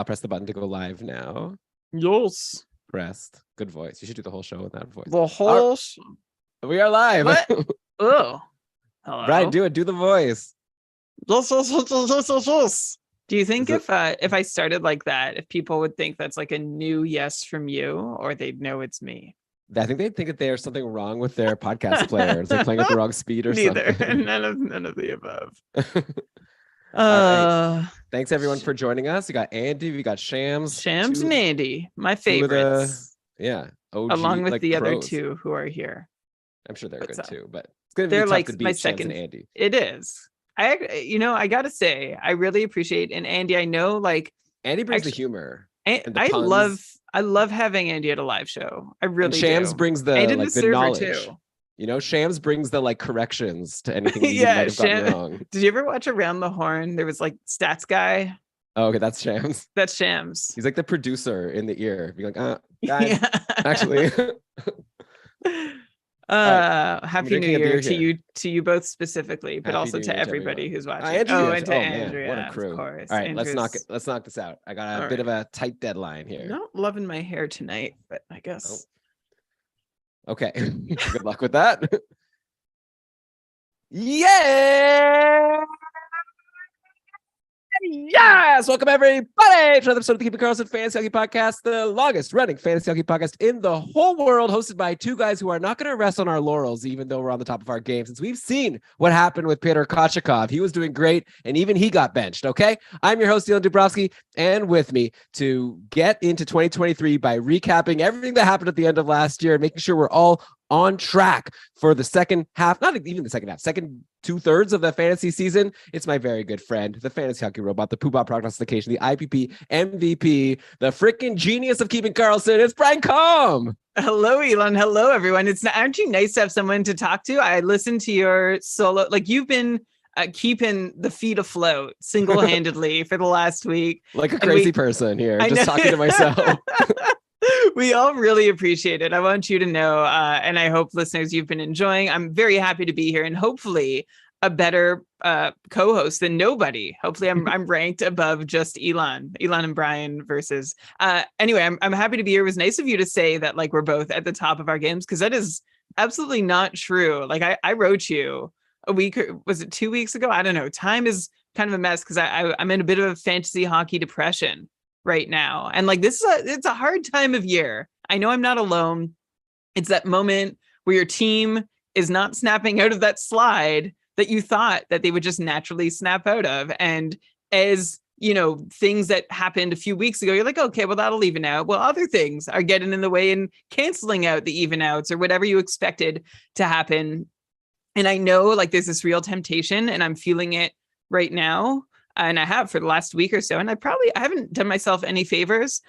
I'll press the button to go live now. Yes. Pressed. Good voice. You should do the whole show with that voice. The whole We are live. What? Oh. Hello. Brian, do it. Do the voice. Do you think if I started like that, if people would think that's like a new yes from you, or they'd know it's me? I think they'd think that there's something wrong with their podcast player. It's like playing at the wrong speed or Neither. something. None of the above. Right. Thanks everyone for joining us. We got Andy, we got Shams. And Andy, my favorites. OG, along with like the pros. other two who are here. I'm sure they're good too, but it's gonna be they're tough like to beat my Shams second. and Andy. It is. I gotta say, I really appreciate, and Andy, I know, like, Andy brings the humor. I love having Andy at a live show. I really and Shams do. brings the and like the the knowledge. Too. You know, Shams brings the like corrections to anything you might have gotten wrong. Did you ever watch Around the Horn? There was like stats guy. Oh, okay, that's Shams. That's Shams. He's like the producer in the ear. Be like, guys, actually. Happy New Year to you both specifically, but also to everybody who's watching. And to Andrea, what a crew. Of course. All right, Andrew's... let's knock this out. I got a bit of a tight deadline here. Not loving my hair tonight, but I guess. Oh. Okay. Good luck with that. Yeah. Yes, welcome everybody to another episode of the Keeping Karlsson Fantasy Hockey Podcast, the longest running fantasy hockey podcast in the whole world, hosted by two guys who are not going to rest on our laurels, even though we're on the top of our game, since we've seen what happened with Peter Kochetkov. He was doing great, and even he got benched, okay? I'm your host, Dylan Dubrovsky, and with me to get into 2023 by recapping everything that happened at the end of last year and making sure we're all on track for the second half, not even the second half, second 2/3 of the fantasy season. It's my very good friend, the fantasy hockey robot, the Poobah prognostication, the IPP MVP, the freaking genius of keeping Karlsson. It's Brian Combe. Hello, Elon. Hello, everyone. Aren't you nice to have someone to talk to? I listened to your solo, like you've been keeping the feed afloat single-handedly for the last week. Like a crazy person here, just talking to myself. We all really appreciate it. I want you to know, and I hope listeners, you've been enjoying. I'm very happy to be here, and hopefully a better co-host than nobody. Hopefully I'm ranked above just Elon and Brian versus. Anyway, I'm happy to be here. It was nice of you to say that like we're both at the top of our games, because that is absolutely not true. Like I wrote you a week, was it 2 weeks ago? I don't know. Time is kind of a mess because I'm in a bit of a fantasy hockey depression right now, and like it's a hard time of year. I know I'm not alone. It's that moment where your team is not snapping out of that slide that you thought that they would just naturally snap out of, and as you know, things that happened a few weeks ago, you're like, okay, well, that'll even out. Well, other things are getting in the way and canceling out the even outs or whatever you expected to happen. And I know like there's this real temptation, and I'm feeling it right now. And I have for the last week or so, and I haven't done myself any favors.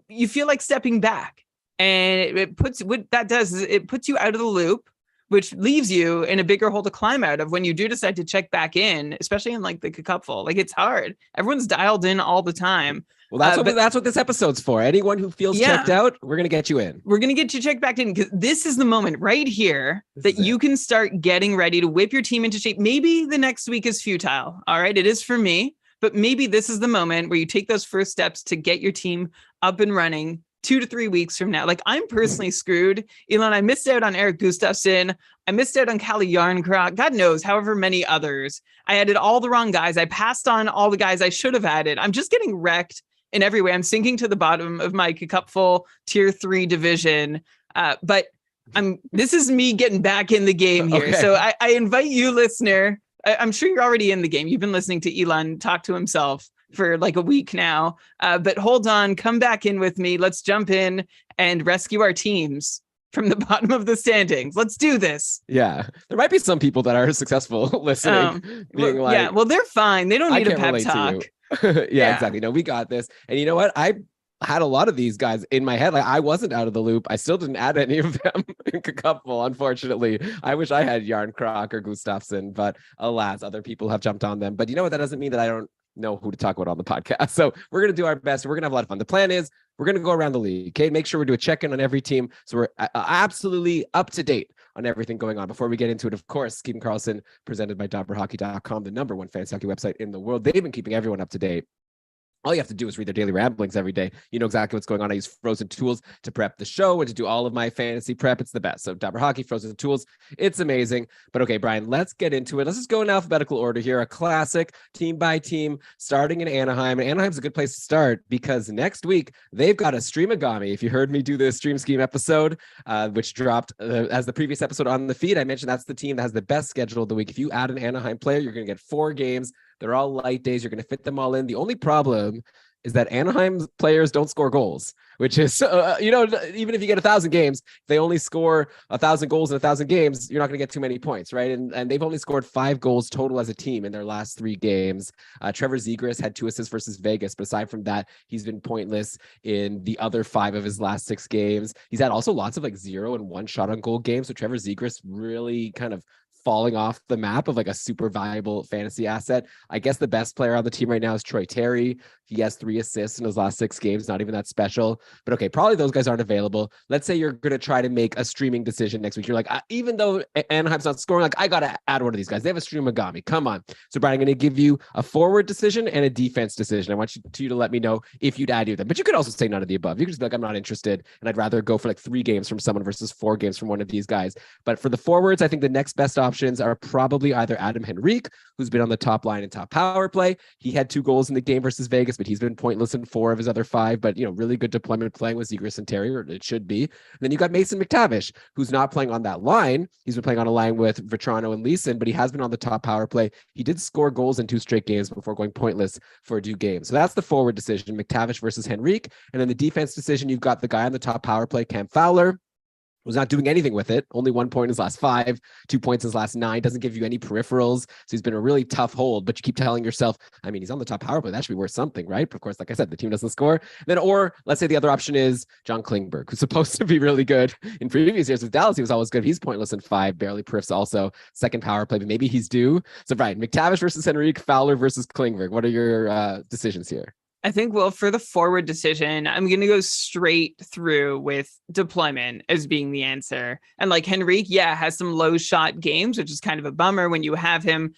You feel like stepping back, and it puts you out of the loop, which leaves you in a bigger hole to climb out of when you do decide to check back in, especially in like the cupful. Like it's hard. Everyone's dialed in all the time. Well, that's what this episode's for. Anyone who feels checked out, we're going to get you in. We're going to get you checked back in, because this is the moment right here that you can start getting ready to whip your team into shape. Maybe the next week is futile. All right. It is for me, but maybe this is the moment where you take those first steps to get your team up and running 2 to 3 weeks from now. Like I'm personally screwed. Elon, I missed out on Eric Gustafsson. I missed out on Kalle Järnkrok. God knows, however many others. I added all the wrong guys. I passed on all the guys I should have added. I'm just getting wrecked in every way. I'm sinking to the bottom of my cupful tier 3 division. But this is me getting back in the game here. Okay. So I invite you, listener. I'm sure you're already in the game. You've been listening to Elon talk to himself for like a week now. But hold on, come back in with me. Let's jump in and rescue our teams from the bottom of the standings. Let's do this. Yeah. There might be some people that are successful listening. Well, they're fine. They don't need a pep talk. yeah, exactly. No, we got this. And you know what? I had a lot of these guys in my head. Like I wasn't out of the loop. I still didn't add any of them in a couple, unfortunately. I wish I had Järnkrok or Gustafsson, but alas, other people have jumped on them. But you know what? That doesn't mean that I don't know who to talk about on the podcast. So we're going to do our best. We're going to have a lot of fun. The plan is we're going to go around the league. Okay. Make sure we do a check-in on every team. So we're absolutely up to date on everything going on. Before we get into it, of course, Keeping Karlsson, presented by DobberHockey.com, the #1 fantasy hockey website in the world. They've been keeping everyone up to date all you have to do is read their daily ramblings every day. You know exactly what's going on. I use Frozen Tools to prep the show and to do all of my fantasy prep. It's the best. So Dabber Hockey, Frozen Tools, it's amazing. But okay, Brian, let's get into it. Let's just go in alphabetical order here. A classic team by team, starting in Anaheim. And Anaheim's a good place to start because next week they've got a Streamagami. If you heard me do the Stream Scheme episode, which dropped as the previous episode on the feed, I mentioned that's the team that has the best schedule of the week. If you add an Anaheim player, you're going to get 4 games. They're all light days. You're going to fit them all in. The only problem is that Anaheim's players don't score goals, which is, even if you get 1,000 games, if they only score 1,000 goals in 1,000 games, you're not going to get too many points, right? And they've only scored 5 goals total as a team in their last 3 games. Trevor Zegras had 2 assists versus Vegas, but aside from that, he's been pointless in the other 5 of his last 6 games. He's had also lots of 0 and 1 shot on goal games. So Trevor Zegras really kind of falling off the map of a super valuable fantasy asset. I guess the best player on the team right now is Troy Terry. He has 3 assists in his last 6 games, not even that special. But okay, probably those guys aren't available. Let's say you're going to try to make a streaming decision next week. You're like, even though Anaheim's not scoring, I got to add one of these guys. They have a Streamagami. Come on. So Brian, I'm going to give you a forward decision and a defense decision. I want you to let me know if you'd add either of them. But you could also say none of the above. You could just be like, I'm not interested. And I'd rather go for 3 games from someone versus 4 games from one of these guys. But for the forwards, I think the next best options are probably either Adam Henrique, who's been on the top line and top power play. He had 2 goals in the game versus Vegas, but he's been pointless in 4 of his other 5. But, really good deployment playing with Zegras and Terry, or it should be. And then you got Mason McTavish, who's not playing on that line. He's been playing on a line with Vetrano and Leeson, but he has been on the top power play. He did score goals in 2 straight games before going pointless for a 2 games. So that's the forward decision, McTavish versus Henrique. And then the defense decision, you've got the guy on the top power play, Cam Fowler, was not doing anything with it. Only 1 point in his last 5, 2 points in his last 9, doesn't give you any peripherals. So he's been a really tough hold, but you keep telling yourself, he's on the top power play. That should be worth something, right? But of course, like I said, the team doesn't score. Then, or let's say the other option is John Klingberg, who's supposed to be really good in previous years with Dallas. He was always good. He's pointless in 5, barely perfs also. Second power play, but maybe he's due. So Brian, McTavish versus Henrique, Fowler versus Klingberg. What are your decisions here? I think, well, for the forward decision, I'm going to go straight through with deployment as being the answer. And Henrique, has some low shot games, which is kind of a bummer when you have him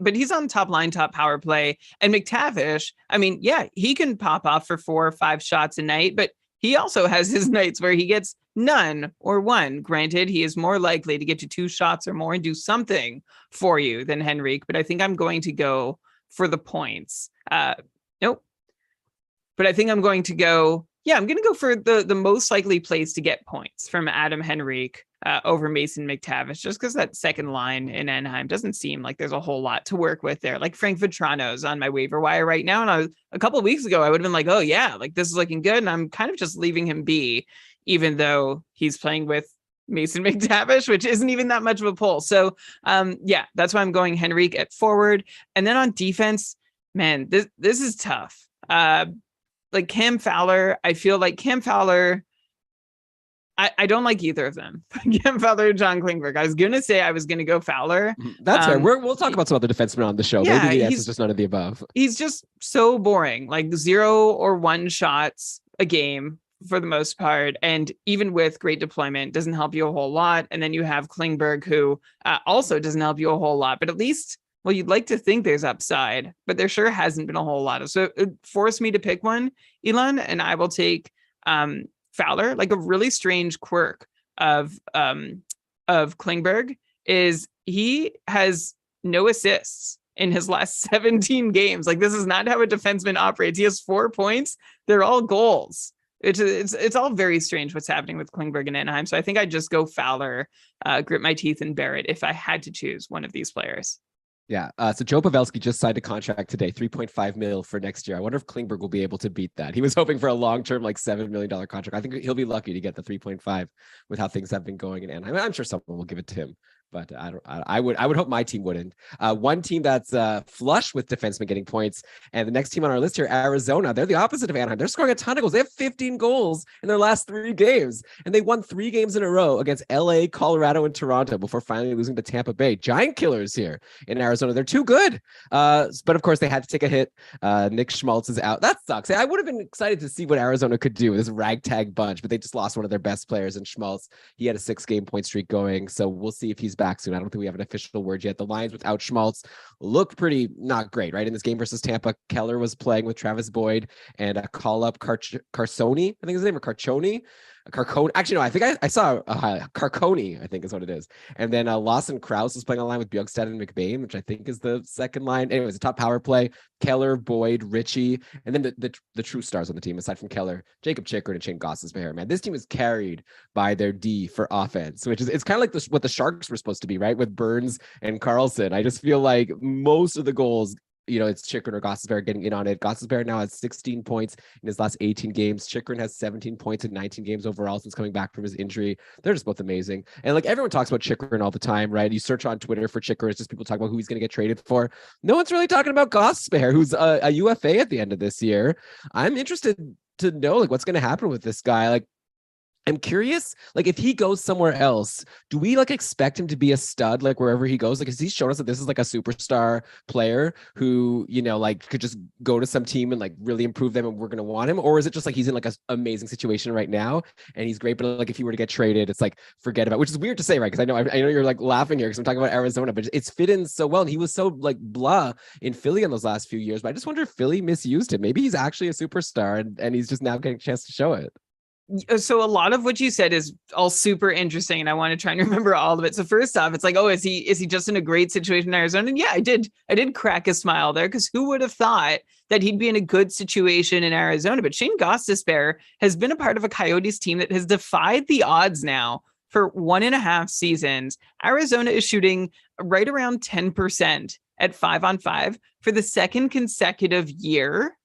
but he's on top line, top power play. And McTavish, he can pop off for 4 or 5 shots a night, but he also has his nights where he gets none or 1. Granted, he is more likely to get you 2 shots or more and do something for you than Henrique, but I think I'm going to go for the points. Nope. But I think I'm going to go, I'm going to go for the most likely place to get points from Adam Henrique over Mason McTavish, just because that second line in Anaheim doesn't seem like there's a whole lot to work with there. Frank Vetrano's on my waiver wire right now. And a couple of weeks ago, I would have been like, oh yeah, this is looking good. And I'm kind of just leaving him be, even though he's playing with Mason McTavish, which isn't even that much of a pull. So that's why I'm going Henrique at forward. And then on defense, man, this is tough. Cam Fowler, I feel like Cam Fowler, I don't like either of them. Cam Fowler or John Klingberg. I was going to say I was going to go Fowler. That's fair. We'll talk about some other defensemen on the show. Maybe the answer is just none of the above. He's just so boring, 0 or 1 shots a game for the most part. And even with great deployment, doesn't help you a whole lot. And then you have Klingberg, who also doesn't help you a whole lot, but at least, well, you'd like to think there's upside, but there sure hasn't been a whole lot of. So it forced me to pick one, Elon, and I will take Fowler. A really strange quirk of Klingberg is he has no assists in his last 17 games. This is not how a defenseman operates. He has 4 points. They're all goals. It's all very strange what's happening with Klingberg and Anaheim. So I think I'd just go Fowler, grit my teeth and bear it if I had to choose one of these players. Yeah. So Joe Pavelski just signed a contract today, $3.5 million for next year. I wonder if Klingberg will be able to beat that. He was hoping for a long-term, $7 million contract. I think he'll be lucky to get the 3.5 with how things have been going in Anaheim. I'm sure someone will give it to him, but I would hope my team wouldn't. One team that's flush with defensemen getting points, and the next team on our list here, Arizona. They're the opposite of Anaheim. They're scoring a ton of goals. They have 15 goals in their last 3 games, and they won 3 games in a row against LA, Colorado, and Toronto before finally losing to Tampa Bay. Giant killers here in Arizona. They're too good, but of course they had to take a hit. Nick Schmaltz is out. That sucks. I would have been excited to see what Arizona could do with this ragtag bunch, but they just lost one of their best players in Schmaltz. He had a 6-game point streak going, so we'll see if he's back soon. I don't think we have an official word yet. The Lions without Schmaltz looked pretty not great, right? In this game versus Tampa, Keller was playing with Travis Boyd and a call-up Carsoni, I think his name, or Carcone. Carcone. Actually, no, I think I saw a highlight. Carcone, I think is what it is. And then Lawson Krause was playing on line with Bjugstad and McBain, which I think is the second line. Anyways, a top power play. Keller, Boyd, Ritchie, and then the true stars on the team, aside from Keller, Jacob Chikrin and Shane Gostisbehere. Man, this team is carried by their D for offense, which is, it's kind of like what the Sharks were supposed to be, right? With Burns and Karlsson. I just feel like most of the goals, it's Chikrin or Gostisbehere getting in on it. Gostisbehere now has 16 points in his last 18 games. Chikrin has 17 points in 19 games overall since coming back from his injury. They're just both amazing. And like everyone talks about Chikrin all the time, right? You search on Twitter for Chikrin, it's just people talk about who he's going to get traded for. No one's really talking about Gostisbehere, who's a UFA at the end of this year. I'm interested to know like what's going to happen with this guy. Like, I'm curious, like if he goes somewhere else, do we like expect him to be a stud like wherever he goes? Like, has he shown us that this is like a superstar player who, like could just go to some team and like really improve them and we're going to want him? Or is it just like he's in like an amazing situation right now and he's great, but like if he were to get traded, it's like forget about, which is weird to say, right? Because I know you're like laughing here because I'm talking about Arizona, but it's fit in so well. And he was so like blah in Philly in those last few years, but I just wonder if Philly misused him. Maybe he's actually a superstar and he's just now getting a chance to show it. So a lot of what you said is all super interesting, and I want to try and remember all of it. So first off, it's like, oh, is he just in a great situation in Arizona? And yeah, I did crack a smile there, because who would have thought that he'd be in a good situation in Arizona? But Shane Gostisbehere has been a part of a Coyotes team that has defied the odds now for 1.5 seasons. Arizona is shooting right around 10% at 5-on-5 for the second consecutive year,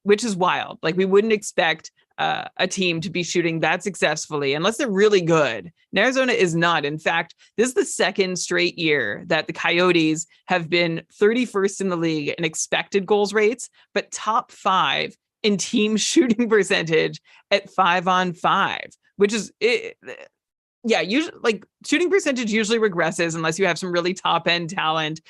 which is wild. Like, we wouldn't expect a team to be shooting that successfully unless they're really good. And Arizona is not. In fact, this is the second straight year that the Coyotes have been 31st in the league in expected goals rates, but top 5 in team shooting percentage at 5-on-5, which is usually like shooting percentage usually regresses unless you have some really top end talent.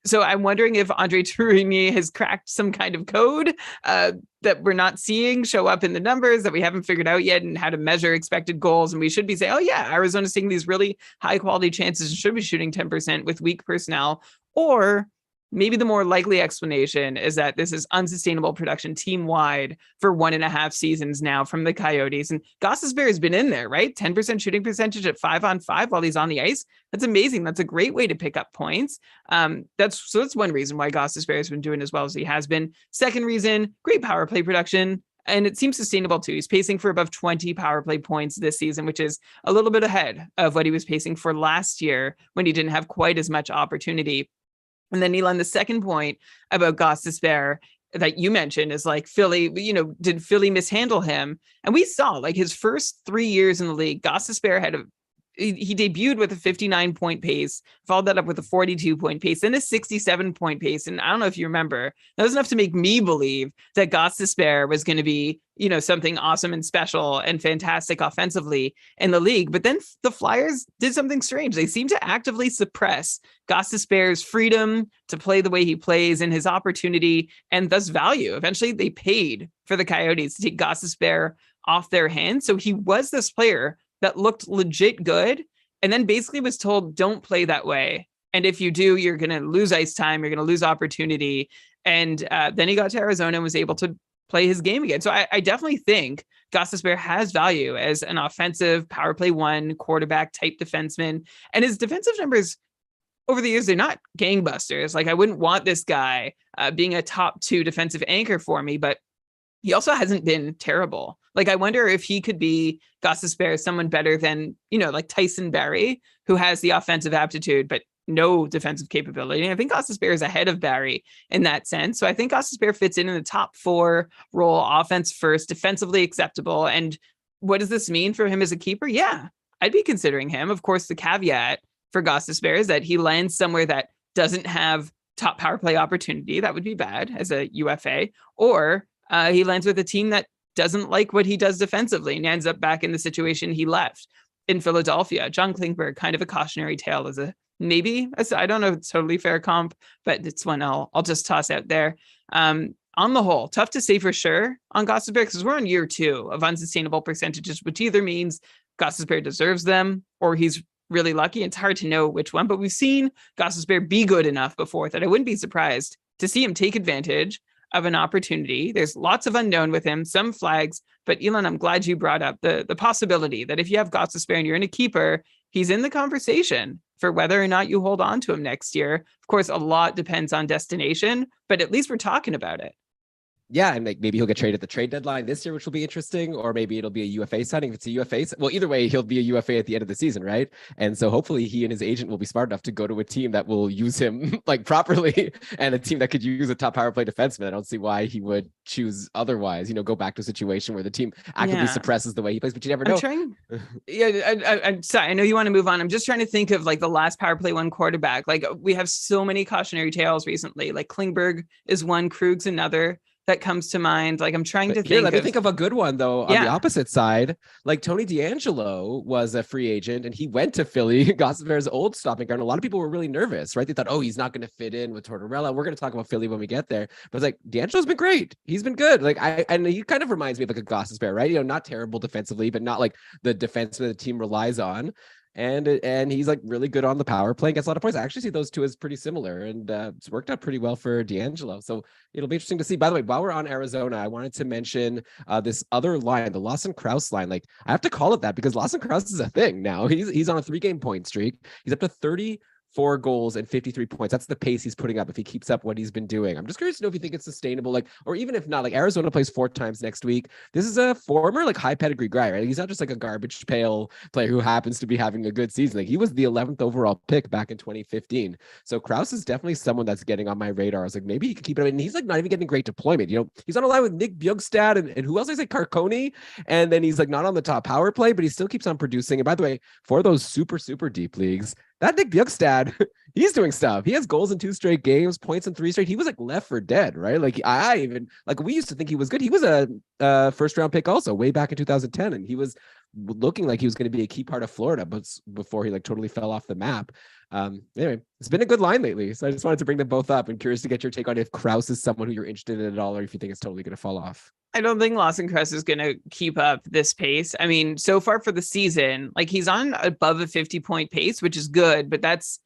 So I'm wondering if Andre Tourigny has cracked some kind of code that we're not seeing show up in the numbers that we haven't figured out yet, and how to measure expected goals. And we should be saying, oh yeah, Arizona's taking these really high quality chances and should be shooting 10% with weak personnel. Or maybe the more likely explanation is that this is unsustainable production team-wide for 1.5 seasons now from the Coyotes. And Gostisbehere has been in there, right? 10% shooting percentage at 5-on-5 while he's on the ice. That's amazing. That's a great way to pick up points. That's one reason why Gostisbehere has been doing as well as he has been. Second reason, great power play production. And it seems sustainable too. He's pacing for above 20 power play points this season, which is a little bit ahead of what he was pacing for last year when he didn't have quite as much opportunity. And then, Neil, the second point about Gostisbehere that you mentioned is like Philly, did Philly mishandle him? And we saw like his first 3 years in the league, Gostisbehere he debuted with a 59-point pace, followed that up with a 42-point pace, then a 67-point pace. And I don't know if you remember, that was enough to make me believe that Gostisbehere was going to be, something awesome and special and fantastic offensively in the league. But then the Flyers did something strange. They seem to actively suppress Gostisbehere's freedom to play the way he plays and his opportunity and thus value. Eventually, they paid for the Coyotes to take Gostisbehere off their hands. So he was this player that looked legit good, and then basically was told, don't play that way. And if you do, you're going to lose ice time. You're going to lose opportunity. And then he got to Arizona and was able to play his game again. So I definitely think Gostisbehere has value as an offensive power play one quarterback type defenseman. And his defensive numbers over the years, they're not gangbusters. Like, I wouldn't want this guy being a top 2 defensive anchor for me, but he also hasn't been terrible. Like, I wonder if he could be Gostisbehere, someone better than, like Tyson Barrie, who has the offensive aptitude, but no defensive capability. And I think Gostisbehere is ahead of Barrie in that sense. So I think Gostisbehere fits in the top 4 role, offense first, defensively acceptable. And what does this mean for him as a keeper? Yeah, I'd be considering him. Of course, the caveat for Gostisbehere is that he lands somewhere that doesn't have top power play opportunity. That would be bad as a UFA. Or he lands with a team that doesn't like what he does defensively and ends up back in the situation he left in Philadelphia. John Klingberg, kind of a cautionary tale as a maybe. I don't know if it's totally fair comp, but it's one I'll just toss out there. On the whole, tough to say for sure on Gostisbehere, because we're on year 2 of unsustainable percentages, which either means Gostisbehere deserves them or he's really lucky. It's hard to know which one, but we've seen Gostisbehere be good enough before that I wouldn't be surprised to see him take advantage of an opportunity. There's lots of unknown with him, some flags, but Elon, I'm glad you brought up the possibility that if you have Gostisbehere and you're in a keeper, he's in the conversation for whether or not you hold on to him next year. Of course, a lot depends on destination, but at least we're talking about it. Yeah, and like maybe he'll get traded at the trade deadline this year, which will be interesting, or maybe it'll be a UFA signing. If it's a UFA, well, either way, he'll be a UFA at the end of the season, right? And so hopefully he and his agent will be smart enough to go to a team that will use him like properly, and a team that could use a top power play defenseman. I don't see why he would choose otherwise. Go back to a situation where the team actively suppresses the way he plays, but you never know. I'm sorry. I know you want to move on. I'm just trying to think of like the last power play one quarterback. Like we have so many cautionary tales recently. Like Klingberg is one, Krug's another that comes to mind. Like I'm trying to think. Let me think of a good one though. On the opposite side, like Tony DeAngelo was a free agent and he went to Philly, Gostisbehere's old stopping guard. And a lot of people were really nervous, right? They thought, oh, he's not going to fit in with Tortorella. We're going to talk about Philly when we get there. But it's like DeAngelo's been great. He's been good. Like and he kind of reminds me of like a Gostisbehere, right? Not terrible defensively, but not like the defenseman the team relies on. And he's like really good on the power play and gets a lot of points. I actually see those two as pretty similar, and it's worked out pretty well for DeAngelo. So it'll be interesting to see. By the way, while we're on Arizona, I wanted to mention this other line, the Lawson Krause line. Like I have to call it that because Lawson Krause is a thing now. He's on a 3-game point streak. He's up to 34 goals and 53 points. That's the pace he's putting up if he keeps up what he's been doing. I'm just curious to know if you think it's sustainable, like, or even if not, like Arizona plays 4 times next week. This is a former like high pedigree guy, right? He's not just like a garbage pail player who happens to be having a good season. Like he was the 11th overall pick back in 2015. So Krause is definitely someone that's getting on my radar. I was like, maybe he could keep it up. And he's like not even getting great deployment. He's on a line with Nick Bjugstad and who else is like Carconi. And then he's like not on the top power play, but he still keeps on producing. And by the way, for those super, super deep leagues, that Nick Bjugstad, he's doing stuff. He has goals in 2 straight games, points in 3 straight. He was like left for dead, right? Like we used to think he was good. He was a first round pick also way back in 2010. And he was looking like he was going to be a key part of Florida, but before he like totally fell off the map. Anyway, it's been a good line lately. So I just wanted to bring them both up and curious to get your take on if Krause is someone who you're interested in at all, or if you think it's totally going to fall off. I don't think Lawson Krause is going to keep up this pace. I mean, so far for the season, like he's on above a 50-point pace, which is good, but that's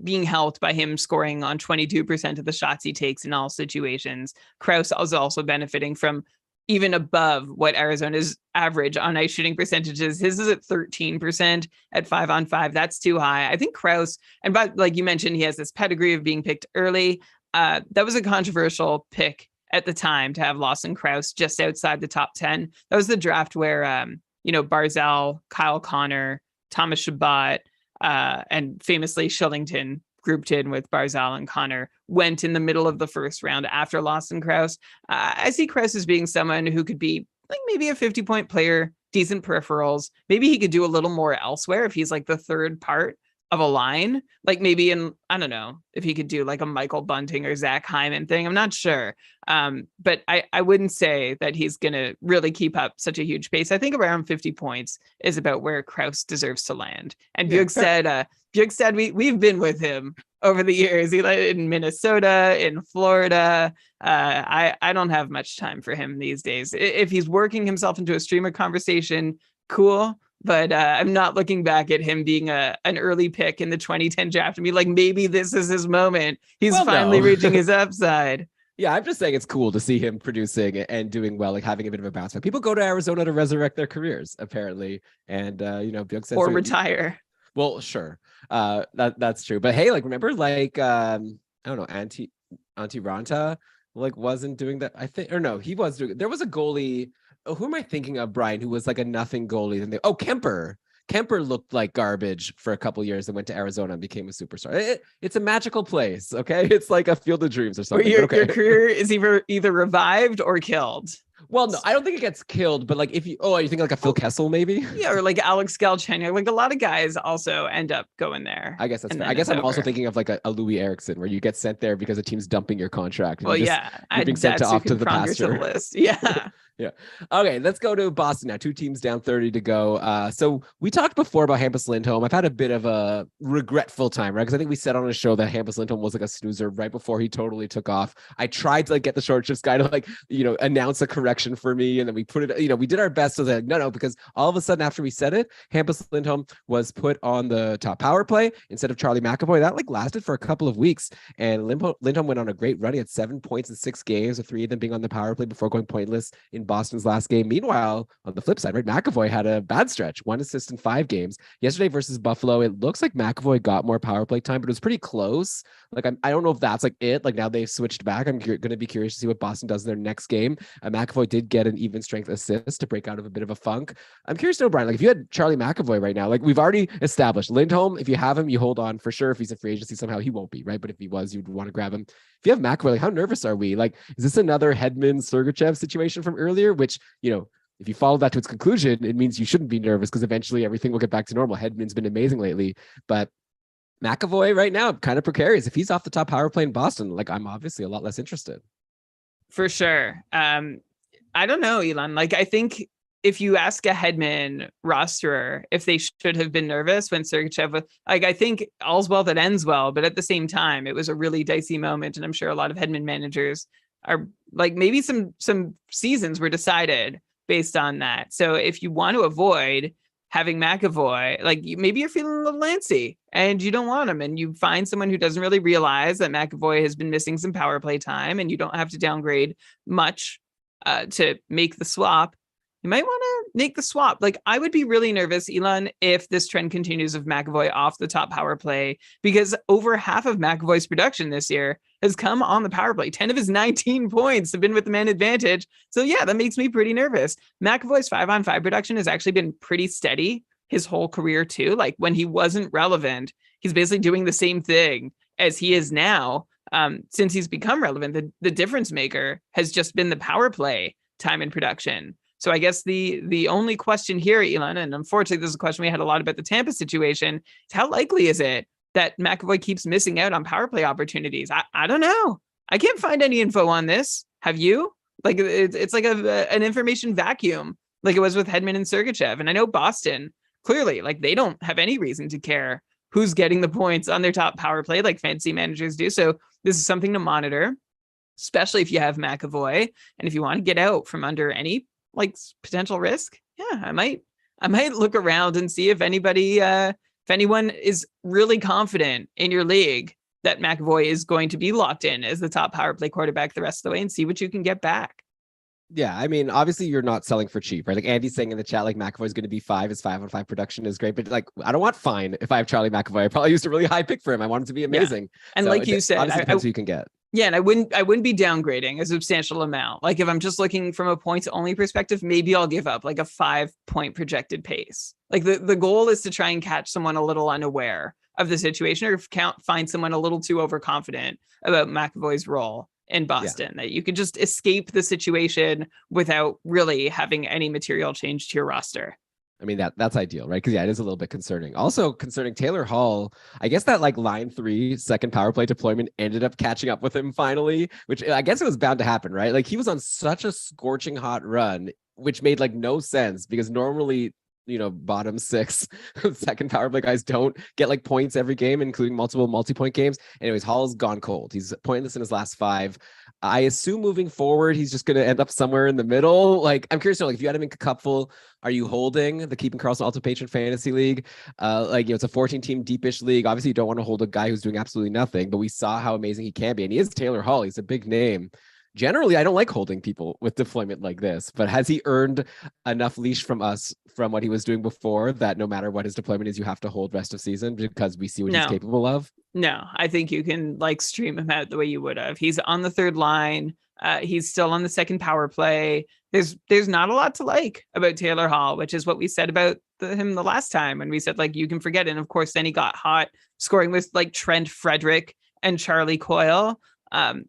being helped by him scoring on 22% of the shots he takes in all situations. Krause is also benefiting from even above what Arizona's average on ice shooting percentages. His is at 13% at 5-on-5. That's too high. I think Krause, and but like you mentioned, he has this pedigree of being picked early. That was a controversial pick at the time to have Lawson Krause just outside the top 10. That was the draft where, Barzal, Kyle Connor, Thomas Chabot, and famously Shillington grouped in with Barzal and Connor went in the middle of the first round after Lawson Krause. I see Krause as being someone who could be like maybe a 50-point player, decent peripherals. Maybe he could do a little more elsewhere if he's like the third part of a line, like maybe I don't know if he could do like a Michael Bunting or Zach Hyman thing. I'm not sure. But I wouldn't say that he's going to really keep up such a huge pace. I think around 50 points is about where Krause deserves to land. And Bjugstad, we've been with him over the years. He lived in Minnesota, in Florida. I don't have much time for him these days. If he's working himself into a streamer conversation, cool. But I'm not looking back at him being an early pick in the 2010 draft and be like, maybe this is his moment. He's finally reaching his upside. Yeah, I'm just saying it's cool to see him producing and doing well, like having a bit of a bounce back. People go to Arizona to resurrect their careers, apparently. And, Bjugstad or retire. Well, sure. That's true. But hey, like, remember, like, I don't know, Antti Ranta, like, wasn't doing that. I think, or no, he was doing it. There was a goalie. Oh, who am I thinking of, Brian, who was like a nothing goalie? And Kemper. Kemper looked like garbage for a couple years and went to Arizona and became a superstar. It's a magical place, okay? It's like a field of dreams or something. Your career is either revived or killed. Well, no, I don't think it gets killed, but like you think like a Phil Kessel maybe? Yeah, or like Alex Galchenyuk. Like a lot of guys also end up going there. I guess that's fair. I guess I'm also thinking of like a Louis Eriksson, where you get sent there because a team's dumping your contract. Well, you're being sent off to the pasture. Yeah. Yeah. Okay, let's go to Boston now. 2 teams down, 30 to go. So we talked before about Hampus Lindholm. I've had a bit of a regretful time, right? Because I think we said on a show that Hampus Lindholm was like a snoozer right before he totally took off. I tried to like get the short shifts guy to like, announce a correction for me. And then we put it, we did our best. So that no, because all of a sudden after we said it, Hampus Lindholm was put on the top power play instead of Charlie McAvoy. That like lasted for a couple of weeks. And Lindholm went on a great run. He had 7 points in 6 games, with 3 of them being on the power play before going pointless in Boston's last game. Meanwhile, on the flip side, right, McAvoy had a bad stretch, 1 assist in 5 games. Yesterday versus Buffalo, it looks like McAvoy got more power play time, but it was pretty close. Like, I don't know if that's like it. Like, now they've switched back. I'm going to be curious to see what Boston does in their next game. McAvoy did get an even strength assist to break out of a bit of a funk. I'm curious to know, Brian, like if you had Charlie McAvoy right now, like we've already established Lindholm, if you have him, you hold on for sure. If he's a free agency, somehow he won't be, right? But if he was, you'd want to grab him. If you have McAvoy, like how nervous are we? Like, is this another Hedman-Sergachev situation from earlier, which, if you follow that to its conclusion, it means you shouldn't be nervous because eventually everything will get back to normal. Hedman's been amazing lately, but McAvoy right now, kind of precarious. If he's off the top power play in Boston, like I'm obviously a lot less interested. For sure. I don't know, Elon. Like, I think if you ask a Hedman rosterer if they should have been nervous when Sergachev was, like, I think all's well that ends well, but at the same time, it was a really dicey moment. And I'm sure a lot of Hedman managers are like, maybe some seasons were decided based on that. So if you want to avoid having McAvoy, like maybe you're feeling a little antsy and you don't want him, and you find someone who doesn't really realize that McAvoy has been missing some power play time and you don't have to downgrade much to make the swap, you might want to make the swap. Like, I would be really nervous, Elon, if this trend continues of McAvoy off the top power play, because over half of McAvoy's production this year has come on the power play. 10 of his 19 points have been with the man advantage. So yeah, that makes me pretty nervous. McAvoy's 5-on-5 production has actually been pretty steady his whole career too. Like, when he wasn't relevant, he's basically doing the same thing as he is now. Since he's become relevant, the difference maker has just been the power play time in production. So I guess the only question here, Elon, and unfortunately this is a question we had a lot about the Tampa situation, is how likely is it that McAvoy keeps missing out on power play opportunities? I don't know. I can't find any info on this. Have you? Like, it's like an information vacuum, like it was with Hedman and Sergachev. And I know Boston, clearly, like, they don't have any reason to care who's getting the points on their top power play like fantasy managers do. So this is something to monitor, especially if you have McAvoy. And if you want to get out from under any like potential risk, yeah, I might look around and see if anyone is really confident in your league that McAvoy is going to be locked in as the top power play quarterback the rest of the way, and see what you can get back. Yeah, I mean, obviously you're not selling for cheap, right? Like Andy's saying in the chat, like McAvoy's going to be 5. His 5-on-5 production is great, but like I don't want fine if I have Charlie McAvoy. I probably used a really high pick for him. I want him to be amazing. Yeah. And so like you said, obviously depends who you can get. Yeah, and I wouldn't be downgrading a substantial amount. Like, if I'm just looking from a points only perspective, maybe I'll give up like a 5-point projected pace. Like the goal is to try and catch someone a little unaware of the situation, or find someone a little too overconfident about McAvoy's role in Boston, that you could just escape the situation without really having any material change to your roster. I mean, that's ideal, right? Because yeah, it is a little bit concerning. Also concerning Taylor Hall, I guess that like line 3 second power play deployment ended up catching up with him finally, which I guess it was bound to happen, right? Like, he was on such a scorching hot run, which made like no sense, because normally, bottom 6 second power play guys don't get like points every game, including multiple multi-point games. Anyways, Hall's gone cold. He's pointless in his last 5. I assume moving forward, he's just going to end up somewhere in the middle. Like, I'm curious to know, like, if you had him in Cupful, are you holding the Keeping Karlsson Ultimate Patron Fantasy League? It's a 14-team deepish league. Obviously, you don't want to hold a guy who's doing absolutely nothing, but we saw how amazing he can be. And he is Taylor Hall. He's a big name. Generally, I don't like holding people with deployment like this, but has he earned enough leash from us from what he was doing before that no matter what his deployment is, you have to hold rest of season because we see what he's capable of? No, I think you can like stream him out the way you would have. He's on the 3rd line. He's still on the 2nd power play. There's not a lot to like about Taylor Hall, which is what we said about him the last time when we said, like, you can forget it. And of course, then he got hot scoring with like Trent Frederick and Charlie Coyle.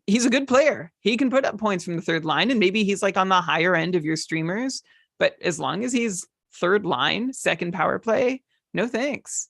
He's a good player. He can put up points from the 3rd line, and maybe he's like on the higher end of your streamers, but as long as he's 3rd line, 2nd power play, no thanks.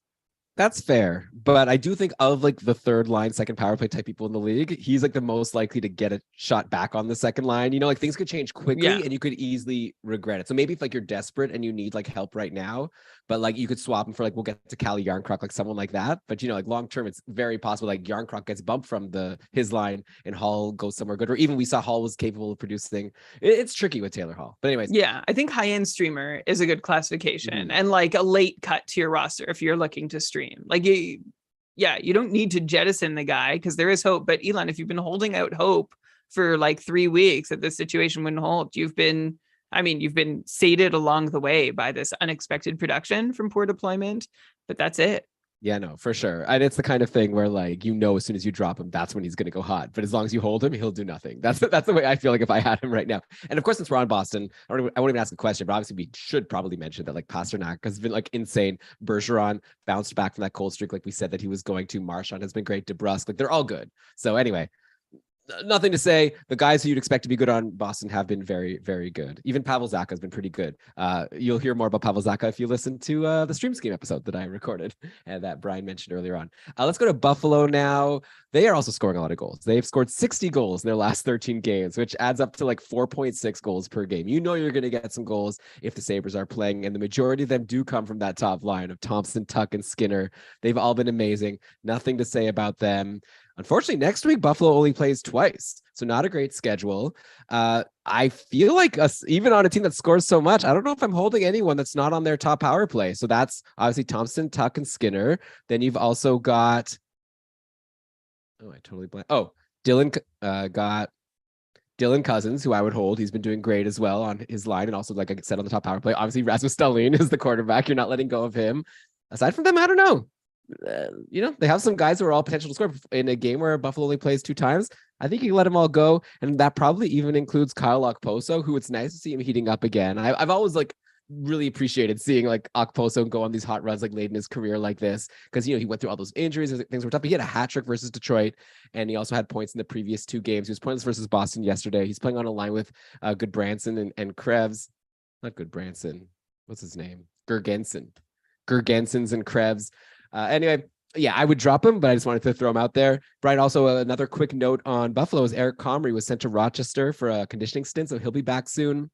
That's fair, but I do think of like the third line, second power play type people in the league, he's like the most likely to get a shot back on the second line. You know, like things could change quickly and you could easily regret it. So maybe if like you're desperate and you need like help right now, but like you could swap him for like, we'll get to Cali Yarncroc, like someone like that. But you know, like long term, it's very possible like Yarncroc gets bumped from his line and Hall goes somewhere good. Or even we saw Hall was capable of producing. It's tricky with Taylor Hall. But anyways, yeah, I think high end streamer is a good classification and like a late cut to your roster if you're looking to stream. Like, you don't need to jettison the guy because there is hope. But Elon, if you've been holding out hope for like 3 weeks that this situation wouldn't hold, you've been sated along the way by this unexpected production from poor deployment. But that's it. Yeah, no, for sure. And it's the kind of thing where like, you know, as soon as you drop him, that's when he's going to go hot. But as long as you hold him, he'll do nothing. That's the way I feel like if I had him right now. And of course, since we're on Boston, I won't even ask a question, but obviously we should probably mention that like Pasternak has been like insane. Bergeron bounced back from that cold streak like we said that he was going to. Marchand has been great. DeBrusque, like they're all good. So anyway, nothing to say. The guys who you'd expect to be good on Boston have been very, very good. Even Pavel Zacha has been pretty good. You'll hear more about Pavel Zacha if you listen to the Stream Scheme episode that I recorded and that Brian mentioned earlier on. Let's go to Buffalo now. They are also scoring a lot of goals. They've scored 60 goals in their last 13 games, which adds up to like 4.6 goals per game. You know you're going to get some goals if the Sabres are playing, and the majority of them do come from that top line of Thompson, Tuck, and Skinner. They've all been amazing. Nothing to say about them. Unfortunately, next week, Buffalo only plays twice, so not a great schedule. I feel like even on a team that scores so much, I don't know if I'm holding anyone that's not on their top power play. So that's obviously Thompson, Tuck, and Skinner. Then you've also got, I totally blanked. Oh, Dylan got Dylan Cousins, who I would hold. He's been doing great as well on his line, and also, like I said, on the top power play. Obviously, Rasmus Dahlin is the quarterback. You're not letting go of him. Aside from them, I don't know. They have some guys who are all potential to score in a game where Buffalo only plays 2 times. I think you can let them all go. And that probably even includes Kyle Okposo, who it's nice to see him heating up again. I've always like really appreciated seeing like Okposo go on these hot runs like late in his career like this. Cause he went through all those injuries and things were tough. But he had a hat trick versus Detroit. And he also had points in the previous 2 games. He was pointless versus Boston yesterday. He's playing on a line with Good Branson and Krebs. Not Good Branson. What's his name? Gergensons and Krebs. Anyway, yeah, I would drop him, but I just wanted to throw him out there. Brian, also another quick note on Buffalo is Eric Comrie was sent to Rochester for a conditioning stint, so he'll be back soon.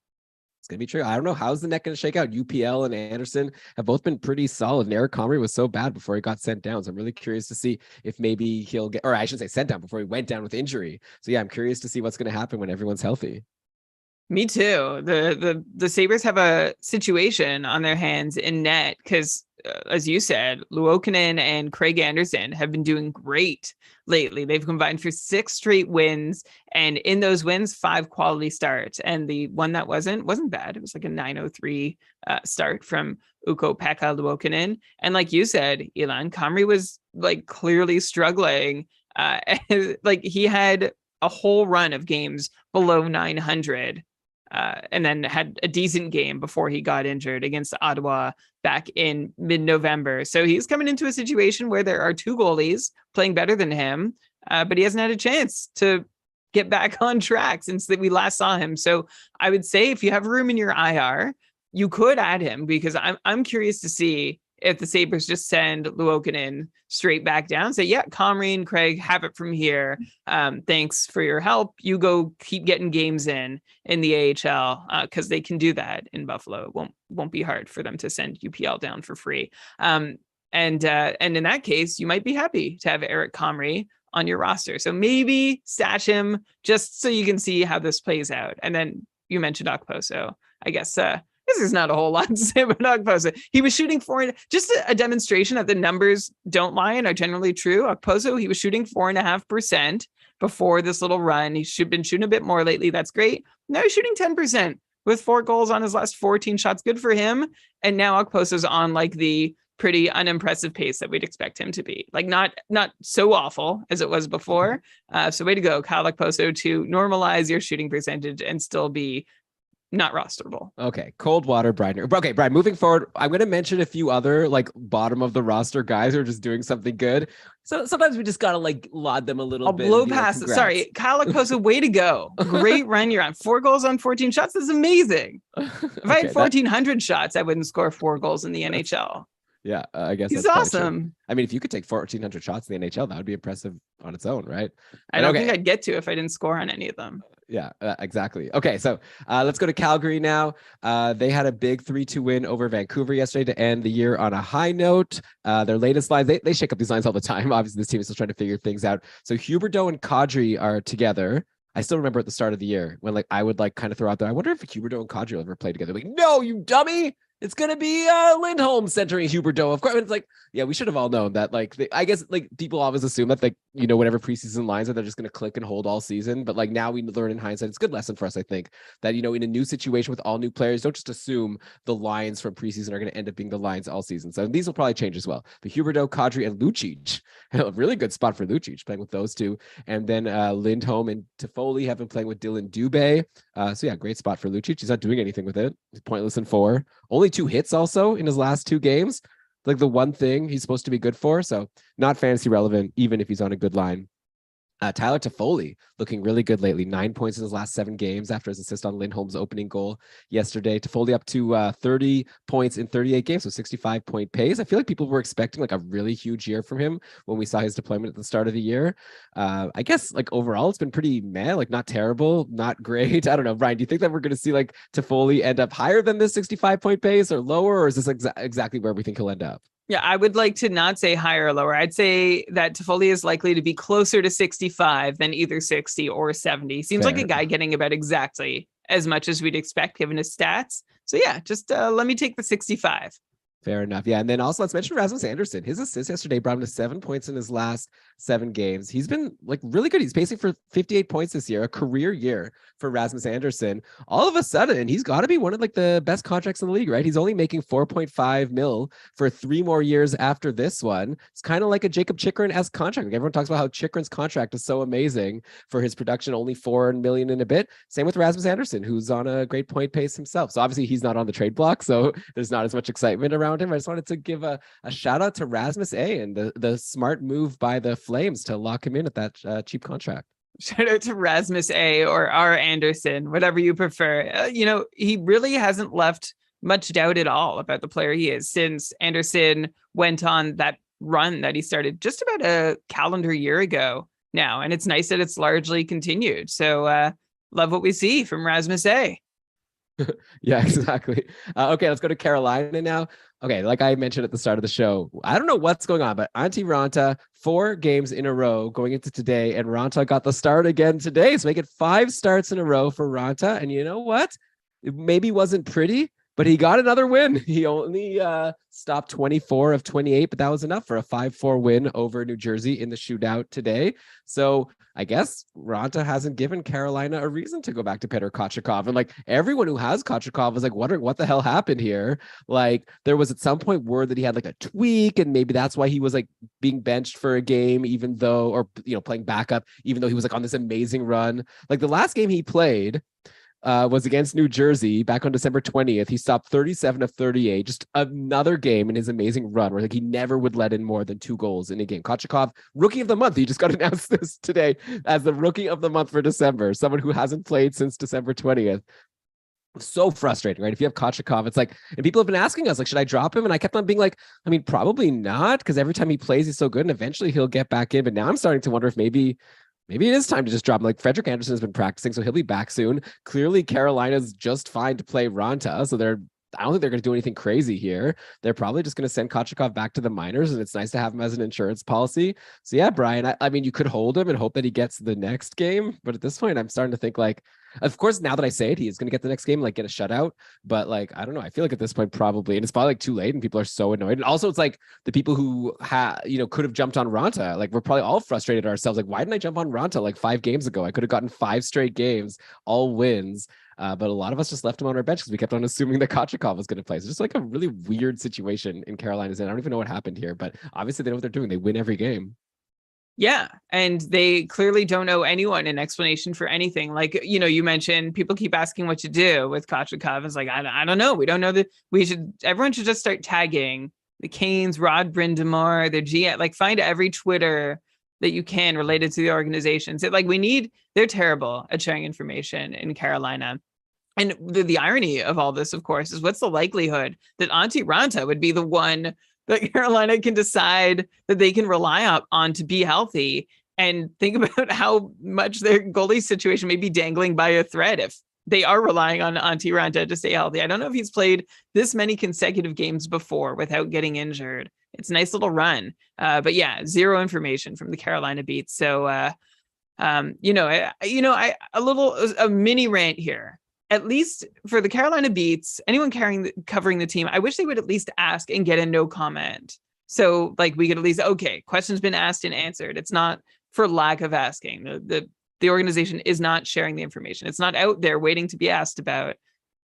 It's going to be true. I don't know. How's the net going to shake out? UPL and Anderson have both been pretty solid. And Eric Comrie was so bad before he got sent down. So I'm really curious to see if maybe he'll get, or I should say sent down before he went down with injury. So yeah, I'm curious to see what's going to happen when everyone's healthy. Me too. The Sabres have a situation on their hands in net because, as you said, Luokkanen and Craig Anderson have been doing great lately. They've combined for 6 straight wins, and in those wins, 5 quality starts. And the one that wasn't bad. It was like a 903 start from Ukko-Pekka Luokkanen. And like you said, Elon, Comrie was like clearly struggling. Like he had a whole run of games below 900. And then had a decent game before he got injured against Ottawa back in mid-November. So he's coming into a situation where there are 2 goalies playing better than him, but he hasn't had a chance to get back on track since we last saw him. So I would say if you have room in your IR, you could add him because I'm curious to see if the Sabres just send Luokkanen straight back down, say, yeah, Comrie and Craig, have it from here. Thanks for your help. You go keep getting games in the AHL because they can do that in Buffalo. It won't be hard for them to send UPL down for free. And in that case, you might be happy to have Eric Comrie on your roster. So maybe stash him just so you can see how this plays out. And then you mentioned Okposo. I guess this is not a whole lot to say about Okposo. He was shooting just a demonstration that the numbers don't lie and are generally true. Okposo, he was shooting 4.5% before this little run. He's been shooting a bit more lately. That's great. Now he's shooting 10% with 4 goals on his last 14 shots. Good for him. And now Okposo's on like the pretty unimpressive pace that we'd expect him to be. Like not so awful as it was before. So way to go, Kyle Okposo, to normalize your shooting percentage and still be not rosterable. Okay, cold water, Brian. Okay, Brian, moving forward, I'm going to mention a few other like bottom of the roster guys who are just doing something good. So sometimes we just got to like laud them a little bit. I'll blow past it. Sorry, Kyle Okposo, way to go. Great run you're on. 4 goals on 14 shots. That's amazing. If I had 1,400 shots, I wouldn't score 4 goals in the NHL. Yeah, I guess He's that's probably true. awesome. I mean, if you could take 1,400 shots in the NHL, that would be impressive on its own, right? I don't think I'd get to if I didn't score on any of them. Yeah, exactly. Okay, so let's go to Calgary now. They had a big 3-2 win over Vancouver yesterday to end the year on a high note. Their latest lines, they shake up these lines all the time. Obviously, this team is still trying to figure things out. So Huberdeau and Kadri are together. I still remember at the start of the year when like I would like kind of throw out there, I wonder if Huberdeau and Kadri will ever play together. Like, no, you dummy. It's going to be Lindholm centering Huberdeau. Of course, it's like, yeah, we should have all known that. Like, I guess like people always assume that, like, you know, whatever preseason lines are, they're just going to click and hold all season. But like now we learn in hindsight, it's a good lesson for us, I think, that, you know, in a new situation with all new players, don't just assume the lines from preseason are going to end up being the lines all season. So these will probably change as well. But Huberdeau, Kadri, and Lucic, a really good spot for Lucic playing with those two. And then Lindholm and Toffoli have been playing with Dylan Dubé. So yeah, great spot for Lucic. He's not doing anything with it. He's pointless in 4. Only 2 hits also in his last 2 games. Like the one thing he's supposed to be good for. So not fantasy relevant, even if he's on a good line. Tyler Toffoli looking really good lately. 9 points in his last 7 games after his assist on Lindholm's opening goal yesterday. Toffoli up to 30 points in 38 games, so 65-point pace. I feel like people were expecting like a really huge year from him when we saw his deployment at the start of the year. I guess like overall it's been pretty meh, like not terrible, not great. I don't know, Brian, do you think that we're going to see like Toffoli end up higher than this 65-point pace or lower, or is this exactly where we think he'll end up? Yeah, I would like to not say higher or lower. I'd say that Toffoli is likely to be closer to 65 than either 60 or 70. Seems Fair. like a guy getting about exactly as much as we'd expect given his stats. So yeah, just let me take the 65. Fair enough. Yeah. And then also let's mention Rasmus Andersson. His assist yesterday brought him to 7 points in his last 7 games. He's been like really good. He's pacing for 58 points this year, a career year for Rasmus Andersson. All of a sudden, he's got to be one of like the best contracts in the league, right? He's only making 4.5 mil for 3 more years after this one. It's kind of like a Jacob Chikrin-esque contract. Like everyone talks about how Chikrin's contract is so amazing for his production, only 4 million in a bit. Same with Rasmus Andersson, who's on a great point pace himself. So obviously he's not on the trade block, so there's not as much excitement around him. I just wanted to give a shout out to Rasmus A and the smart move by the Flames to lock him in at that cheap contract. Shout out to Rasmus A or R. Anderson, whatever you prefer. You know, he really hasn't left much doubt at all about the player he is since Anderson went on that run that he started just about a calendar year ago now. And it's nice that it's largely continued. So love what we see from Rasmus A. Yeah, exactly. Okay, let's go to Carolina now. Okay, like I mentioned at the start of the show, I don't know what's going on, but Antti Raanta, 4 games in a row going into today, and Raanta got the start again today. So make it 5 starts in a row for Raanta. And you know what? It maybe wasn't pretty, but he got another win. He only stopped 24 of 28, but that was enough for a 5-4 win over New Jersey in the shootout today. So I guess Raanta hasn't given Carolina a reason to go back to Petr Kochetkov. And like everyone who has Kochetkov is like wondering what the hell happened here. Like there was at some point word that he had like a tweak, and maybe that's why he was like being benched for a game, even though, or, you know, playing backup, even though he was like on this amazing run. Like the last game he played was against New Jersey back on December 20th. He stopped 37 of 38, just another game in his amazing run where like he never would let in more than 2 goals in a game. Kochetkov, rookie of the month. He just got announced this today as the rookie of the month for December, someone who hasn't played since December 20th. So frustrating, right? If you have Kochetkov, it's like, and people have been asking us, like, should I drop him? And I kept on being like, I mean, probably not, because every time he plays, he's so good, and eventually he'll get back in. But now I'm starting to wonder if maybe it is time to just drop him. Like Frederik Andersen has been practicing, so he'll be back soon. Clearly, Carolina's just fine to play Raanta, so I don't think they're going to do anything crazy here. They're probably just going to send Kochetkov back to the minors, and it's nice to have him as an insurance policy. So yeah, Brian, I mean, you could hold him and hope that he gets the next game, but at this point, I'm starting to think like, of course, now that I say it, he is going to get the next game, like get a shutout. But like, I don't know. I feel like at this point, probably, and it's probably like too late, and people are so annoyed. And also, it's like the people who could have jumped on Raanta. Like we're probably all frustrated ourselves. Like, why didn't I jump on Raanta like 5 games ago? I could have gotten 5 straight games, all wins. But a lot of us just left him on our bench because we kept on assuming that Kochetkov was going to play. It's just like a really weird situation in Carolina's end. I don't even know what happened here, but obviously they know what they're doing. They win every game. Yeah, and they clearly don't owe anyone an explanation for anything. Like, you know, you mentioned people keep asking what to do with Kochetkov. It's like, I don't know. We don't know that everyone should just start tagging the Canes, Rod Brindamore, the GM, like find every Twitter that you can related to the organizations. They're terrible at sharing information in Carolina. And the irony of all this, of course, is what's the likelihood that Antti Raanta would be the one that Carolina can decide that they can rely on to be healthy, and think about how much their goalie situation may be dangling by a thread if they are relying on Antti Raanta to stay healthy. I don't know if he's played this many consecutive games before without getting injured. It's a nice little run. But yeah, zero information from the Carolina Beats. So, a mini rant here. At least for the Carolina Beats, anyone covering the team, I wish they would at least ask and get a no comment. So like we could at least, okay, question's been asked and answered. It's not for lack of asking. The organization is not sharing the information. It's not out there waiting to be asked about.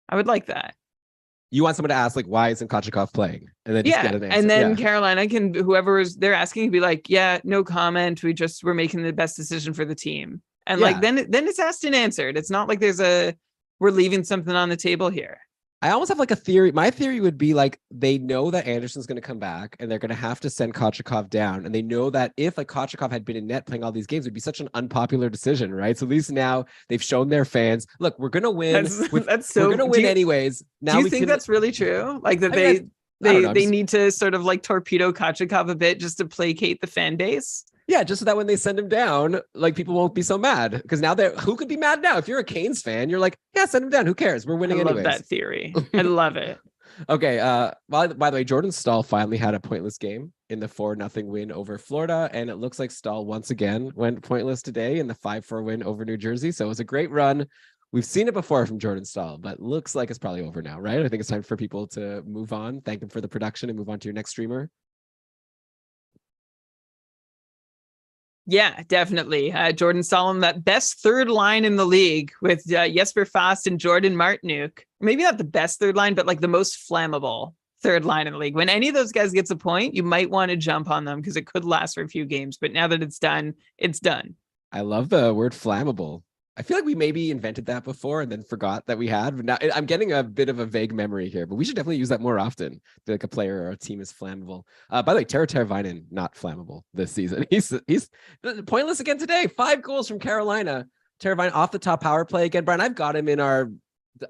I would like that. You want someone to ask, like, why isn't Kochetkov playing? And then just get an answer. And then Carolina can, whoever they're asking, be like, yeah, no comment. We're making the best decision for the team. And like, then it's asked and answered. It's not like we're leaving something on the table here. I almost have like a theory. My theory would be like, they know that Anderson's going to come back and they're going to have to send Kochetkov down. And they know that if like Kochetkov had been in net playing all these games, it would be such an unpopular decision, right? So at least now they've shown their fans, look, we're going to win. We're going to win anyways. Now do you think that's really true? Like that they need to sort of like torpedo Kochetkov a bit just to placate the fan base? Yeah, just so that when they send him down, like people won't be so mad. Because now who could be mad now? If you're a Canes fan, you're like, yeah, send him down. Who cares? We're winning anyways. I love that theory. I love it. Okay. By the way, Jordan Staal finally had a pointless game in the 4-0 win over Florida. And it looks like Staal once again went pointless today in the 5-4 win over New Jersey. So it was a great run. We've seen it before from Jordan Staal, but looks like it's probably over now, right? I think it's time for people to move on. Thank him for the production and move on to your next streamer. Yeah, definitely. Jordan Staal, that best third line in the league with Jesper Fast and Jordan Martinook. Maybe not the best third line, but like the most flammable third line in the league. When any of those guys gets a point, you might want to jump on them because it could last for a few games. But now that it's done, it's done. I love the word flammable. I feel like we maybe invented that before and then forgot that we had. But now I'm getting a bit of a vague memory here, but we should definitely use that more often. Like a player or a team is flammable. By the way, Tero Teravainen, not flammable this season. He's pointless again today. 5 goals from Carolina. Teravainen off the top power play again. Brian, I've got him in our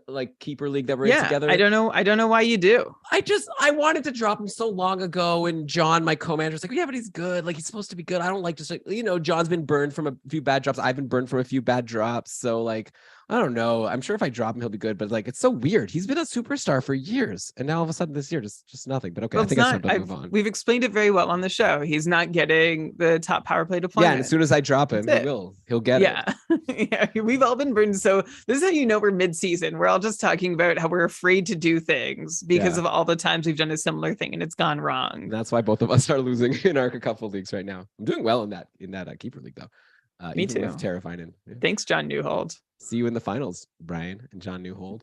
like keeper league that we're in together. I don't know why you do. I wanted to drop him so long ago, and John, my co-manager, was like, yeah, but he's good. Like, he's supposed to be good. I don't like just like, John's been burned from a few bad drops. I've been burned from a few bad drops. So like, I don't know. I'm sure if I drop him, he'll be good. But like, it's so weird. He's been a superstar for years, and now all of a sudden this year, just nothing. But okay, I think it's time to move on. We've explained it very well on the show. He's not getting the top power play deployment. Yeah, and as soon as I drop him, he'll get it. Yeah, we've all been burned. So this is how you know we're mid-season. We're all just talking about how we're afraid to do things because of all the times we've done a similar thing and it's gone wrong. And that's why both of us are losing in our couple leagues right now. I'm doing well in that keeper league though. Me too. Terrifying. Yeah. Thanks, John Newhold. See you in the finals, Brian and John Newhold.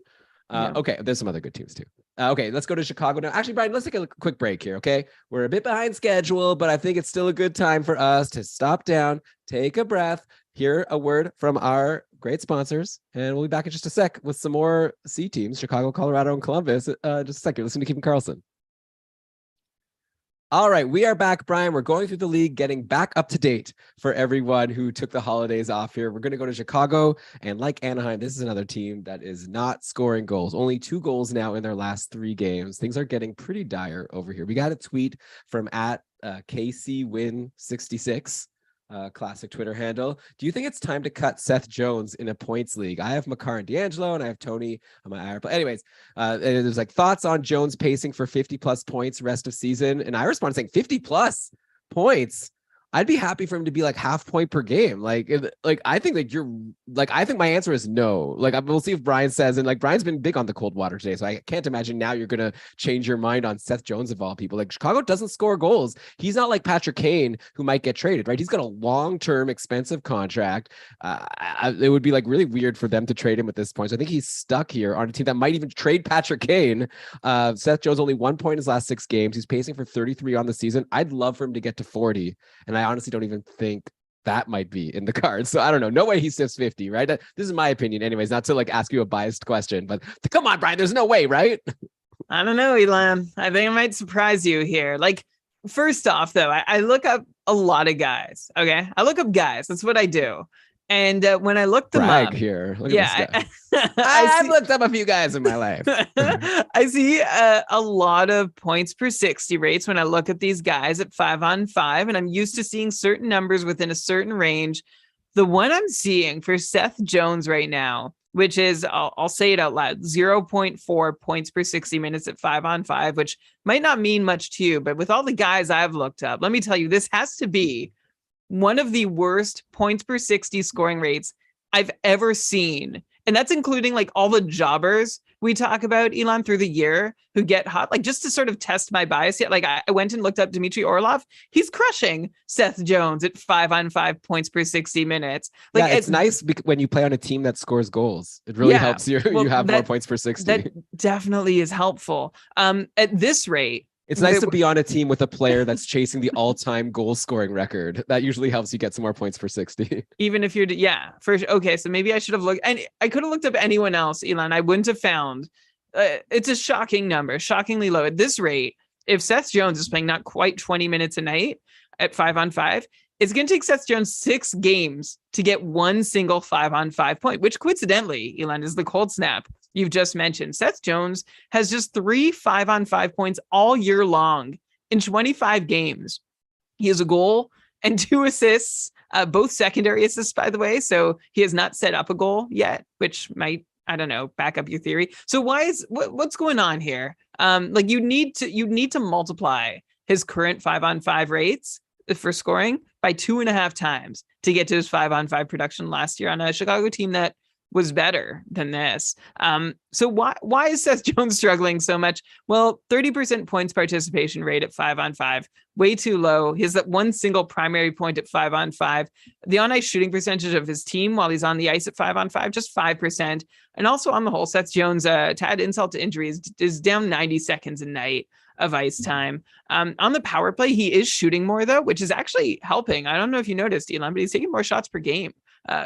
Okay, there's some other good teams too. Okay, let's go to Chicago now. Actually, Brian, let's take a quick break here, okay? We're a bit behind schedule, but I think it's still a good time for us to stop down, take a breath, hear a word from our great sponsors, and we'll be back in just a sec with some more C teams, Chicago, Colorado, and Columbus. Just a second. Listen to Keeping Karlsson. All right, we are back, Brian. We're going through the league, getting back up to date for everyone who took the holidays off here. We're going to go to Chicago, and like Anaheim, this is another team that is not scoring goals. Only 2 goals now in their last 3 games. Things are getting pretty dire over here. We got a tweet from @KCWin66. Classic Twitter handle. Do you think it's time to cut Seth Jones in a points league? I have Makar and D'Angelo, and I have Tony on my IR. But anyways, there's like thoughts on Jones pacing for 50+ points rest of season, and I responded saying 50+ points. I'd be happy for him to be like half point per game. Like I think I think my answer is no. Like we'll see if Brian says, and like Brian's been big on the cold water today. So I can't imagine now you're going to change your mind on Seth Jones of all people. Like Chicago doesn't score goals. He's not like Patrick Kane who might get traded, right? He's got a long-term expensive contract. It would be like really weird for them to trade him at this point. So I think he's stuck here on a team that might even trade Patrick Kane. Seth Jones only 1 point in his last 6 games. He's pacing for 33 on the season. I'd love for him to get to 40. And I honestly don't even think that might be in the cards. So I don't know. No way he sips 50, right? This is my opinion anyways, not to like ask you a biased question, but come on, Brian, there's no way, right? I don't know, Elam. I think I might surprise you here. Like, first off, though, I look up a lot of guys, okay? I look up guys. That's what I do. And when I looked them Brag up here. Look at this guy. I've looked up a few guys in my life. I see a lot of points per 60 rates when I look at these guys at 5-on-5, and I'm used to seeing certain numbers within a certain range. The one I'm seeing for Seth Jones right now, which is, I'll say it out loud, 0.4 points per 60 minutes at 5-on-5, which might not mean much to you, but with all the guys I've looked up, let me tell you, this has to be one of the worst points per 60 scoring rates I've ever seen. And that's including like all the jobbers we talk about, Elon, through the year who get hot, like just to sort of test my bias. Yet, like I went and looked up Dmitry Orlov. He's crushing Seth Jones at 5-on-5 points per 60 minutes. Like it's nice when you play on a team that scores goals. It really helps you. You have more points per 60. That definitely is helpful. At this rate, it's nice to be on a team with a player that's chasing the all-time goal scoring record. That usually helps you get some more points for 60. Even if you're, okay. So maybe I should have looked, and I could have looked up anyone else, Elon. I wouldn't have found. It's a shocking number, shockingly low. At this rate, if Seth Jones is playing not quite 20 minutes a night at 5-on-5, it's going to take Seth Jones 6 games to get one single 5-on-5 point, which coincidentally, Elon, is the cold snap you've just mentioned. Seth Jones has just 3 5-on-5 points all year long in 25 games. He has a goal and 2 assists, both secondary assists, by the way. So he has not set up a goal yet, which might, I don't know, back up your theory. So what's going on here? Like you need to multiply his current 5-on-5 rates for scoring by 2.5 times to get to his 5-on-5 production last year on a Chicago team that was better than this. So why is Seth Jones struggling so much? Well, 30% points participation rate at 5-on-5, way too low. He has that one single primary point at 5-on-5. The on-ice shooting percentage of his team while he's on the ice at 5-on-5, just 5%. And also on the whole, Seth Jones, to add insult to injury, is down 90 seconds a night of ice time. On the power play, he is shooting more though, which is actually helping. I don't know if you noticed, Elon, but he's taking more shots per game.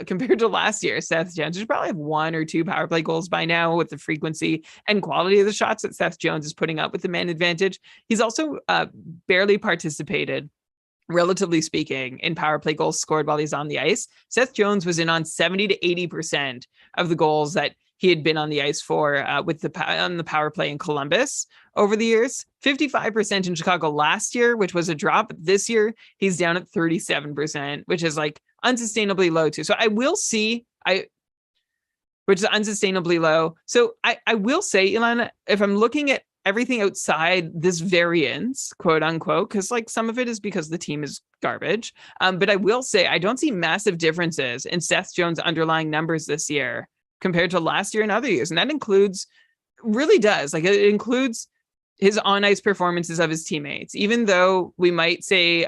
Compared to last year, Seth Jones should probably have 1 or 2 power play goals by now with the frequency and quality of the shots that Seth Jones is putting up with the man advantage. He's also barely participated, relatively speaking, in power play goals scored while he's on the ice. Seth Jones was in on 70 to 80% of the goals that he had been on the ice for on the power play in Columbus over the years. 55% in Chicago last year, which was a drop. This year, he's down at 37%, which is like unsustainably low too. So I will see, which is unsustainably low. So I will say, Ilana, if I'm looking at everything outside this variance, quote unquote, because like some of it is because the team is garbage. But I will say, I don't see massive differences in Seth Jones' underlying numbers this year compared to last year and other years. And that includes, really does, like it includes his on-ice performances of his teammates. Even though we might say,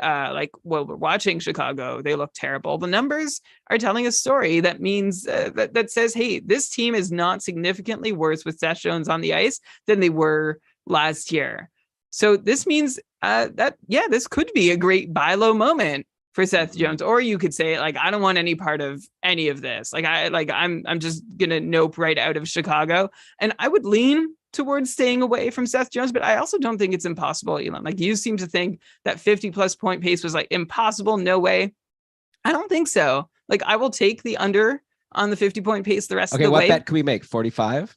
we're watching Chicago, they look terrible. The numbers are telling a story that means that says, hey, this team is not significantly worse with Seth Jones on the ice than they were last year. So this means this could be a great buy low moment for Seth Jones. Or you could say, like, I don't want any part of any of this. I'm just gonna nope right out of Chicago. And I would lean towards staying away from Seth Jones, but I also don't think it's impossible, Elon. Like you seem to think that 50+ point pace was like impossible. No way. I don't think so. Like I will take the under on the 50-point pace the rest of the way. Okay, what bet can we make? 45?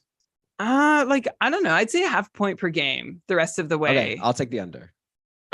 I don't know. I'd say 0.5 point per game the rest of the way. Okay, I'll take the under.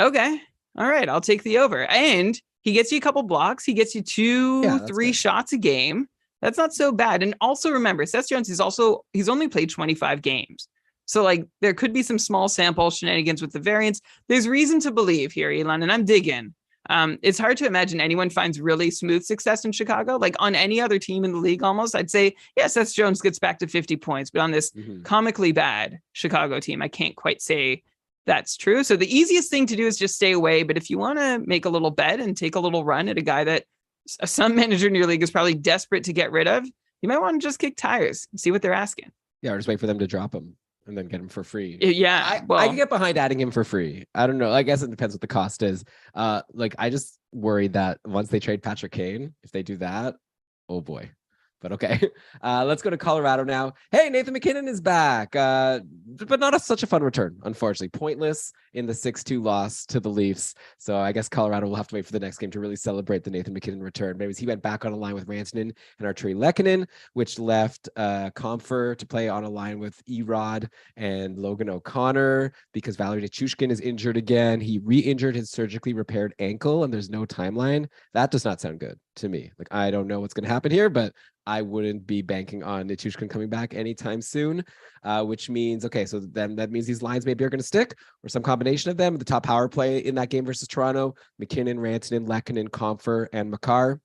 Okay. All right. I'll take the over. And he gets you a couple blocks. He gets you 2-3 shots a game. That's not so bad. And also remember, Seth Jones he's only played 25 games. So like there could be some small sample shenanigans with the variance. There's reason to believe here, Elon, and I'm digging. It's hard to imagine anyone finds really smooth success in Chicago. Like on any other team in the league almost, I'd say, yes, Seth Jones gets back to 50 points. But on this comically bad Chicago team, I can't quite say that's true. So the easiest thing to do is just stay away. But if you want to make a little bet and take a little run at a guy that some manager in your league is probably desperate to get rid of, you might want to just kick tires and see what they're asking. Yeah, or just wait for them to drop him and then get him for free. Yeah. I can get behind adding him for free. I don't know. I guess it depends what the cost is. I just worried that once they trade Patrick Kane, if they do that, oh boy. But okay. Let's go to Colorado now. Hey, Nathan MacKinnon is back. but not such a fun return, unfortunately. Pointless in the 6-2 loss to the Leafs. So I guess Colorado will have to wait for the next game to really celebrate the Nathan MacKinnon return. Maybe he went back on a line with Rantanen and Arturi Lehkonen, which left Comfer to play on a line with Erod and Logan O'Connor because Valerie Nichushkin is injured again. He re-injured his surgically repaired ankle, and there's no timeline. That does not sound good to me. Like, I don't know what's going to happen here, but I wouldn't be banking on Nichushkin coming back anytime soon, which means, okay, so then that means these lines maybe are going to stick or some combination of them. The top power play in that game versus Toronto, MacKinnon, Rantanen, Lehkonen, Comfer, and Makar.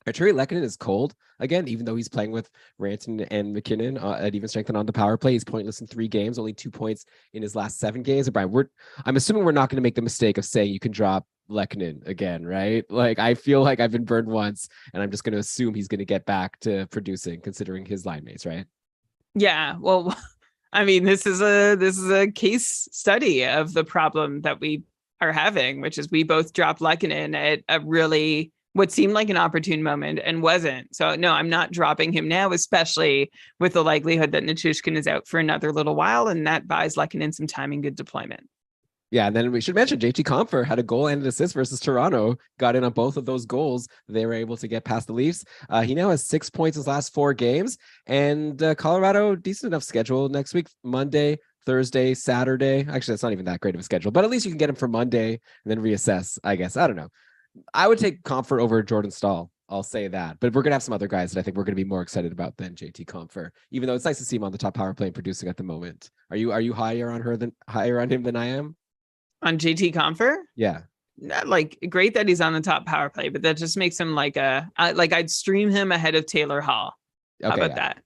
Arturi Lehkonen is cold again, even though he's playing with Rantanen and MacKinnon at even strength and on the power play. He's pointless in 3 games, only 2 points in his last 7 games. And Brian, I'm assuming we're not going to make the mistake of saying you can drop Lehkonen again, right? Like, I feel like I've been burned once, and I'm just going to assume he's going to get back to producing, considering his line mates, right? Yeah, well, I mean, this is a case study of the problem that we are having, which is we both dropped Lehkonen at a really what seemed like an opportune moment and wasn't. So no, I'm not dropping him now, especially with the likelihood that Nichushkin is out for another little while, and that buys Lehkonen some time and good deployment. Yeah, and then we should mention JT Compher had a goal and an assist versus Toronto, got in on both of those goals. They were able to get past the Leafs. He now has 6 points his last 4 games, and Colorado, decent enough schedule next week, Monday, Thursday, Saturday. Actually, that's not even that great of a schedule, but at least you can get him for Monday and then reassess, I guess. I don't know. I would take Compher over Jordan Staal. I'll say that. But we're going to have some other guys that I think we're going to be more excited about than JT Compher, even though it's nice to see him on the top power play and producing at the moment. Are you higher on him than I am? On JT Compher? Yeah. Like, great that he's on the top power play, but that just makes him like I'd stream him ahead of Taylor Hall. How about that?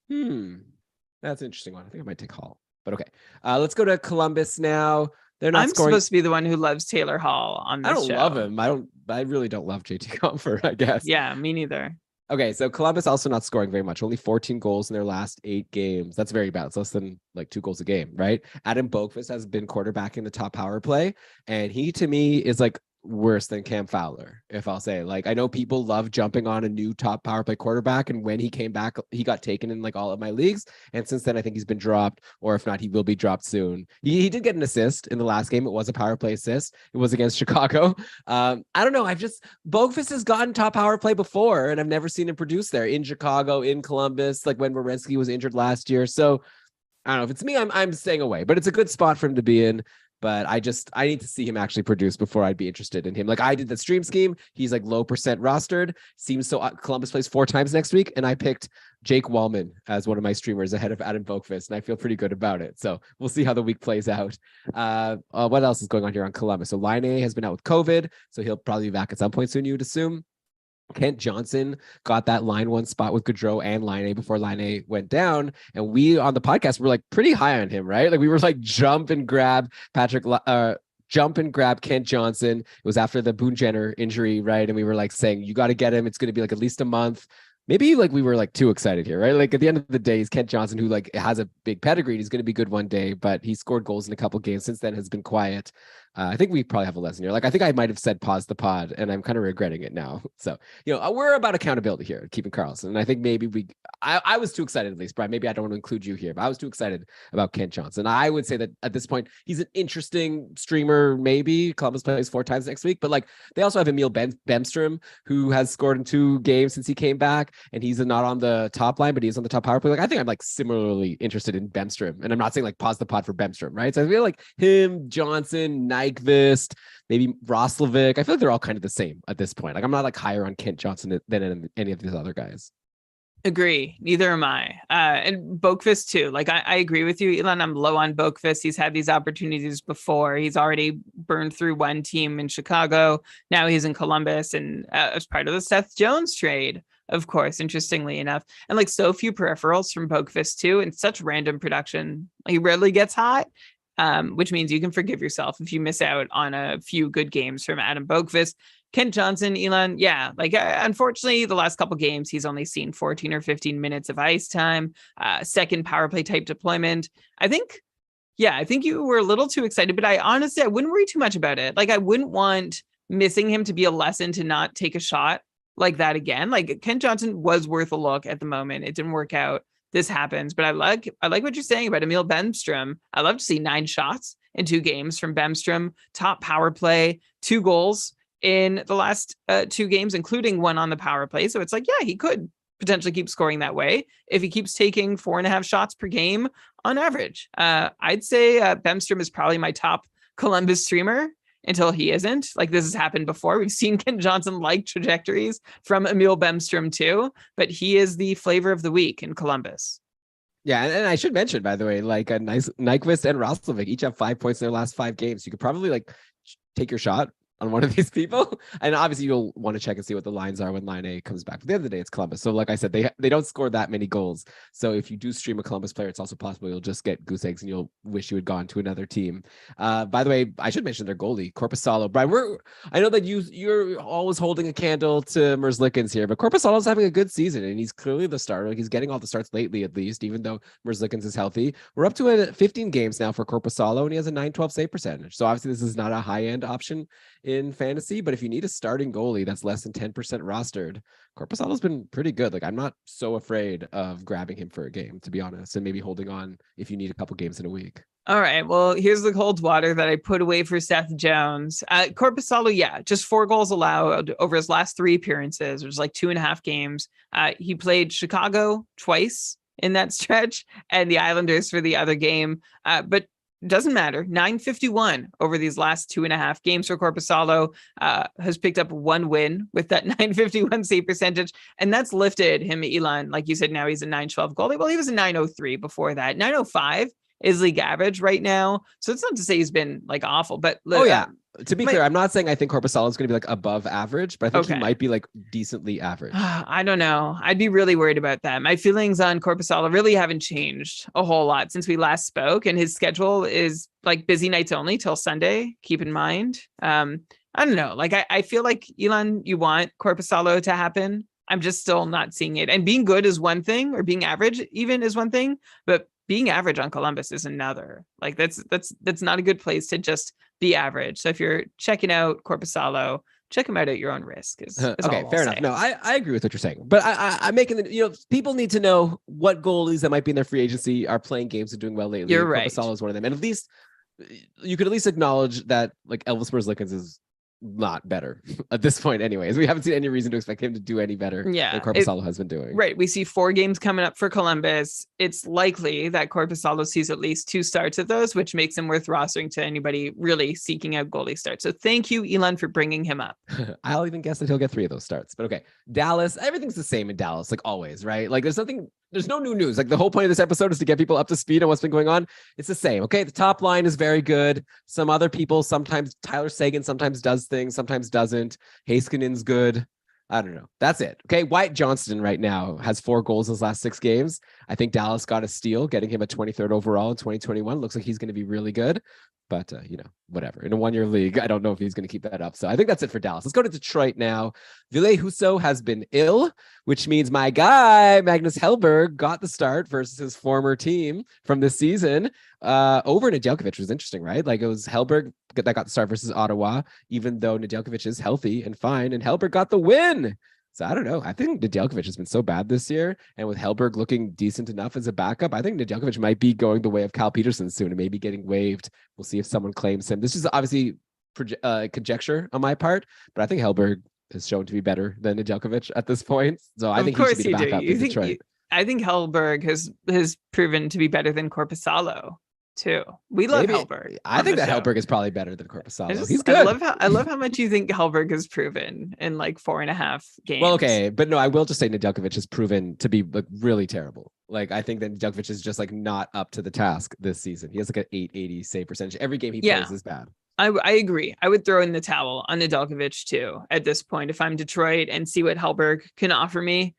That's an interesting one. I think I might take Hall. But okay. Let's go to Columbus now. They're not scoring. Supposed to be the one who loves Taylor Hall on this show. I don't love him. I really don't love JT Compher, I guess. Yeah, me neither. Okay, so Columbus also not scoring very much. Only 14 goals in their last 8 games. That's very bad. It's less than like 2 goals a game, right? Adam Boqvist has been quarterbacking the top power play, and he, to me, is like worse than Cam Fowler, if I'll say. Like, I know people love jumping on a new top power play quarterback, and when he came back, he got taken in like all of my leagues, and since then I think he's been dropped, or if not, he will be dropped soon. He did get an assist in the last game. It was a power play assist. It was against Chicago. I don't know. Boqvist has gotten top power play before, and I've never seen him produce there in Chicago, in Columbus, like when Werenski was injured last year. So I don't know. If it's me, I'm staying away, but it's a good spot for him to be in. But I need to see him actually produce before I'd be interested in him. Like, I did the stream scheme. He's like low percent rostered. Seems so. Columbus plays 4 times next week, and I picked Jake Wallman as one of my streamers ahead of Adam Boqvist, and I feel pretty good about it. So we'll see how the week plays out. What else is going on here on Columbus? So Laine has been out with COVID, so he'll probably be back at some point soon, you would assume. Kent Johnson got that line 1 spot with Gaudreau and Laine before Laine went down. And we on the podcast were like pretty high on him, right? Like, we were like jump and grab Kent Johnson. It was after the Boone Jenner injury, right? And we were like saying, you got to get him. It's going to be like at least a month. Maybe like we were like too excited here, right? Like, at the end of the day, he's Kent Johnson, who like has a big pedigree. He's going to be good one day, but he scored goals in a couple games since then, has been quiet. I think we probably have a lesson here. Like, I think I might have said pause the pod, and I'm kind of regretting it now. So, we're about accountability here, keeping Karlsson. And I think maybe I was too excited, at least, Brian. Maybe I don't want to include you here, but I was too excited about Kent Johnson. I would say that at this point, he's an interesting streamer. Maybe Columbus plays 4 times next week, but like, they also have Emil Bemstrom, who has scored in 2 games since he came back, and he's not on the top line, but he's on the top power play. Like, I think I'm like similarly interested in Bemstrom, and I'm not saying like pause the pod for Bemstrom, right? So I feel like him, Johnson, Nyquist, maybe Roslovic, I feel like they're all kind of the same at this point. Like, I'm not like higher on Kent Johnson than any of these other guys. Agree. Neither am I. And Boqvist too. Like, I agree with you, Elon. I'm low on Boqvist. He's had these opportunities before. He's already burned through one team in Chicago. Now he's in Columbus, and as part of the Seth Jones trade, of course, interestingly enough. And like, so few peripherals from Boqvist too, and such random production. He rarely gets hot. Which means you can forgive yourself if you miss out on a few good games from Adam Boqvist. Kent Johnson, Elon, yeah, like, unfortunately, the last couple games, he's only seen 14 or 15 minutes of ice time, second power play type deployment. I think you were a little too excited, but I wouldn't worry too much about it. Like, I wouldn't want missing him to be a lesson to not take a shot like that again. Like, Kent Johnson was worth a look at the moment. It didn't work out this happens. But I like what you're saying about Emil Bemstrom. I love to see 9 shots in 2 games from Bemstrom, top power play, 2 goals in the last 2 games, including 1 on the power play. So it's like, yeah, he could potentially keep scoring that way if he keeps taking 4.5 shots per game on average. I'd say Bemstrom is probably my top Columbus streamer until he isn't. Like, this has happened before. We've seen Ken Johnson like trajectories from Emil Bemstrom too, but he is the flavor of the week in Columbus. Yeah, and I should mention, by the way, like a nice Nyquist and Roslovic each have 5 points in their last 5 games. You could probably like take your shot on one of these people, and obviously you'll want to check and see what the lines are when line A comes back. But at the end of the day, it's Columbus, so like I said, they don't score that many goals. So if you do stream a Columbus player, it's also possible you'll just get goose eggs and you'll wish you had gone to another team. By the way, I should mention their goalie Korpisalo. Brian, I know that you're always holding a candle to Merzlikins here, but Korpisalo's having a good season and he's clearly the starter. Like, he's getting all the starts lately, at least, even though Merzlikins is healthy. We're up to 15 games now for Korpisalo, and he has a 912 save percentage. So obviously this is not a high end option in fantasy, but if you need a starting goalie that's less than 10% rostered, Korpisalo's been pretty good. Like, I'm not so afraid of grabbing him for a game, to be honest, and maybe holding on if you need a couple games in a week. All right, well, here's the cold water that I put away for Seth Jones. Korpisalo, yeah, just 4 goals allowed over his last 3 appearances, which is like 2.5 games. He played Chicago twice in that stretch and the Islanders for the other game, but doesn't matter. 951 over these last 2.5 games for Korpisalo, has picked up 1 win with that 951 save percentage. And that's lifted him, Elon. Like you said, now he's a 912 goalie. Well, he was a 903 before that. 905 is league average right now. So it's not to say he's been like awful, but to be clear, I'm not saying I think Korpisalo is going to be like above average, but I think he might be like decently average. I don't know. I'd be really worried about that. My feelings on Korpisalo really haven't changed a whole lot since we last spoke, and his schedule is like busy nights only till Sunday. Keep in mind. I don't know. Like, I feel like, Elon, you want Korpisalo to happen. I'm just still not seeing it. And being good is one thing, or being average even is one thing, but being average on Columbus is another. Like, that's not a good place to just be average. So if you're checking out Korpisalo, check him out at your own risk. Okay, fair enough. No, I agree with what you're saying, but I'm making people need to know what goalies that might be in their free agency are playing games and doing well lately. You're right. Korpisalo is one of them, and at least you could at least acknowledge that like Elvis Merzlikins is not better at this point anyways. We haven't seen any reason to expect him to do any better than Korpisalo has been doing. Right. We see 4 games coming up for Columbus. It's likely that Korpisalo sees at least 2 starts of those, which makes him worth rostering to anybody really seeking out goalie starts. So thank you, Elon, for bringing him up. I'll even guess that he'll get 3 of those starts. But okay, Dallas, everything's the same in Dallas, like always, right? Like, there's no new news. Like, the whole point of this episode is to get people up to speed on what's been going on. It's the same. Okay. The top line is very good. Some other people, sometimes Tyler Seguin sometimes does things, sometimes doesn't. Heiskanen's good. I don't know. That's it. Okay. Wyatt Johnston right now has 4 goals in his last 6 games. I think Dallas got a steal, getting him a 23rd overall in 2021. Looks like he's going to be really good. But, whatever. In a 1-year league, I don't know if he's going to keep that up. So I think that's it for Dallas. Let's go to Detroit now. Ville Husso has been ill, which means my guy, Magnus Hellberg, got the start versus his former team from this season over Nedeljkovic, which was interesting, right? Like, it was Hellberg that got the start versus Ottawa, even though Nedeljkovic is healthy and fine, and Hellberg got the win. So I don't know. I think Nedeljkovic has been so bad this year, and with Hellberg looking decent enough as a backup, I think Nedeljkovic might be going the way of Cal Peterson soon and maybe getting waived. We'll see if someone claims him. This is obviously conjecture on my part, but I think Hellberg is shown to be better than Nedeljkovic at this point. So I think he should be the backup in Detroit. I think Hellberg has proven to be better than Korpisalo too. We love Hellberg. I think that Hellberg is probably better than Korpisalo. He's good. I love how much you think Hellberg has proven in like 4.5 games. Well, okay, but no, I will just say Nedeljkovic has proven to be like really terrible. Like, I think that Nedeljkovic is just like not up to the task this season. He has like an 880 save percentage. Every game he plays is bad. I agree. I would throw in the towel on Nedeljkovic too at this point if I'm Detroit and see what Hellberg can offer me.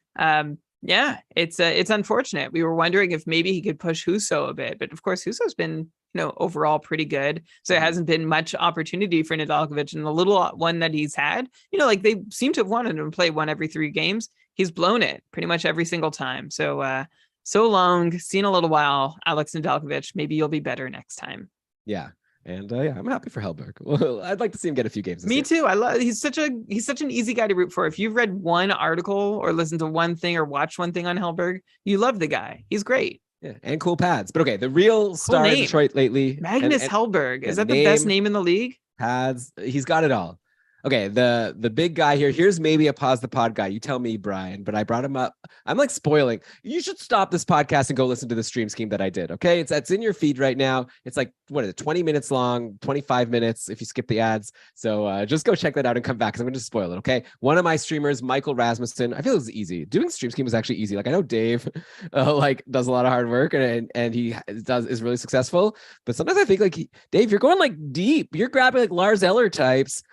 Yeah, it's unfortunate. We were wondering if maybe he could push Husso a bit, but of course Husso's been, overall pretty good. So there hasn't been much opportunity for Nedeljkovic, and the little one that he's had, like they seem to have wanted him to play 1 every 3 games. He's blown it pretty much every single time. So, so long, seen a little while, Alex Nedeljkovic. Maybe you'll be better next time. Yeah. And yeah, I'm happy for Hellberg. Well, I'd like to see him get a few games this Me year. too. I love he's such an easy guy to root for. If you've read one article or listened to one thing or watched one thing on Hellberg, you love the guy. He's great. Yeah, and cool pads. But okay, the real star in name. Detroit lately, Magnus and Hellberg. Is that the name, best name in the league? pads, he's got it all. Okay, the big guy here. Here's maybe a pause the pod guy. You tell me, Brian, but I brought him up. I'm like spoiling. You should stop this podcast and go listen to the stream scheme that I did. Okay, it's in your feed right now. It's like, what is it, 20 minutes long, 25 minutes if you skip the ads. So just go check that out and come back because I'm going to spoil it. Okay, one of my streamers, Michael Rasmussen. I feel it was easy. Doing stream scheme was actually easy. Like I know Dave, like does a lot of hard work and he is really successful. But sometimes I think like Dave, you're going like deep. You're grabbing like Lars Eller types.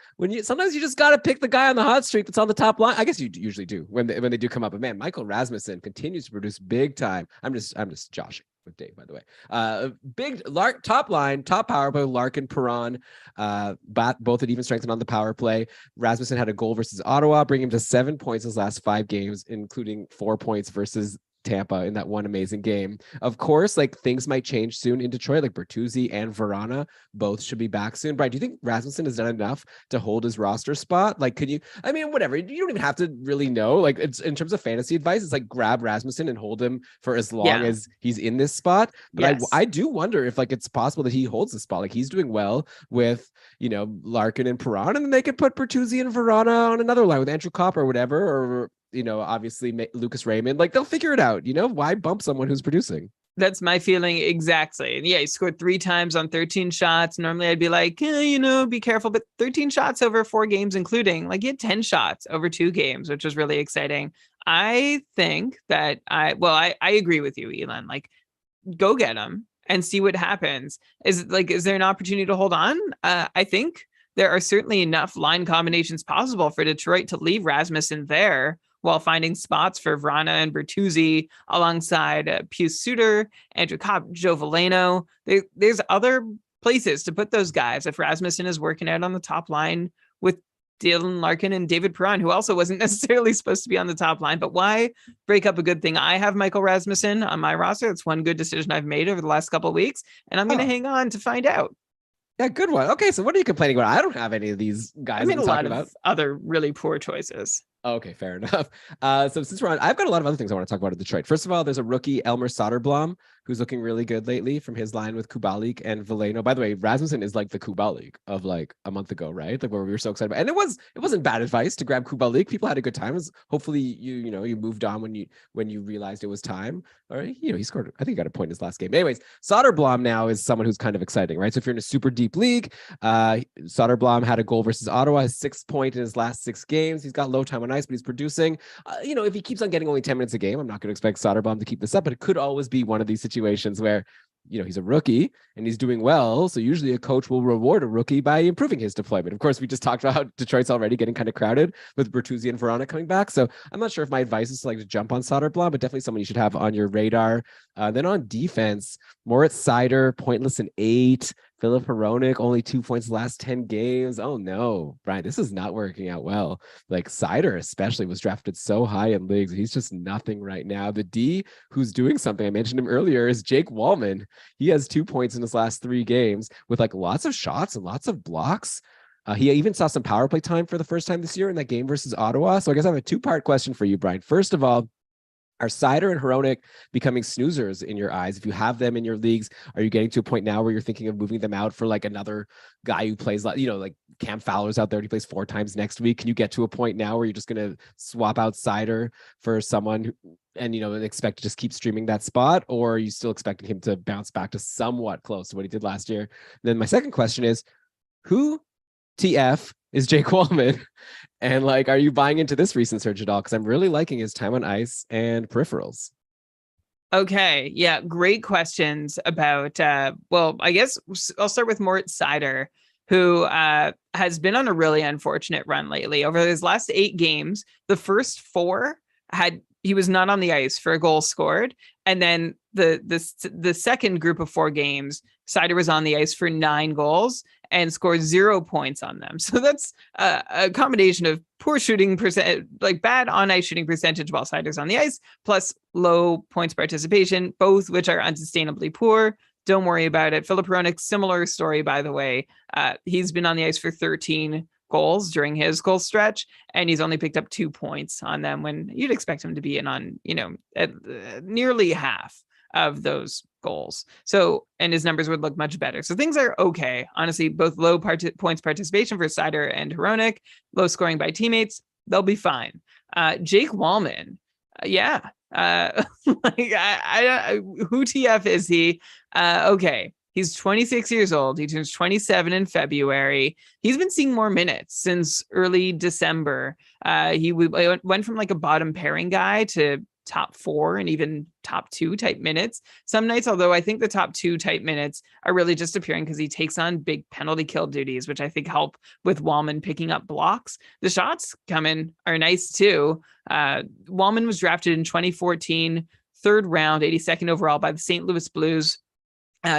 Sometimes you just got to pick the guy on the hot streak that's on the top line. I guess you usually do when they do come up. But man, Michael Rasmussen continues to produce big time. I'm just joshing with Dave, by the way. Big top line, top power play, Larkin, Perron, both at even strength and on the power play. Rasmussen had a goal versus Ottawa, bringing him to 7 points his last 5 games, including 4 points versus Tampa in that one amazing game. Of course, like things might change soon in Detroit, like Bertuzzi and Verana both should be back soon. Brian, do you think Rasmussen has done enough to hold his roster spot? Like, could you, I mean, whatever, you don't even have to really know. Like it's in terms of fantasy advice, it's like grab Rasmussen and hold him for as long as he's in this spot. But yes. I do wonder if like it's possible that he holds the spot. Like he's doing well with, Larkin and Perron, and then they could put Bertuzzi and Verana on another line with Andrew Kopp or whatever, or obviously Lucas Raymond. Like they'll figure it out. Why bump someone who's producing? That's my feeling exactly. And yeah, he scored 3 times on 13 shots. Normally I'd be like, be careful, but 13 shots over 4 games, including like he had 10 shots over 2 games, which was really exciting. I think that I agree with you, Elon. Like go get him and see what happens. Is there an opportunity to hold on? I think there are certainly enough line combinations possible for Detroit to leave Rasmussen there while finding spots for Vrana and Bertuzzi alongside Pius Suter, Andrew Kopp, Joe Veleno. There's other places to put those guys if Rasmussen is working out on the top line with Dylan Larkin and David Perron, who also wasn't necessarily supposed to be on the top line. But why break up a good thing? I have Michael Rasmussen on my roster. It's one good decision I've made over the last couple of weeks, and I'm going to hang on to find out. Yeah, good one. Okay, so what are you complaining about? I don't have any of these guys. I made a lot of other really poor choices. Okay, fair enough. So since we're on, I've got a lot of other things I want to talk about at Detroit. First of all, there's a rookie, Elmer Soderblom, who's looking really good lately from his line with Kubalik and Veleno. By the way, Rasmussen is like the Kubalik of like a month ago, right? Like where we were so excited about. And it wasn't bad advice to grab Kubalik. People had a good time. Hopefully you moved on when you realized it was time. Or he scored. I think he got a point in his last game. Anyways, Soderblom now is someone who's kind of exciting, right? So if you're in a super deep league, Soderblom had a goal versus Ottawa, has 6 points in his last 6 games. He's got low time on ice, but he's producing. If he keeps on getting only 10 minutes a game, I'm not going to expect Soderblom to keep this up, but it could always be one of these situations where he's a rookie and he's doing well. So usually a coach will reward a rookie by improving his deployment. Of course, we just talked about how Detroit's already getting kind of crowded with Bertuzzi and Verana coming back. So I'm not sure if my advice is to jump on Soderblom, but definitely someone you should have on your radar. Then on defense, Moritz Seider, pointless in 8. Philip Hronek, only 2 points the last 10 games. Oh no, Brian, this is not working out well. Like Seider especially was drafted so high in leagues. He's just nothing right now. The D who's doing something, I mentioned him earlier, is Jake Wallman. He has 2 points in his last 3 games with lots of shots and lots of blocks. He even saw some power play time for the first time this year in that game versus Ottawa. So I guess I have a 2-part question for you, Brian. First of all, are Seider and Hronek becoming snoozers in your eyes? If you have them in your leagues, are you getting to a point now where you're thinking of moving them out for another guy who plays, like Cam Fowler's out there, he plays 4 times next week? Can you get to a point now where you're just going to swap out Seider for someone and expect to just keep streaming that spot? Or are you still expecting him to bounce back to somewhat close to what he did last year? Then my second question is, who TF is Jake Wallman? And are you buying into this recent surge at all? Because I'm really liking his time on ice and peripherals. Okay. Yeah. Great questions about, I guess I'll start with Moritz Seider, who has been on a really unfortunate run lately. Over his last 8 games, the first 4 he was not on the ice for a goal scored. And then the second group of 4 games, Seider was on the ice for 9 goals and scored 0 points on them. So that's a combination of poor shooting percent, bad on ice shooting percentage while Seider's on the ice, plus low points participation, both which are unsustainably poor. Don't worry about it. Filip Hronek, similar story, by the way. He's been on the ice for 13 goals during his goal stretch, and he's only picked up 2 points on them when you'd expect him to be in on, nearly half of those goals. So, and his numbers would look much better. So things are okay. Honestly, both low points participation for Seider and Hronek, low scoring by teammates, they'll be fine. Jake Wallman, yeah. Who TF is he? Okay. He's 26 years old. He turns 27 in February. He's been seeing more minutes since early December. He went from like a bottom pairing guy to top 4 and even top 2 type minutes some nights, although I think the top 2 type minutes are really just appearing because he takes on big penalty kill duties, which I think help with Wallman picking up blocks. The shots coming are nice too. Wallman was drafted in 2014, 3rd round, 82nd overall by the St. Louis Blues.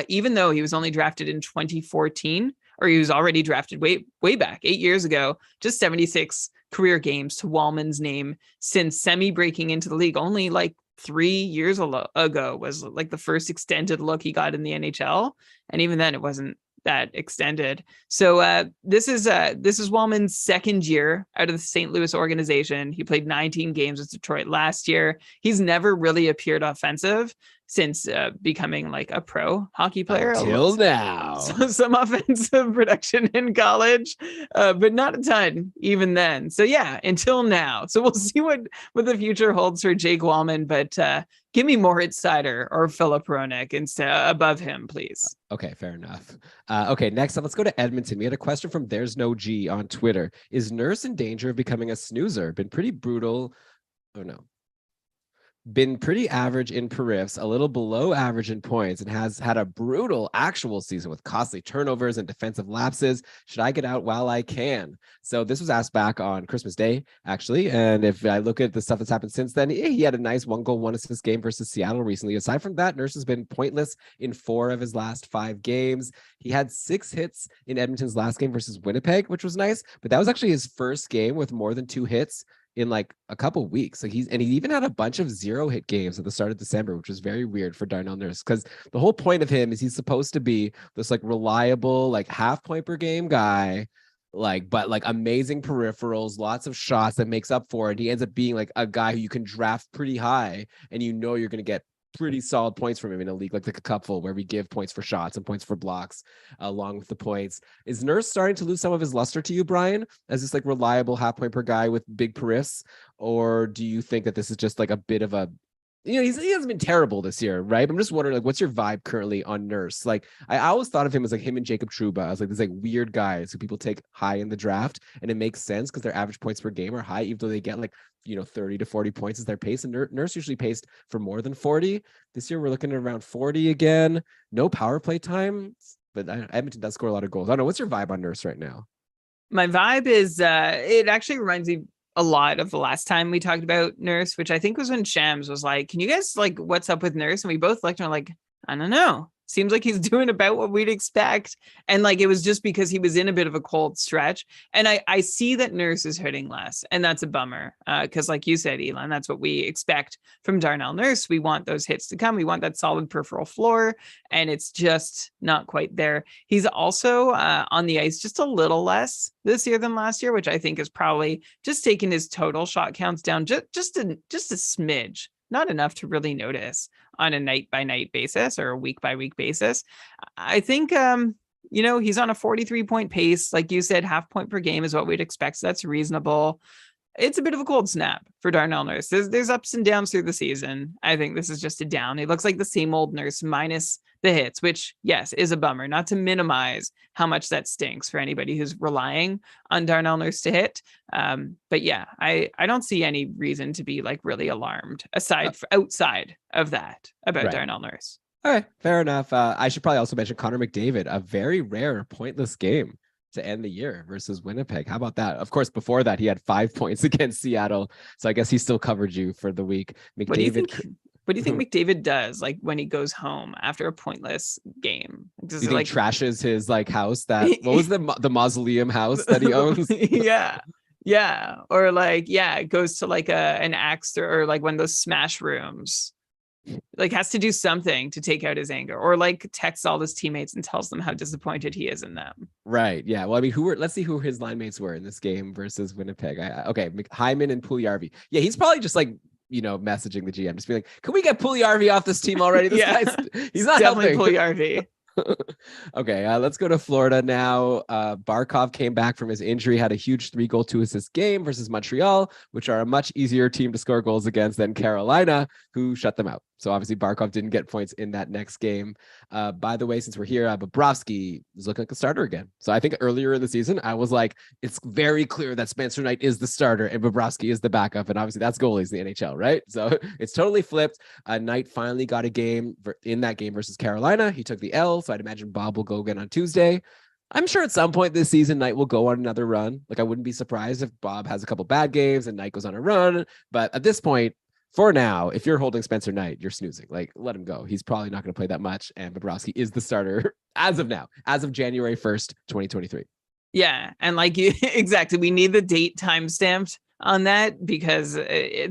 Even though he was only drafted in 2014, or he was already drafted way back 8 years ago, just 76 career games to Wallman's name since semi-breaking into the league. Only like 3 years ago was like the first extended look he got in the NHL, and even then it wasn't that extended. So this is Wallman's 2nd year out of the St. Louis organization. He played 19 games with Detroit last year. He's never really appeared offensive since becoming like a pro hockey player. Until now. So some offensive production in college, but not a ton even then. So yeah, until now. So we'll see what the future holds for Jake Wallman, but give me Moritz Seider or Filip Hronek instead above him, please. Okay, fair enough. Okay, next up, let's go to Edmonton. We had a question from There's No G on Twitter. Is Nurse in danger of becoming a snoozer? Been pretty brutal. Oh no. Been pretty average in periffs, a little below average in points, and has had a brutal actual season with costly turnovers and defensive lapses. Should I get out while I can? So this was asked back on Christmas Day, actually. And if I look at the stuff that's happened since then, he had a nice 1-goal, 1-assist game versus Seattle recently. Aside from that, Nurse has been pointless in 4 of his last 5 games. He had 6 hits in Edmonton's last game versus Winnipeg, which was nice. But that was actually his first game with more than 2 hits in like a couple weeks. Like he even had a bunch of 0-hit games at the start of December, which was very weird for Darnell Nurse, because the whole point of him is he's supposed to be this like reliable, like half point per game guy, but amazing peripherals, lots of shots that makes up for it. He ends up being like a guy who you can draft pretty high and you're going to get pretty solid points from him in a league like the Cupful, where we give points for shots and points for blocks along with the points. Is Nurse starting to lose some of his luster to you, Brian, as this like reliable half point per guy with big periffs? Or do you think that this is just like a bit of a, he hasn't been terrible this year, right? I'm just wondering, like, what's your vibe currently on Nurse? Like, I always thought of him as like him and Jacob Trouba as like these like weird guys who people take high in the draft, and it makes sense because their average points per game are high, even though they get like 30 to 40 points as their pace. And Nurse usually paced for more than 40. This year we're looking at around 40 again. No power play time, but Edmonton does score a lot of goals. I don't know. What's your vibe on Nurse right now? My vibe is it actually reminds me a lot of the last time we talked about Nurse, which I think was when Shams was like, can you guys like, what's up with Nurse? And we both looked and were like, I don't know. Seems like he's doing about what we'd expect. And like, it was just because he was in a bit of a cold stretch. And I see that Nurse is hitting less, and that's a bummer. Because like you said, Elon, that's what we expect from Darnell Nurse. We want those hits to come. We want that solid peripheral floor, and it's just not quite there. He's also on the ice just a little less this year than last year, which I think is probably just taking his total shot counts down just a smidge. Not enough to really notice on a night by night basis or a week by week basis. I think, he's on a 43-point pace. Like you said, half point per game is what we'd expect. So that's reasonable. It's a bit of a cold snap for Darnell Nurse. There's ups and downs through the season. I think this is just a down. He looks like the same old Nurse minus the hits, which, yes, is a bummer. Not to minimize how much that stinks for anybody who's relying on Darnell Nurse to hit. But yeah, I don't see any reason to be like really alarmed outside of that about Darnell Nurse. All right, fair enough. I should probably also mention Connor McDavid, a very rare pointless game to end the year versus Winnipeg. How about that? Of course, before that, he had 5 points against Seattle. So I guess he still covered you for the week. McDavid. What do you think McDavid does like when he goes home after a pointless game? Does he like trashes his like house what was the mausoleum house that he owns? Yeah. Or like, it goes to like an axe or like one of those smash rooms. Like has to do something to take out his anger, or like texts all his teammates and tells them how disappointed he is in them. Right. Yeah. Well, I mean, let's see who his line mates were in this game versus Winnipeg. Okay. Hyman and Puljujärvi. Yeah. He's probably just like, messaging the GM, just being like, can we get Puljujärvi off this team already? This guy's, he's not definitely helping. Puljujärvi. Okay, let's go to Florida now. Barkov came back from his injury, had a huge 3-goal 2-assist game versus Montreal, which are a much easier team to score goals against than Carolina, who shut them out. So obviously Barkov didn't get points in that next game. By the way, since we're here, Bobrovsky is looking like a starter again. So I think earlier in the season, I was like, it's very clear that Spencer Knight is the starter and Bobrovsky is the backup. And obviously that's goalies in the NHL, right? So it's totally flipped. Knight finally got a game in that game versus Carolina. He took the L. So I'd imagine Bob will go again on Tuesday. I'm sure at some point this season, Knight will go on another run. Like I wouldn't be surprised if Bob has a couple bad games and Knight goes on a run. But at this point, for now, if you're holding Spencer Knight, you're snoozing. Like, let him go. He's probably not going to play that much. And Bobrovsky is the starter as of now, as of January 1st, 2023. Yeah. And like you, exactly. We need the date time stamped on that because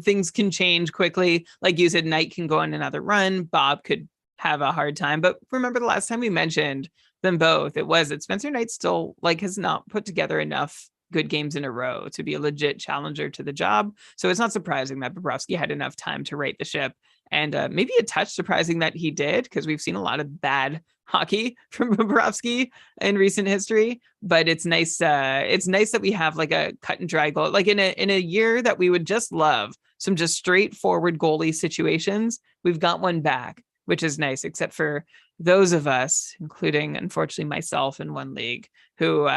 things can change quickly. Like you said, Knight can go on another run. Bob could have a hard time. But remember the last time we mentioned them both, it was that Spencer Knight still like has not put together enough good games in a row to be a legit challenger to the job. So it's not surprising that Bobrovsky had enough time to right the ship, and maybe a touch surprising that he did, because we've seen a lot of bad hockey from Bobrovsky in recent history. But it's nice. It's nice that we have like a cut and dry goal, like in a year that we would just love some just straightforward goalie situations. We've got one back, which is nice, except for those of us, including unfortunately myself in one league, who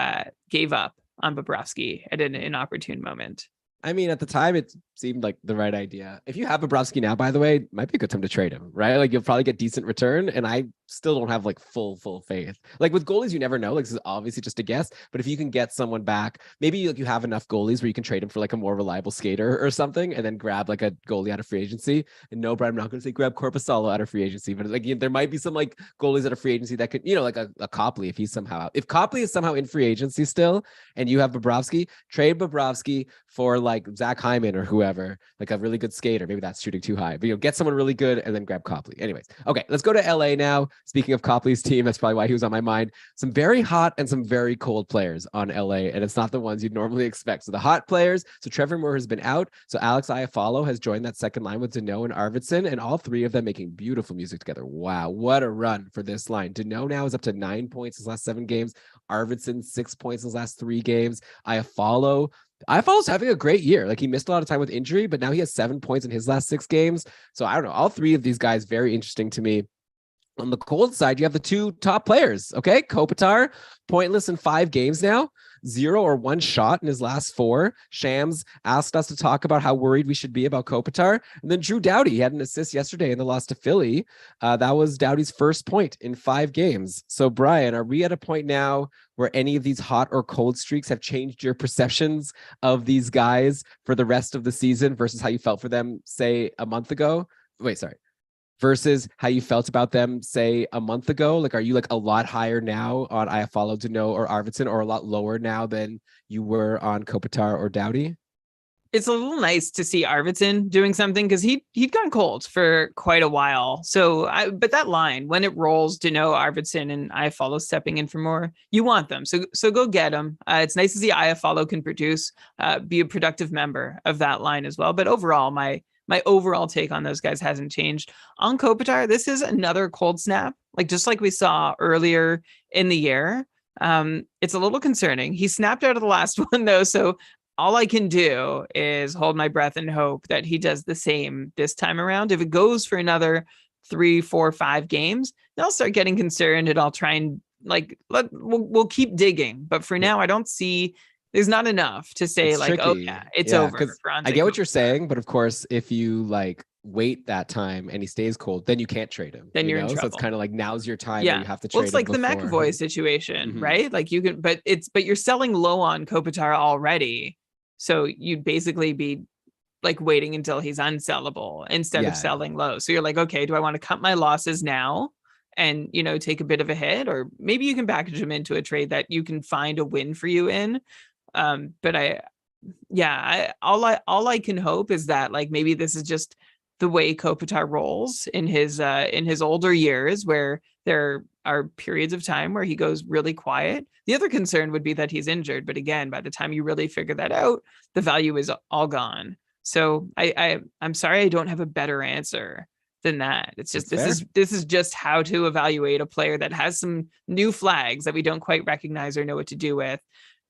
gave up on Bobrovsky at an inopportune moment. I mean, at the time, it seemed like the right idea. If you have Bobrovsky now, by the way, it might be a good time to trade him, right? Like you'll probably get decent return. And I still don't have like full faith. Like with goalies, you never know. Like this is obviously just a guess. But if you can get someone back, maybe like you have enough goalies where you can trade him for like a more reliable skater or something, and then grab like a goalie out of free agency. And no, Brad, I'm not going to say grab Korpisalo out of free agency, but like there might be some like goalies out of free agency that could, like a Copley if Copley is somehow in free agency still, and you have Bobrovsky, trade Bobrovsky for like Zach Hyman or whoever, like a really good skater. Maybe that's shooting too high, but get someone really good and then grab Copley. Anyways, okay, let's go to LA now. Speaking of Copley's team, that's probably why he was on my mind. Some very hot and some very cold players on LA, and it's not the ones you'd normally expect. So the hot players, so Trevor Moore has been out. So Alex Iafallo has joined that second line with Danault and Arvidsson, and all three of them making beautiful music together. Wow, what a run for this line. Danault now is up to 9 points his last 7 games. Arvidsson 6 points his last 3 games. Iafallo's having a great year. Like he missed a lot of time with injury, but now he has 7 points in his last 6 games. So I don't know. All three of these guys, very interesting to me. On the cold side, you have the 2 top players. Okay. Kopitar, pointless in 5 games now, 0 or 1 shot in his last 4. Shams asked us to talk about how worried we should be about Kopitar. And then Drew Doughty, he had an assist yesterday in the loss to Philly. That was Doughty's first point in 5 games. So Brian, are we at a point now where any of these hot or cold streaks have changed your perceptions of these guys for the rest of the season versus how you felt for them, say, a month ago? Versus how you felt about them, say, a month ago? Like, are you like a lot higher now on Iafallo, Danault, or Arvidsson, or a lot lower now than you were on Kopitar or Doughty? It's a little nice to see Arvidsson doing something, because he'd gone cold for quite a while. But that line, when it rolls, Danault, Arvidsson, and Iafallo stepping in for more, you want them. So go get them. It's nice to see Iafallo can produce, be a productive member of that line as well. But overall, my overall take on those guys hasn't changed. On Kopitar, this is another cold snap, like just like we saw earlier in the year. It's a little concerning. He snapped out of the last one, though, so all I can do is hold my breath and hope that he does the same this time around. If it goes for another 3, 4, 5 games, then I'll start getting concerned, and I'll try and we'll keep digging. But for now, I don't see. There's not enough to say it's like, tricky. Oh yeah, it's over. I get what you're saying, but of course, if you like wait that time and he stays cold, then you can't trade him. Then you're in trouble. So it's kind of like now's your time. Yeah, you have to trade. Well, it's like the McAvoy situation, right? Like you can, but you're selling low on Kopitar already, so you'd basically be like waiting until he's unsellable instead of selling low. So you're like, okay, do I want to cut my losses now and take a bit of a hit, or maybe you can package him into a trade that you can find a win for you in. But all I can hope is that like maybe this is just the way Kopitar rolls in his older years, where there are periods of time where he goes really quiet. The other concern would be that he's injured, but again, by the time you really figure that out, the value is all gone. So I'm sorry I don't have a better answer than that. It's just this is just how to evaluate a player that has some new flags that we don't quite recognize or know what to do with.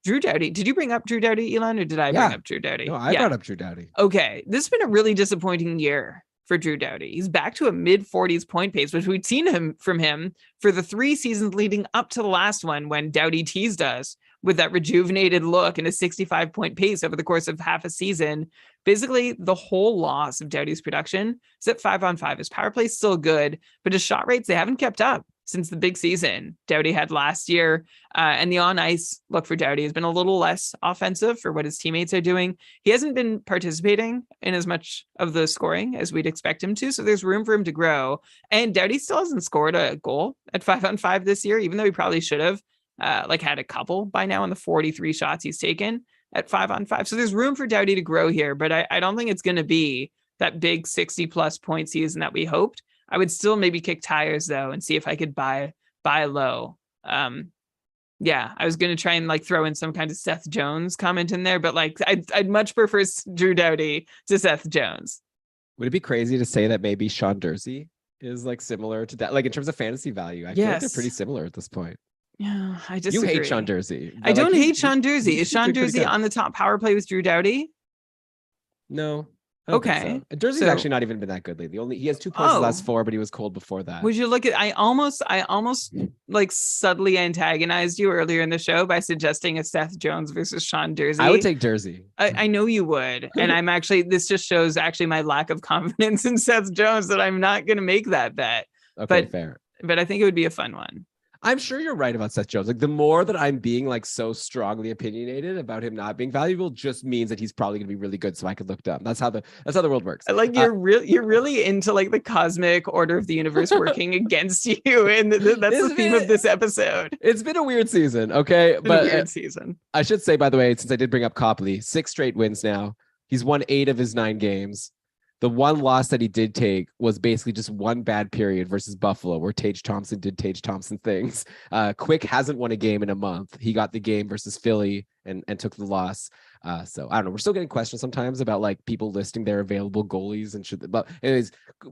Drew Doughty. Did you bring up Drew Doughty, Elon, or did I bring up Drew Doughty? No, I brought up Drew Doughty. Okay, this has been a really disappointing year for Drew Doughty. He's back to a mid-40s point pace, which we'd seen from him for the 3 seasons leading up to the last one, when Doughty teased us with that rejuvenated look and a 65-point pace over the course of half a season. Basically, the whole loss of Doughty's production is at 5-on-5. His power play is still good, but his shot rates, they haven't kept up since the big season Doughty had last year. And the on-ice look for Doughty has been a little less offensive for what his teammates are doing. He hasn't been participating in as much of the scoring as we'd expect him to, so there's room for him to grow. And Doughty still hasn't scored a goal at 5-on-5 this year, even though he probably should have had a couple by now in the 43 shots he's taken at 5-on-5. So there's room for Doughty to grow here, but I don't think it's going to be that big 60-plus point season that we hoped. I would still maybe kick tires though and see if I could buy low. Yeah, I was going to try and like throw in some kind of Seth Jones comment in there, but like I'd much prefer Drew Doughty to Seth Jones. Would it be crazy to say that maybe Sean Durzi is like similar to that, like in terms of fantasy value? I feel like they're pretty similar at this point. Yeah, I disagree. You hate Sean Durzi. I don't hate Sean Durzi. Is Sean Durzi on the top power play with Drew Doughty? No. Okay. So. Durzi's actually not even been that good lately. He has 2 points the last 4, but he was cold before that. Would you look at? I almost like subtly antagonized you earlier in the show by suggesting a Seth Jones versus Sean Durzi. I would take Durzi. I know you would, and I'm actually. This just shows actually my lack of confidence in Seth Jones that I'm not going to make that bet. Okay, fair. But I think it would be a fun one. I'm sure you're right about Seth Jones. Like the more that I'm being like so strongly opinionated about him not being valuable just means that he's probably going to be really good. So I could look dumb. That's how the world works. Like you're really into like the cosmic order of the universe working against you. And that's the theme of this episode. It's been a weird season. Okay. But a weird season. I should say, by the way, since I did bring up Copley, 6 straight wins now. He's won 8 of his 9 games. The one loss that he did take was basically just one bad period versus Buffalo, where Tage Thompson did Tage Thompson things. Quick hasn't won a game in a month. He got the game versus Philly and took the loss. So I don't know. We're still getting questions sometimes about like people listing their available goalies and should. But anyways,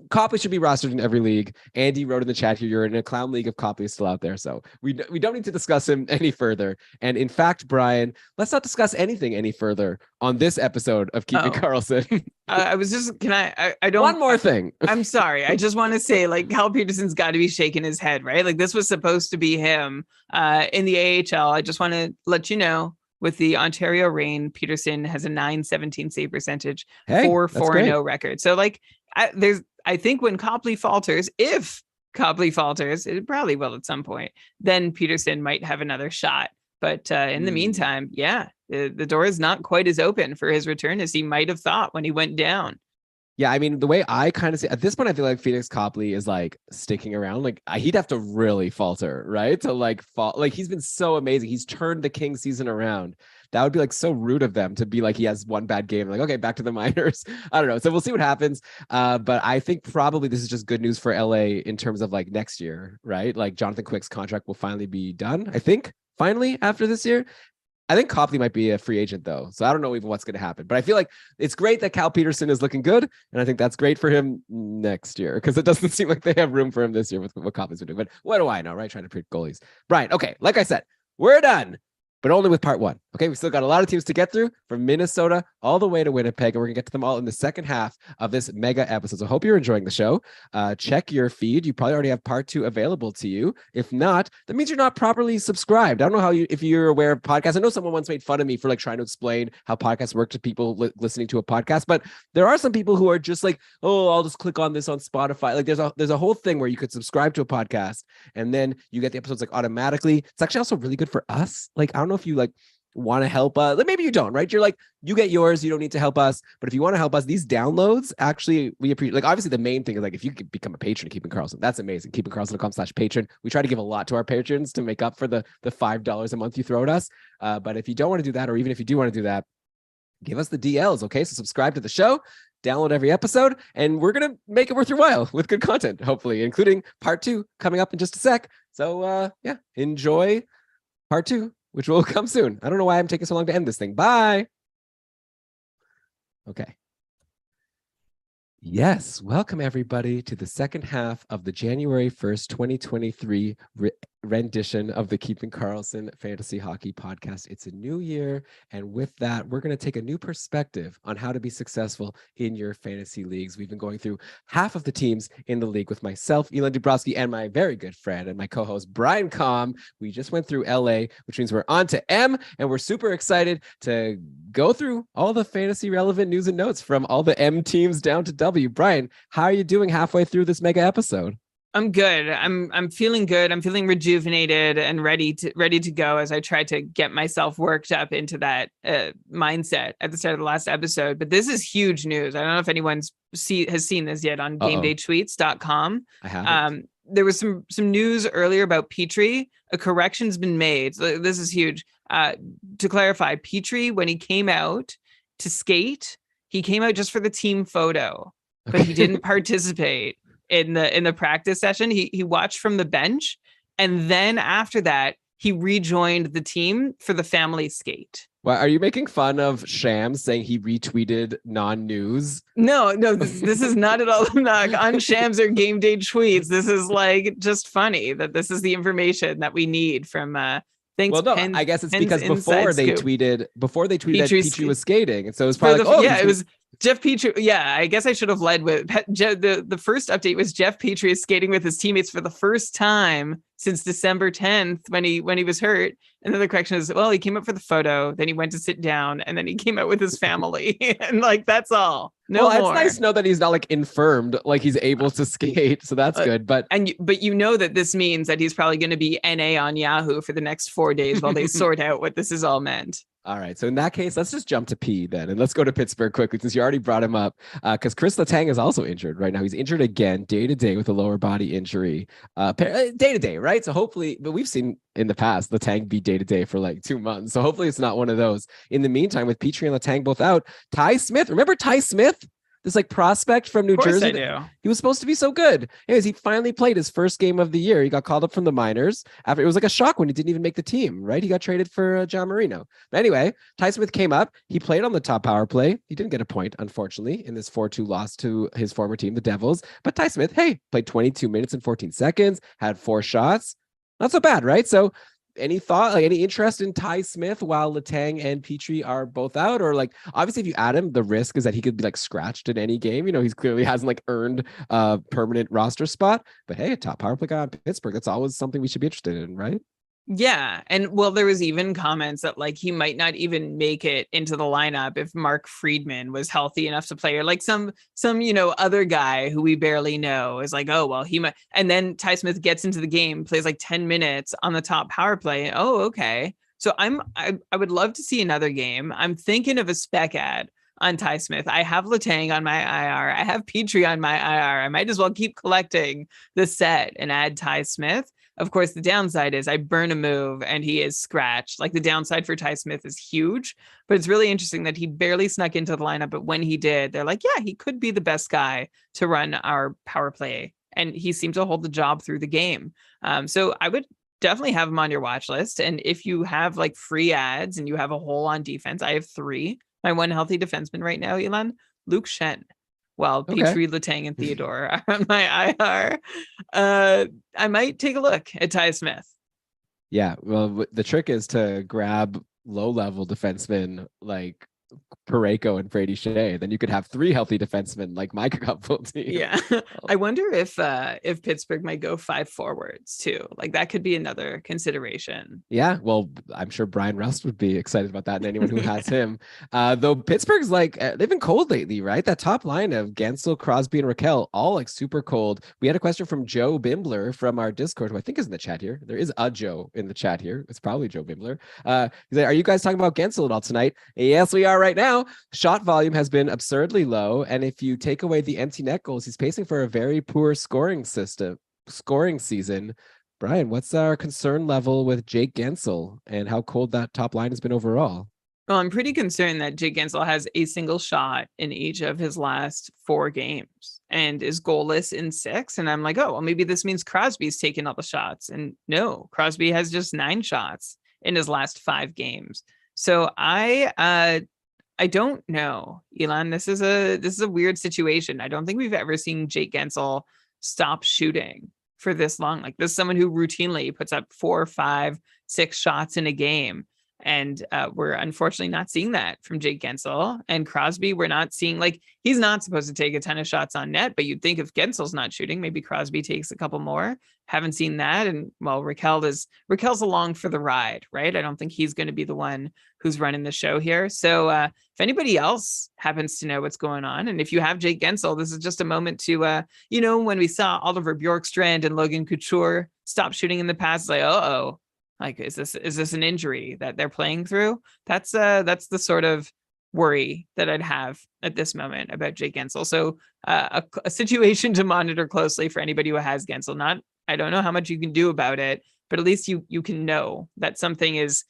Copley should be rostered in every league. Andy wrote in the chat here, you're in a clown league if Copley is still out there. So we don't need to discuss him any further. And in fact, Brian, let's not discuss anything any further on this episode of Keeping Karlsson. I was just, I don't. One more thing. I'm sorry. I just want to say, like, Cal Peterson's got to be shaking his head, right? Like, this was supposed to be him in the AHL. I just want to let you know, with the Ontario Reign, Peterson has a .917 save percentage, 4-4-0 record. So, like, I think when Copley falters, if Copley falters, it probably will at some point, then Peterson might have another shot. But in the meantime, yeah, the door is not quite as open for his return as he might have thought when he went down. Yeah, I mean, the way I kind of see at this point, I feel like Phoenix Copley is like sticking around. Like he'd have to really falter, right? To like fall. Like he's been so amazing. He's turned the King season around. That would be like so rude of them to be like he has one bad game. Like, okay, back to the minors. I don't know. So we'll see what happens. But I think probably this is just good news for LA in terms of like next year, right? Like Jonathan Quick's contract will finally be done. I think finally after this year. I think Copley might be a free agent though. So I don't know even what's going to happen, but I feel like it's great that Cal Peterson is looking good. And I think that's great for him next year because it doesn't seem like they have room for him this year with what Copley's been doing. But what do I know, right? Trying to predict goalies. Brian, okay. Like I said, we're done, but only with part 1. Okay. We still got a lot of teams to get through from Minnesota all the way to Winnipeg. And we're gonna get to them all in the second half of this mega episode. So I hope you're enjoying the show. Check your feed. You probably already have part 2 available to you. If not, that means you're not properly subscribed. I don't know if you're aware of podcasts. I know someone once made fun of me for like trying to explain how podcasts work to people listening to a podcast, but there are some people who are just like, oh, I'll just click on this on Spotify. Like there's a whole thing where you could subscribe to a podcast and then you get the episodes like automatically. It's actually also really good for us. Like, I don't know if you like want to help like maybe you don't, right? You're like, you get yours, you don't need to help us, but if you want to help us, these downloads actually we appreciate. Like obviously the main thing is like if you could become a patron of Keeping Karlsson, that's amazing. KeepingKarlsson.com/patron. We try to give a lot to our patrons to make up for the $5 a month you throw at us, but if you don't want to do that, or even if you do want to do that, give us the DLs. Okay, so subscribe to the show, download every episode, and we're going to make it worth your while with good content, hopefully, including part 2 coming up in just a sec. So yeah, enjoy part 2, which will come soon. I don't know why I'm taking so long to end this thing. Bye. Okay. Yes, welcome everybody to the second half of the January 1st, 2023 rendition of the Keeping Karlsson Fantasy Hockey Podcast. It's a new year, and with that, we're going to take a new perspective on how to be successful in your fantasy leagues. We've been going through half of the teams in the league with myself, Elon Dubrowski, and my very good friend and my co-host, Brian Com. We just went through LA, which means we're on to M, and we're super excited to go through all the fantasy relevant news and notes from all the M teams down to W. Brian, how are you doing halfway through this mega episode? I'm good. I'm feeling good. I'm feeling rejuvenated and ready to go as I try to get myself worked up into that mindset at the start of the last episode. But this is huge news. I don't know if anyone's has seen this yet on GameDayTweets.com. I haven't. There was some news earlier about Petrie. A correction's been made. So this is huge. To clarify, Petrie, when he came out to skate, he came out just for the team photo, but he didn't participate in the practice session. He watched from the bench, and then after that he rejoined the team for the family skate. Well, are you making fun of Shams saying he retweeted non-news? No, this is not at all on Shams or Game Day tweets. This is like just funny that this is the information that we need from thanks. Well, no, I guess it's because before they tweeted that Petrie was skating, and so it was probably it was Jeff Petrie. Yeah, I guess I should have led with the first update was Jeff Petrie is skating with his teammates for the first time since December 10th when he was hurt. And then the correction is, well, he came up for the photo, then he went to sit down, and then he came out with his family. And like, that's all. No more. It's nice to know that he's not like infirmed, like he's able to skate. So that's good. But you know that this means that he's probably going to be NA on Yahoo for the next 4 days while they sort out what this is all meant. All right. So in that case, let's just jump to P then. And let's go to Pittsburgh quickly since you already brought him up. Because Chris Letang is also injured right now. He's injured again, day to day with a lower body injury. Day to day, right? So hopefully, but we've seen in the past Letang be day to day for like 2 months. So hopefully it's not one of those. In the meantime, with Petrie and Letang both out, Ty Smith, remember Ty Smith? This like prospect from New Jersey. I do. He was supposed to be so good. Anyways, he finally played his first game of the year. He got called up from the minors after it was like a shock when he didn't even make the team, right? He got traded for John Marino. But anyway, Ty Smith came up. He played on the top power play. He didn't get a point, unfortunately, in this 4-2 loss to his former team, the Devils. But Ty Smith, hey, played 22 minutes and 14 seconds, had 4 shots. Not so bad, right? So any thought, like any interest in Ty Smith while Letang and Petrie are both out? Or like, obviously if you add him, the risk is that he could be like scratched in any game. You know, he's clearly hasn't like earned a permanent roster spot, but hey, a top power play guy on Pittsburgh, that's always something we should be interested in, right? Yeah. And well, there was even comments that like he might not even make it into the lineup if Mark Friedman was healthy enough to play, or like some other guy who we barely know is like, oh, well, he might. And then Ty Smith gets into the game, plays like 10 minutes on the top power play. Oh, okay. So I would love to see another game. I'm thinking of a spec ad on Ty Smith. I have Letang on my IR. I have Petrie on my IR. I might as well keep collecting the set and add Ty Smith. Of course, the downside is I burn a move and he is scratched. Like the downside for Ty Smith is huge, but it's really interesting that he barely snuck into the lineup. But when he did, they're like, yeah, he could be the best guy to run our power play. And he seemed to hold the job through the game. So I would definitely have him on your watch list. And if you have like free ads and you have a hole on defense, I have 3. My one healthy defenseman right now, Elon, Luke Shen. While Petrie, Letang, and Theodore are on my IR. I might take a look at Ty Smith. Yeah, well, the trick is to grab low-level defensemen like Parayko and Brady Shea. Then you could have 3 healthy defensemen like my couple team. Yeah, I wonder if Pittsburgh might go 5 forwards too. Like that could be another consideration. Yeah, well, I'm sure Brian Rust would be excited about that, and anyone who has him. Though Pittsburgh's like they've been cold lately, right? That top line of Gensel, Crosby, and Raquel, all like super cold. We had a question from Joe Bimbler from our Discord, who I think is in the chat here. There is a Joe in the chat here. It's probably Joe Bimbler. He's like, are you guys talking about Gensel at all tonight? Yes, we are right now. Shot volume has been absurdly low, and if you take away the empty net goals, he's pacing for a very poor scoring season. Brian, what's our concern level with Jake Gensel and how cold that top line has been overall? Well, I'm pretty concerned that Jake Gensel has a single shot in each of his last 4 games and is goalless in 6. And I'm like, oh, well, maybe this means Crosby's taking all the shots. And no, Crosby has just 9 shots in his last 5 games. So I don't know, Elon. This is a weird situation. I don't think we've ever seen Jake Gensel stop shooting for this long. Like, this is someone who routinely puts up 4, 5, 6 shots in a game. And we're unfortunately not seeing that from Jake Gensel. And Crosby, we're not seeing, like, he's not supposed to take a ton of shots on net, but you'd think if Gensel's not shooting, maybe Crosby takes a couple more. Haven't seen that. And well, Raquel's along for the ride, right? I don't think he's going to be the one who's running the show here. So if anybody else happens to know what's going on, and if you have Jake Gensel, this is just a moment to, when we saw Oliver Bjorkstrand and Logan Couture stop shooting in the past, like, uh-oh. Like, is this an injury that they're playing through? That's the sort of worry that I'd have at this moment about Jake Gensel. So a situation to monitor closely for anybody who has Gensel. I don't know how much you can do about it, but at least you can know that something is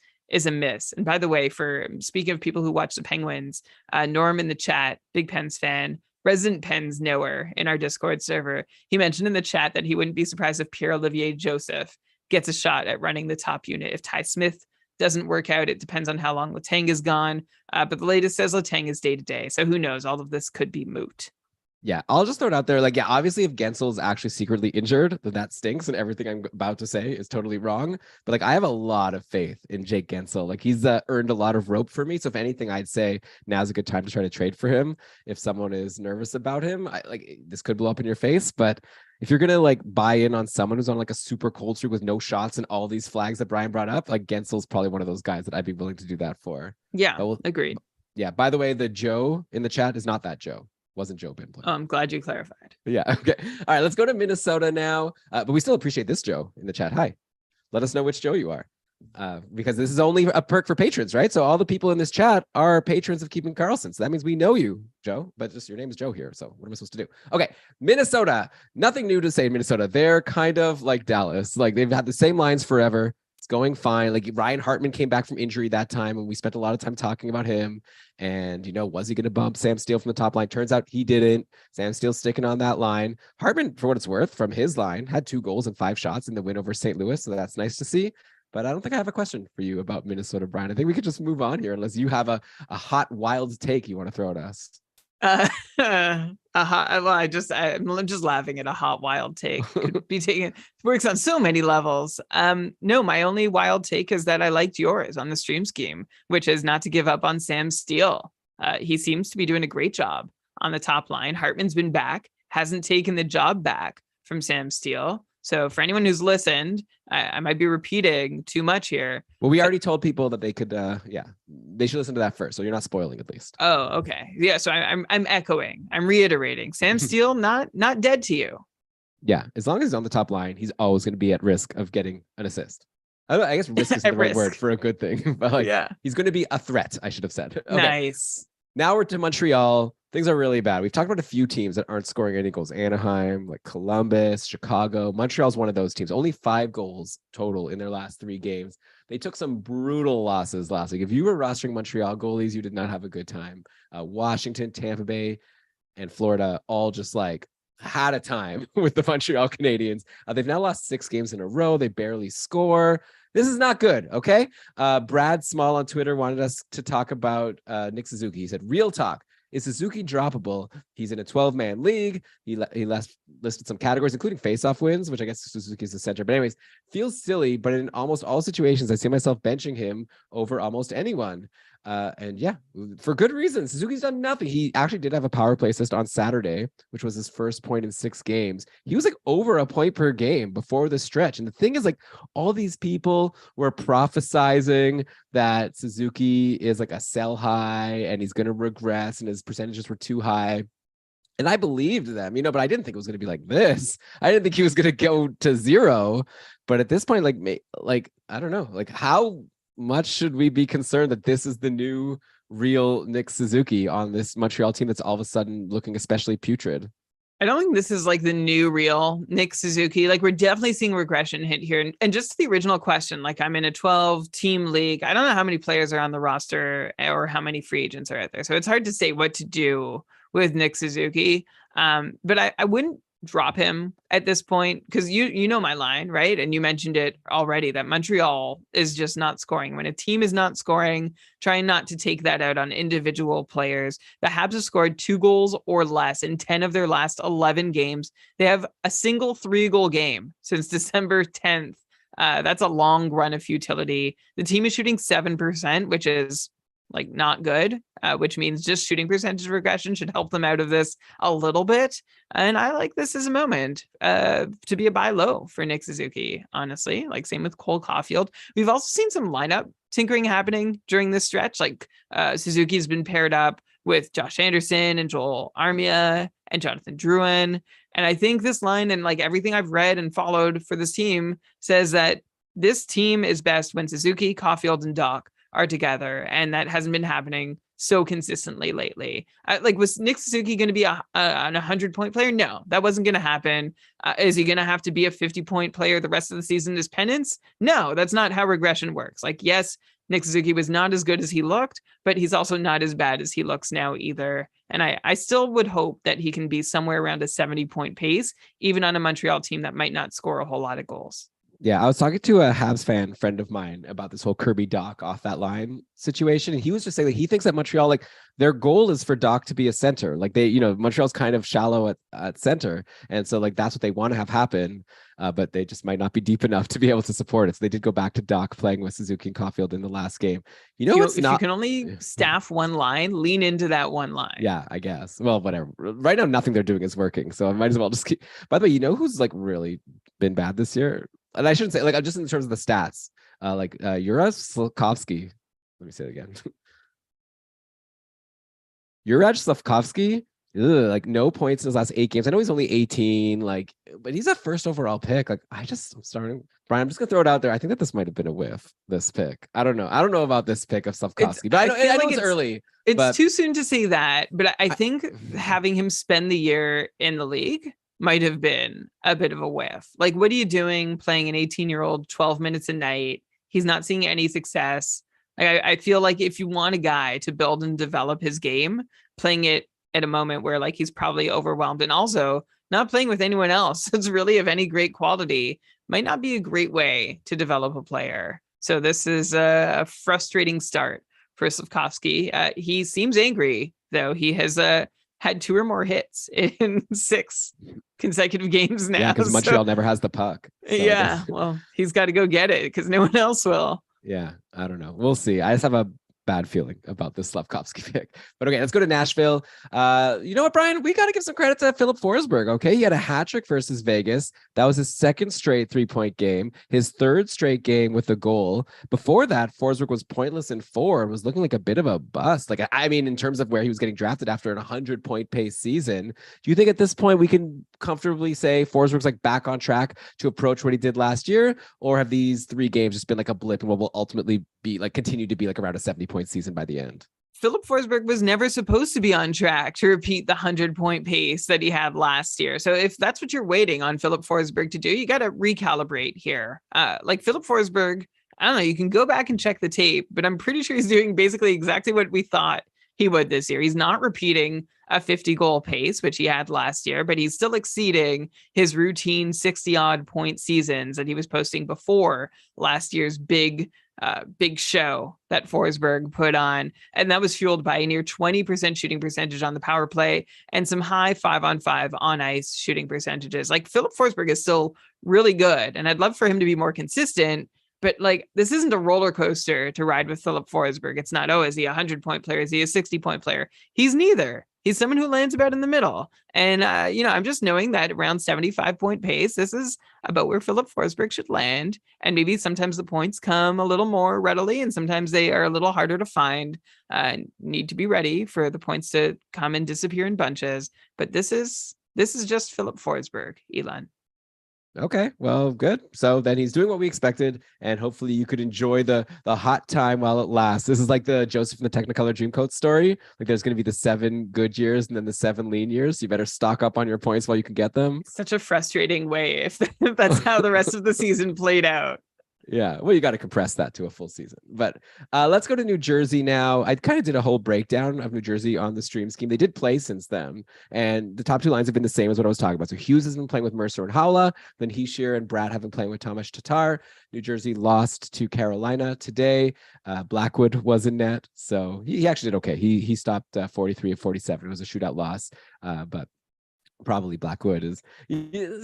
amiss. And by the way, for speaking of people who watch the Penguins, Norm in the chat, big Pens fan, resident Pens knower in our Discord server, he mentioned in the chat that he wouldn't be surprised if Pierre-Olivier Joseph gets a shot at running the top unit. If Ty Smith doesn't work out, it depends on how long Letang is gone. But the latest says Letang is day-to-day. So who knows? All of this could be moot. Yeah, I'll just throw it out there. Like, yeah, obviously, if Gensel is actually secretly injured, then that stinks, and everything I'm about to say is totally wrong. But like, I have a lot of faith in Jake Gensel. Like, he's earned a lot of rope for me. So if anything, I'd say now's a good time to try to trade for him. If someone is nervous about him, this could blow up in your face. But if you're gonna like buy in on someone who's on like a super cold streak with no shots and all these flags that Brian brought up, like Gensel's probably one of those guys that I'd be willing to do that for. Yeah, agreed. Yeah. By the way, the Joe in the chat is not that Joe. Wasn't Joe Bin playing. Oh, I'm glad you clarified. Yeah. Okay. All right. Let's go to Minnesota now. But we still appreciate this Joe in the chat. Hi. Let us know which Joe you are. Because this is only a perk for patrons, right? So all the people in this chat are patrons of Keeping Karlsson. So that means we know you, Joe, but just your name is Joe here. So what am I supposed to do? Okay. Minnesota. Nothing new to say in Minnesota. They're kind of like Dallas. Like, they've had the same lines forever. It's going fine. Like, Ryan Hartman came back from injury that time, and we spent a lot of time talking about him. And, was he going to bump Sam Steele from the top line? Turns out he didn't. Sam Steele's sticking on that line. Hartman, for what it's worth, from his line, had 2 goals and 5 shots in the win over St. Louis. So that's nice to see. But I don't think I have a question for you about Minnesota, Brian. I think we could just move on here, unless you have a hot, wild take you want to throw at us. I'm just laughing at a hot, wild take. Could be taken. It works on so many levels. No, my only wild take is that I liked yours on the stream scheme, which is not to give up on Sam Steele. He seems to be doing a great job on the top line. Hartman's been back, hasn't taken the job back from Sam Steele. So for anyone who's listened, I might be repeating too much here. Well, we already told people that they could, they should listen to that first. So you're not spoiling, at least. Oh, okay. Yeah. So I'm echoing. I'm reiterating. Sam Steele, not dead to you. Yeah. As long as he's on the top line, he's always going to be at risk of getting an assist. I guess risk is the right word for a good thing. But he's going to be a threat, I should have said. Okay. Nice. Now we're to Montreal. Things are really bad. We've talked about a few teams that aren't scoring any goals. Anaheim, like Columbus, Chicago. Montreal's one of those teams. Only 5 goals total in their last 3 games. They took some brutal losses last week. If you were rostering Montreal goalies, you did not have a good time. Washington, Tampa Bay, and Florida all just like had a time with the Montreal Canadiens. They've now lost 6 games in a row. They barely score. This is not good, okay? Brad Small on Twitter wanted us to talk about Nick Suzuki. He said, real talk. Is Suzuki droppable? He's in a 12-man league. He listed some categories, including face-off wins, which I guess Suzuki's the center. But anyways, feels silly, but in almost all situations, I see myself benching him over almost anyone. And yeah, for good reason. Suzuki's done nothing. He actually did have a power play assist on Saturday, which was his first point in 6 games. He was like over a point per game before the stretch. And the thing is, like, all these people were prophesizing that Suzuki is like a sell high and he's going to regress and his percentages were too high. And I believed them, but I didn't think it was going to be like this. I didn't think he was going to go to 0. But at this point, like, I don't know, like, how much should we be concerned that this is the new real Nick Suzuki on this Montreal team that's all of a sudden looking especially putrid? I don't think this is like the new real Nick Suzuki. Like we're definitely seeing regression hit here. And just the original question, like I'm in a 12 team league. I don't know how many players are on the roster or how many free agents are out there. So it's hard to say what to do with Nick Suzuki. But I wouldn't drop him at this point because you know my line, right? And you mentioned it already that Montreal is just not scoring. When a team is not scoring, trying not to take that out on individual players. The Habs have scored 2 goals or less in 10 of their last 11 games. They have a single 3-goal game since December 10th. That's a long run of futility. The team is shooting 7%, which is like not good, which means just shooting percentage regression should help them out of this a little bit. And I like this as a moment to be a buy low for Nick Suzuki, honestly. Like same with Cole Caulfield. We've also seen some lineup tinkering happening during this stretch. Like Suzuki's been paired up with Josh Anderson and Joel Armia and Jonathan Drouin. And I think this line and like everything I've read and followed for this team says that this team is best when Suzuki, Caulfield, and Doc are together, and that hasn't been happening so consistently lately. Like, was Nick Suzuki going to be an 100-point player? No, that wasn't going to happen. Is he going to have to be a 50-point player the rest of the season as penance? No, that's not how regression works. Like, yes, Nick Suzuki was not as good as he looked, but he's also not as bad as he looks now either. And I still would hope that he can be somewhere around a 70-point pace, even on a Montreal team that might not score a whole lot of goals. Yeah, I was talking to a Habs fan friend of mine about this whole Kirby Doc off that line situation. And he was just saying that he thinks that Montreal, like their goal is for Doc to be a center. Like they, Montreal's kind of shallow at center. And so like, that's what they want to have happen. But they just might not be deep enough to be able to support it. So they did go back to Doc playing with Suzuki and Caulfield in the last game. If you can only staff one line, lean into that one line. Yeah, I guess. Well, whatever. Right now, nothing they're doing is working. So I might as well just keep. By the way, who's like really been bad this year? And I shouldn't say like just in terms of the stats, Juraj Slavkovsky. Let me say it again. Juraj Slavkovsky, like no points in his last 8 games. I know he's only 18, but he's a first overall pick. Like I'm starting. Brian, I'm just gonna throw it out there. I think that this might have been a whiff. This pick. I don't know. I don't know about this pick of Slavkovsky, but I know it's early. It's too soon to say that, but I think having him spend the year in the league might have been a bit of a whiff. Like, what are you doing playing an 18-year-old 12 minutes a night? He's not seeing any success. I feel like if you want a guy to build and develop his game, playing it at a moment where like he's probably overwhelmed and also not playing with anyone else that's really of any great quality might not be a great way to develop a player. So this is a frustrating start for Slavkovsky. He seems angry, though. He has had 2 or more hits in 6 consecutive games now. Yeah, because Montreal never has the puck. So yeah, well, he's got to go get it because no one else will. Yeah, I don't know. We'll see. I just have a bad feeling about this Slavkovsky pick. But okay, let's go to Nashville. You know what, Brian? We got to give some credit to Filip Forsberg. Okay, he had a hat trick versus Vegas. That was his 2nd straight 3-point game, his 3rd straight game with a goal. Before that, Forsberg was pointless in 4 and was looking like a bit of a bust. Like, I mean, in terms of where he was getting drafted after a 100-point pace season, do you think at this point we can comfortably say Forsberg's like back on track to approach what he did last year, or have these 3 games just been like a blip and what will ultimately be like continue to be like around a 70-point season by the end? Filip Forsberg was never supposed to be on track to repeat the 100-point pace that he had last year. So if that's what you're waiting on Filip Forsberg to do, you got to recalibrate here. Like Filip Forsberg, I don't know, you can go back and check the tape, but I'm pretty sure he's doing basically exactly what we thought he would this year. He's not repeating a 50-goal pace, which he had last year, but he's still exceeding his routine 60-odd point seasons that he was posting before last year's big show that Forsberg put on. And that was fueled by a near 20% shooting percentage on the power play and some high 5-on-5 on ice shooting percentages. Like Filip Forsberg is still really good. And I'd love for him to be more consistent, but like, this isn't a roller coaster to ride with Filip Forsberg. It's not, is he a 100-point player? Is he a 60-point player? He's neither. He's someone who lands about in the middle. And, I'm just knowing that around 75-point pace, this is about where Filip Forsberg should land. And maybe sometimes the points come a little more readily and sometimes they are a little harder to find. Need to be ready for the points to come and disappear in bunches. But this is just Filip Forsberg, Elon. Okay, well, good. So then he's doing what we expected, and hopefully you could enjoy the hot time while it lasts. This is like the Joseph and the Technicolor Dreamcoat story. Like there's going to be the 7 good years and then the 7 lean years. You better stock up on your points while you can get them. Such a frustrating way if that's how the rest of the season played out. Yeah, well, you got to compress that to a full season. But let's go to New Jersey now. I kind of did a whole breakdown of New Jersey on the stream scheme. They did play since then, and the top 2 lines have been the same as what I was talking about. So Hughes has been playing with Mercer and Howla, then Heeshear and Brad have been playing with Tomas Tatar. New Jersey lost to Carolina today. Blackwood was in net, so he actually did okay. He stopped 43 of 47. It was a shootout loss, but probably Blackwood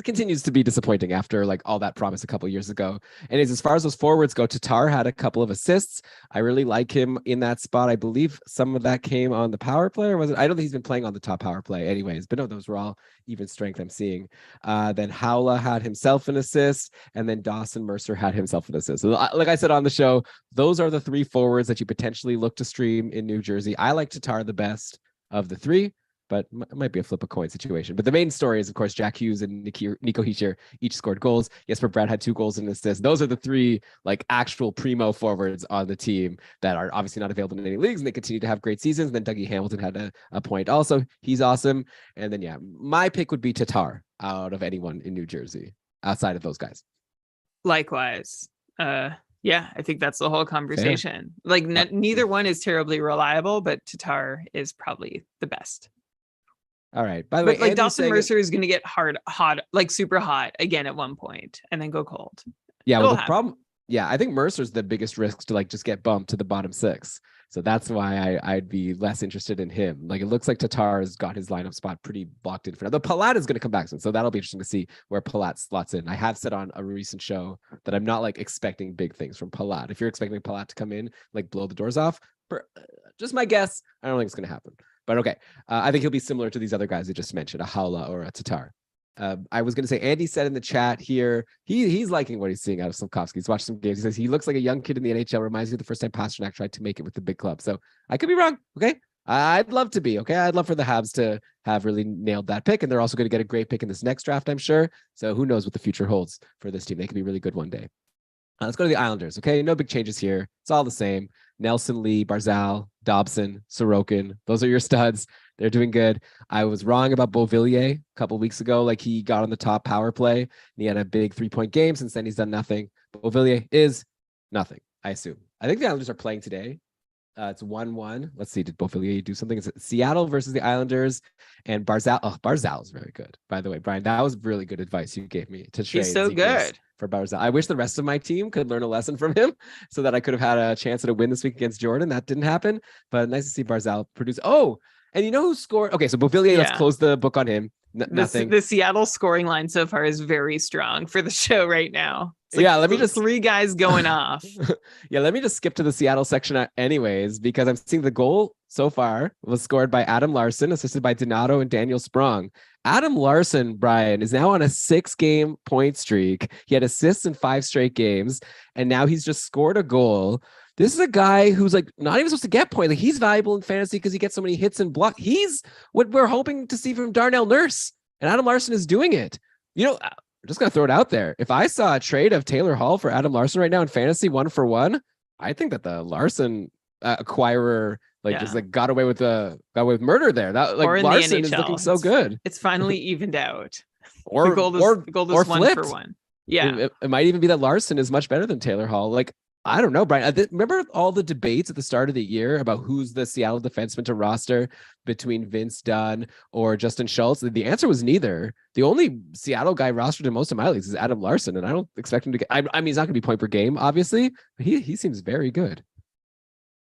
continues to be disappointing after like all that promise a couple years ago. And as far as those forwards go, Tatar had a couple of assists. I really like him in that spot. I believe some of that came on the power play, or was it? I don't think he's been playing on the top power play anyways, but no, those were all even strength I'm seeing. Then Howla had himself an assist, and then Dawson Mercer had himself an assist. So like I said on the show, those are the 3 forwards that you potentially look to stream in New Jersey. I like Tatar the best of the 3, but it might be a flip a coin situation. But the main story is, of course, Jack Hughes and Nico Heeshear each scored goals. Jesper Brad had 2 goals and an assist. Those are the 3 like actual primo forwards on the team that are obviously not available in any leagues, and they continue to have great seasons. And then Dougie Hamilton had a point also. He's awesome. And then, yeah, my pick would be Tatar out of anyone in New Jersey outside of those guys. Likewise. Yeah, I think that's the whole conversation. Fair. Like neither one is terribly reliable, but Tatar is probably the best. All right. By the way, like Dawson Mercer is going to get hot, like super hot again at one point, and then go cold. Yeah. Well, the problem. Yeah, I think Mercer's the biggest risk to like just get bumped to the bottom 6. So that's why I'd be less interested in him. Like it looks like Tatar's got his lineup spot pretty blocked in for now. The Palat is going to come back soon, so that'll be interesting to see where Palat slots in. I have said on a recent show that I'm not like expecting big things from Palat. If you're expecting Palat to come in, like blow the doors off, just my guess, I don't think it's going to happen. But okay, I think he'll be similar to these other guys I just mentioned, a Howla or a Tatar. I was going to say, Andy said in the chat here, he's liking what he's seeing out of Slafkovsky. He's watched some games. He says he looks like a young kid in the NHL. Reminds me of the first time Pasternak tried to make it with the big club. So I could be wrong. Okay, I'd love to be. Okay, I'd love for the Habs to have really nailed that pick, and they're also going to get a great pick in this next draft, I'm sure. So who knows what the future holds for this team? They could be really good one day. Let's go to the Islanders. Okay, no big changes here. It's all the same. Nelson, Lee, Barzal, Dobson, Sorokin. Those are your studs. They're doing good. I was wrong about Beauvillier a couple of weeks ago. Like he got on the top power play and he had a big 3-point game. Since then, he's done nothing. Beauvillier is nothing, I assume. I think the Islanders are playing today. It's 1-1. Let's see. Did Beauvillier do something? It's Seattle versus the Islanders, and Barzal. Oh, Barzal is very good. By the way, Brian, that was really good advice you gave me to trade. He's so good for Barzal. I wish the rest of my team could learn a lesson from him so that I could have had a chance at a win this week against Jordan. That didn't happen, but nice to see Barzal produce. Oh, and you know who scored? Okay, so Beauvillier, let's close the book on him. Nothing. The Seattle scoring line so far is very strong for the show right now. Like let me just 3 guys going off. Let me just skip to the Seattle section anyways, because I'm seeing the goal so far was scored by Adam Larson, assisted by Donato and Daniel Sprong. Adam Larson, Brian, is now on a 6-game point streak. He had assists in 5 straight games, and now he's just scored a goal. This is a guy who's like not even supposed to get points. Like he's valuable in fantasy because he gets so many hits and blocks. He's what we're hoping to see from Darnell Nurse, and Adam Larson is doing it. You know, I'm just going to throw it out there. If I saw a trade of Taylor Hall for Adam Larson right now in fantasy 1-for-1, I think that the Larson acquirer just like got away with murder there. That like Larson is looking so good. It's finally evened out. Or the gold is 1-for-1. Yeah. It might even be that Larson is much better than Taylor Hall. Like, I don't know, Brian. Remember all the debates at the start of the year about who's the Seattle defenseman to roster between Vince Dunn or Justin Schultz? The answer was neither. The only Seattle guy rostered in most of my leagues is Adam Larson, and I don't expect him to get. I mean, he's not going to be point per game, obviously, but he seems very good.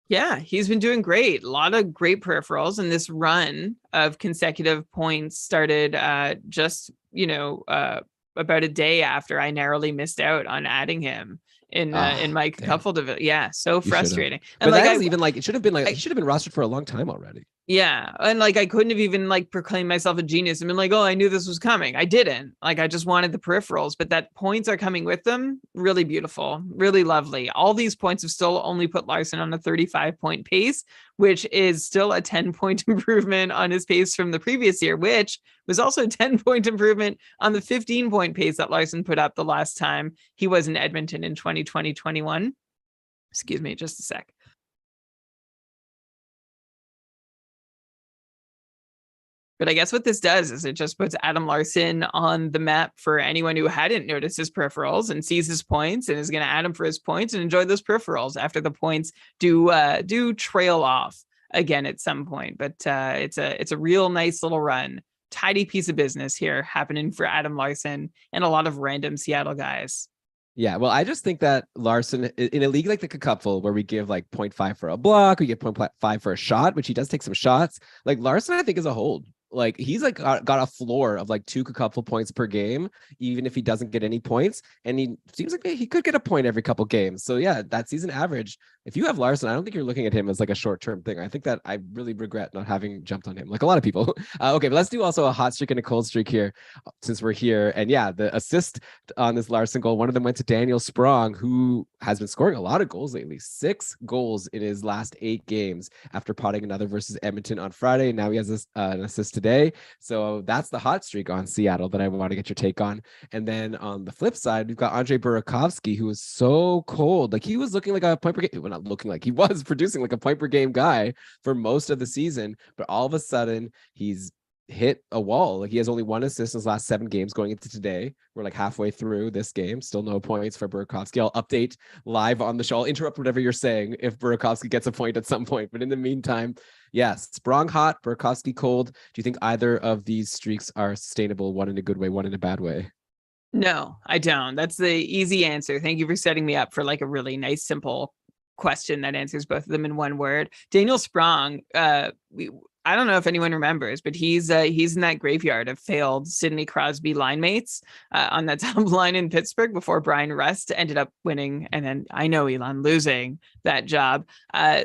Yeah, he's been doing great. A lot of great peripherals, and this run of consecutive points started just about a day after I narrowly missed out on adding him in my couple. Yeah, so frustrating. And like, it should have been rostered for a long time already. Yeah. And like I couldn't have even like proclaimed myself a genius and been like, oh, I knew this was coming. I didn't. Like I just wanted the peripherals, but that points are coming with them. Really beautiful, really lovely. All these points have still only put Larson on a 35-point pace, which is still a 10-point improvement on his pace from the previous year, which was also a 10-point improvement on the 15-point pace that Larson put up the last time he was in Edmonton in 2020-21. Excuse me, just a sec. But I guess what this does is it just puts Adam Larson on the map for anyone who hadn't noticed his peripherals and sees his points and is going to add him for his points and enjoy those peripherals after the points do trail off again at some point. But it's a real nice little run, tidy piece of business here happening for Adam Larson and a lot of random Seattle guys. Yeah, well, I just think that Larson in a league like the Cupful, where we give like 0.5 for a block, we give 0.5 for a shot, which he does take some shots. Like Larson, I think is a hold. Like he's like got a floor of like 2 couple points per game, even if he doesn't get any points. And he seems like he could get a point every couple games. So yeah, that season average. If you have Larson, I don't think you're looking at him as like a short-term thing. I think that I really regret not having jumped on him, like a lot of people. Okay, but let's do also a hot streak and a cold streak here, since we're here. And yeah, the assist on this Larson goal, one of them went to Daniel Sprong, who has been scoring a lot of goals lately. 6 goals in his last 8 games after potting another versus Edmonton on Friday. Now he has an assist today. So that's the hot streak on Seattle that I want to get your take on. And then on the flip side, we've got Andre Burakovsky, who is so cold. Like he was looking like a point per game. Well, not looking like, he was producing like a point per game guy for most of the season. But all of a sudden, he's hit a wall. Like he has only 1 assist in his last 7 games going into today. We're like halfway through this game. Still no points for Burakovsky. I'll update live on the show. I'll interrupt whatever you're saying if Burakovsky gets a point at some point. But in the meantime, yes, Sprong hot, Burakovsky cold. Do you think either of these streaks are sustainable, one in a good way, one in a bad way? No, I don't. That's the easy answer. Thank you for setting me up for like a really nice, simple question that answers both of them in one word. Daniel Sprong, I don't know if anyone remembers, but he's in that graveyard of failed Sidney Crosby line mates on that top line in Pittsburgh before Brian Rust ended up winning, and then I know Elon losing that job.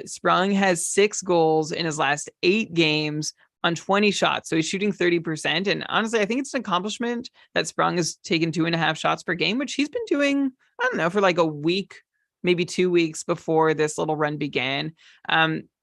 Sprong has 6 goals in his last 8 games on 20 shots. So he's shooting 30%. And honestly, I think it's an accomplishment that Sprong has taken 2.5 shots per game, which he's been doing, I don't know, for like a week, maybe 2 weeks before this little run began.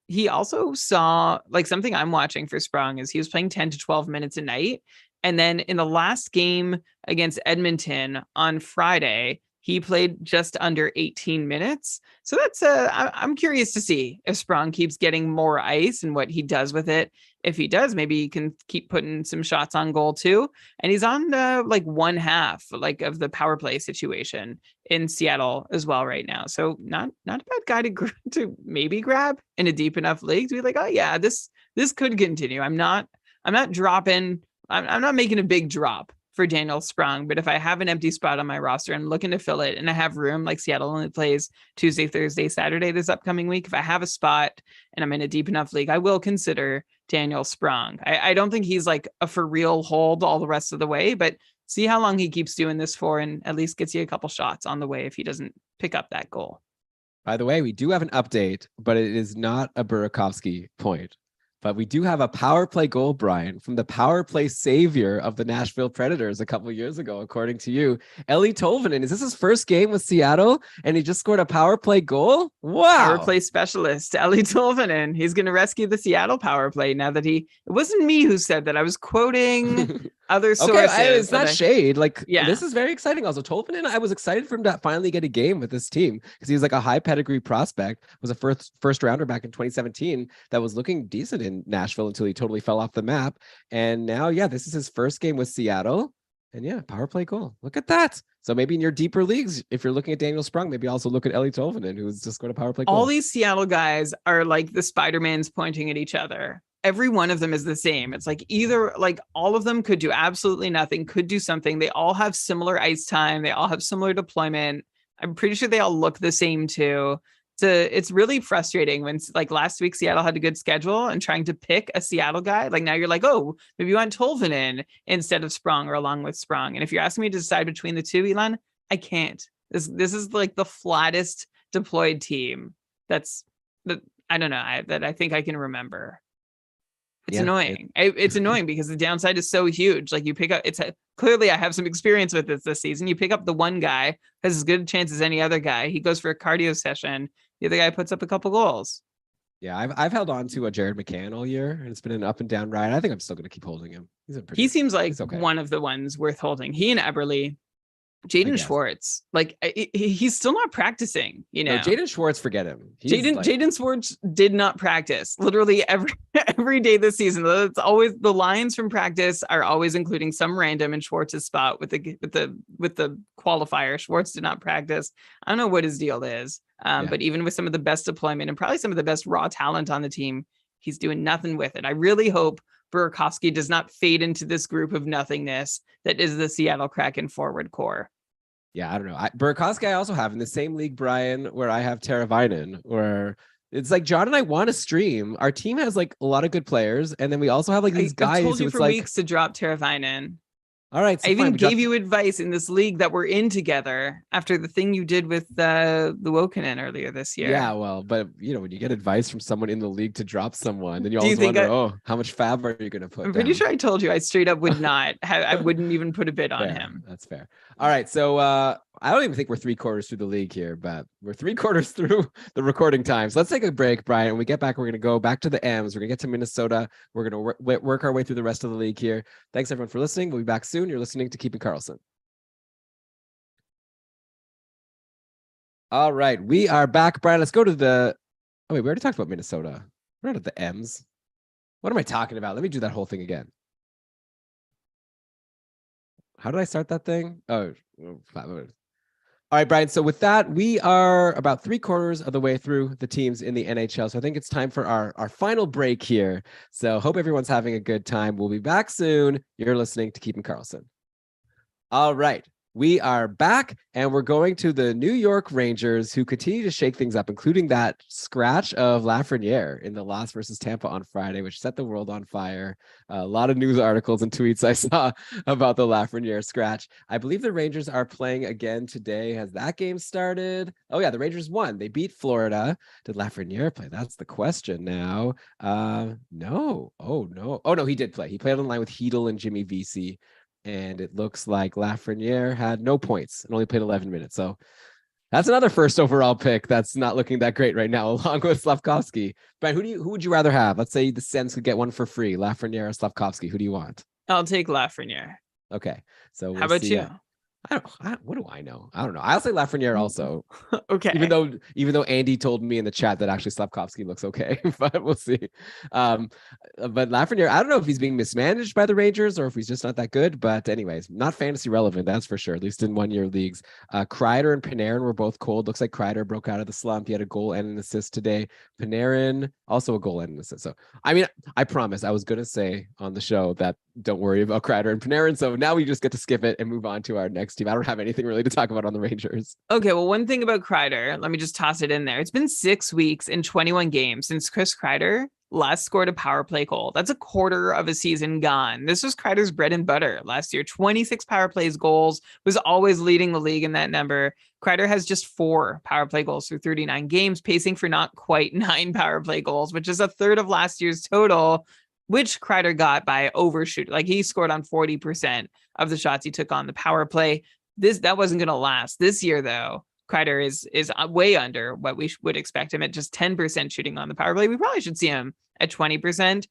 He also saw, like, something I'm watching for Sprong is he was playing 10 to 12 minutes a night. And then in the last game against Edmonton on Friday, he played just under 18 minutes. So that's I'm curious to see if Sprong keeps getting more ice and what he does with it. If he does, maybe he can keep putting some shots on goal too. And he's on like 1/2 like of the power play situation in Seattle as well right now. So not a bad guy to maybe grab in a deep enough league to be like, oh yeah, this could continue. I'm not dropping. I'm not making a big drop for Daniel Sprong, but if I have an empty spot on my roster and looking to fill it and I have room, like Seattle only plays Tuesday, Thursday, Saturday this upcoming week, if I have a spot and I'm in a deep enough league, I will consider Daniel Sprong. I don't think he's like a for real hold all the rest of the way, but see how long he keeps doing this for and at least gets you a couple shots on the way if he doesn't pick up that goal. By the way, we do have an update, but it is not a Burakovsky point. But we do have a power play goal, Brian, from the power play savior of the Nashville Predators a couple of years ago, according to you, Eeli Tolvanen. Is this his first game with Seattle? And he just scored a power play goal? Wow. Power play specialist, Eeli Tolvanen. He's going to rescue the Seattle power play now that it wasn't me who said that. I was quoting other sources. Okay, it's not shade. Like, yeah, this is very exciting. Also, Tolvanen, I was excited for him to finally get a game with this team because he was like a high pedigree prospect, was a first rounder back in 2017 that was looking decent in Nashville until he totally fell off the map. And now, yeah, this is his first game with Seattle. And yeah, power play goal. Look at that. So maybe in your deeper leagues, if you're looking at Daniel Sprong, maybe also look at Eeli Tolvanen, who's just going to power play goal. All these Seattle guys are like the Spider-Mans pointing at each other. Every one of them is the same. It's like either like all of them could do absolutely nothing, could do something. They all have similar ice time. They all have similar deployment. I'm pretty sure they all look the same too. It's really frustrating when, like, last week Seattle had a good schedule and trying to pick a Seattle guy, like now you're like, oh, maybe you want Tolvanen instead of Sprong or along with Sprong. And if you're asking me to decide between the two, Elon, I can't. This is like the flattest deployed team that I don't know that I think I can remember. It's annoying. It's annoying because the downside is so huge. Like you pick up, clearly I have some experience with this season. You pick up the one guy has as good a chance as any other guy. He goes for a cardio session. The other guy puts up a couple goals. Yeah, I've held on to a Jared McCann all year, and it's been an up and down ride. I think I'm still going to keep holding him. He seems like one of the ones worth holding. He and Eberle. Jaden Schwartz, like he's still not practicing, you know. No, Jaden Schwartz, forget him. Jaden Schwartz did not practice literally every day this season. It's always the lines from practice are always including some random in Schwartz's spot with the qualifier. Schwartz did not practice. I don't know what his deal is, but even with some of the best deployment and probably some of the best raw talent on the team, he's doing nothing with it. I really hope Burakovsky does not fade into this group of nothingness that is the Seattle Kraken forward core. Yeah, I don't know. Burakovsky I also have in the same league, Brian, where I have Teravainen, where it's like John and I want to stream. Our team has like a lot of good players, and then we also have like these guys. I told you for weeks to drop Teravainen. All right. So I even gave you advice in this league that we're in together after the thing you did with the Wokinen earlier this year. Yeah, well, but you know, when you get advice from someone in the league to drop someone, then you always wonder, how much fab are you going to put? I'm pretty sure I told you I straight up would not. I wouldn't even put a bid on him. That's fair. All right, so I don't even think we're 3/4 through the league here, but we're 3/4 through the recording time. So let's take a break, Brian. When we get back, we're going to go back to the M's. We're going to get to Minnesota. We're going to work our way through the rest of the league here. Thanks everyone for listening. We'll be back soon. You're listening to Keeping Karlsson. All right, we are back, Brian. Let's go to the. Oh wait, we already talked about Minnesota. We're not at the M's. What am I talking about? Let me do that whole thing again. How did I start that thing? Oh, 5 minutes. All right, Brian. So with that, we are about 3/4 of the way through the teams in the NHL. So I think it's time for our final break here. So hope everyone's having a good time. We'll be back soon. You're listening to Keeping Karlsson. All right. We are back, and we're going to the New York Rangers, who continue to shake things up, including that scratch of Lafreniere in the loss versus Tampa on Friday, which set the world on fire. A lot of news articles and tweets I saw about the Lafreniere scratch. I believe the Rangers are playing again today. Has that game started? Oh, yeah, the Rangers won. They beat Florida. Did Lafreniere play? That's the question now. No. Oh, no. Oh, no, he did play. He played on the line with Hedl and Jimmy Vesey. And it looks like Lafreniere had no points and only played 11 minutes. So that's another first overall pick that's not looking that great right now, along with Slavkovsky. But who would you rather have? Let's say the Sens could get one for free. Lafreniere or Slavkovsky. Who do you want? I'll take Lafreniere. Okay. So how about you? What do I know? I don't know. I'll say Lafreniere also. Okay. Even though Andy told me in the chat that actually Slavkovsky looks okay, but we'll see. But Lafreniere, I don't know if he's being mismanaged by the Rangers or if he's just not that good. But anyways, not fantasy relevant, that's for sure. At least in 1 year leagues. Kreider and Panarin were both cold. Looks like Kreider broke out of the slump. He had a goal and an assist today. Panarin also a goal and an assist. So I mean, I promise I was gonna say on the show that don't worry about Kreider and Panarin. So now we just get to skip it and move on to our next team. I don't have anything really to talk about on the Rangers. Okay, well, one thing about Kreider, let me just toss it in there. It's been 6 weeks and 21 games since Chris Kreider last scored a power play goal. That's a quarter of a season gone. This was Kreider's bread and butter last year. 26 power plays goals, was always leading the league in that number. Kreider has just 4 power play goals through 39 games, pacing for not quite 9 power play goals, which is a third of last year's total, which Kreider got by overshoot. Like he scored on 40% of the shots he took on the power play. That wasn't going to last. This year, though, Kreider is way under what we would expect him at, just 10% shooting on the power play. We probably should see him at 20%.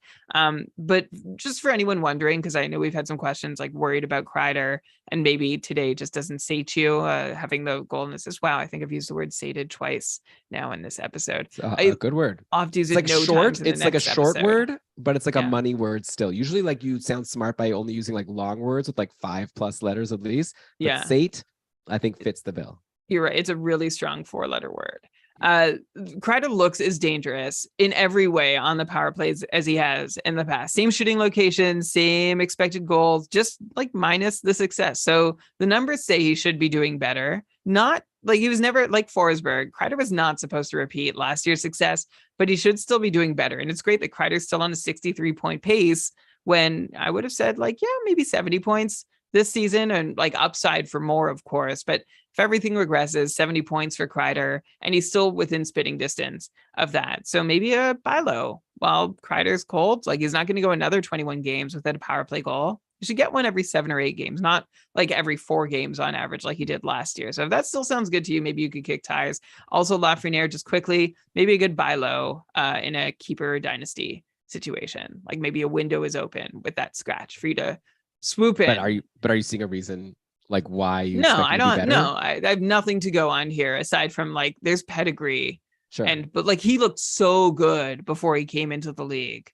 But just for anyone wondering, because I know we've had some questions like worried about Kreider, and maybe today just doesn't sate you having the goal and assist. Wow, I think I've used the word sated twice now in this episode. A good word. I'll have to use it's it like short. It's like a short episode. word, but it's like a money word still. Usually, like you sound smart by only using like long words with like 5+ letters at least. But sate, I think, fits the bill. You're right. It's a really strong 4-letter word. Kreider looks as dangerous in every way on the power plays as he has in the past. Same shooting location, same expected goals, just like minus the success. So the numbers say he should be doing better. Not like he was never like Forsberg. Kreider was not supposed to repeat last year's success, but he should still be doing better. And it's great that Kreider's still on a 63-point pace when I would have said like, yeah, maybe 70 points. this season, and like upside for more, of course. But if everything regresses, 70 points for Kreider, and he's still within spitting distance of that. So maybe a buy low while Kreider's cold. Like he's not going to go another 21 games without a power play goal. You should get one every 7 or 8 games, not like every 4 games on average like he did last year. So if that still sounds good to you, maybe you could kick tires. Also, Lafreniere, just quickly, maybe a good buy low in a keeper dynasty situation. Like maybe a window is open with that scratch for you to swoop in. But are you seeing a reason like why you No, expect I him to be don't. better? No, I have nothing to go on here aside from like there's pedigree. Sure. But like he looked so good before he came into the league.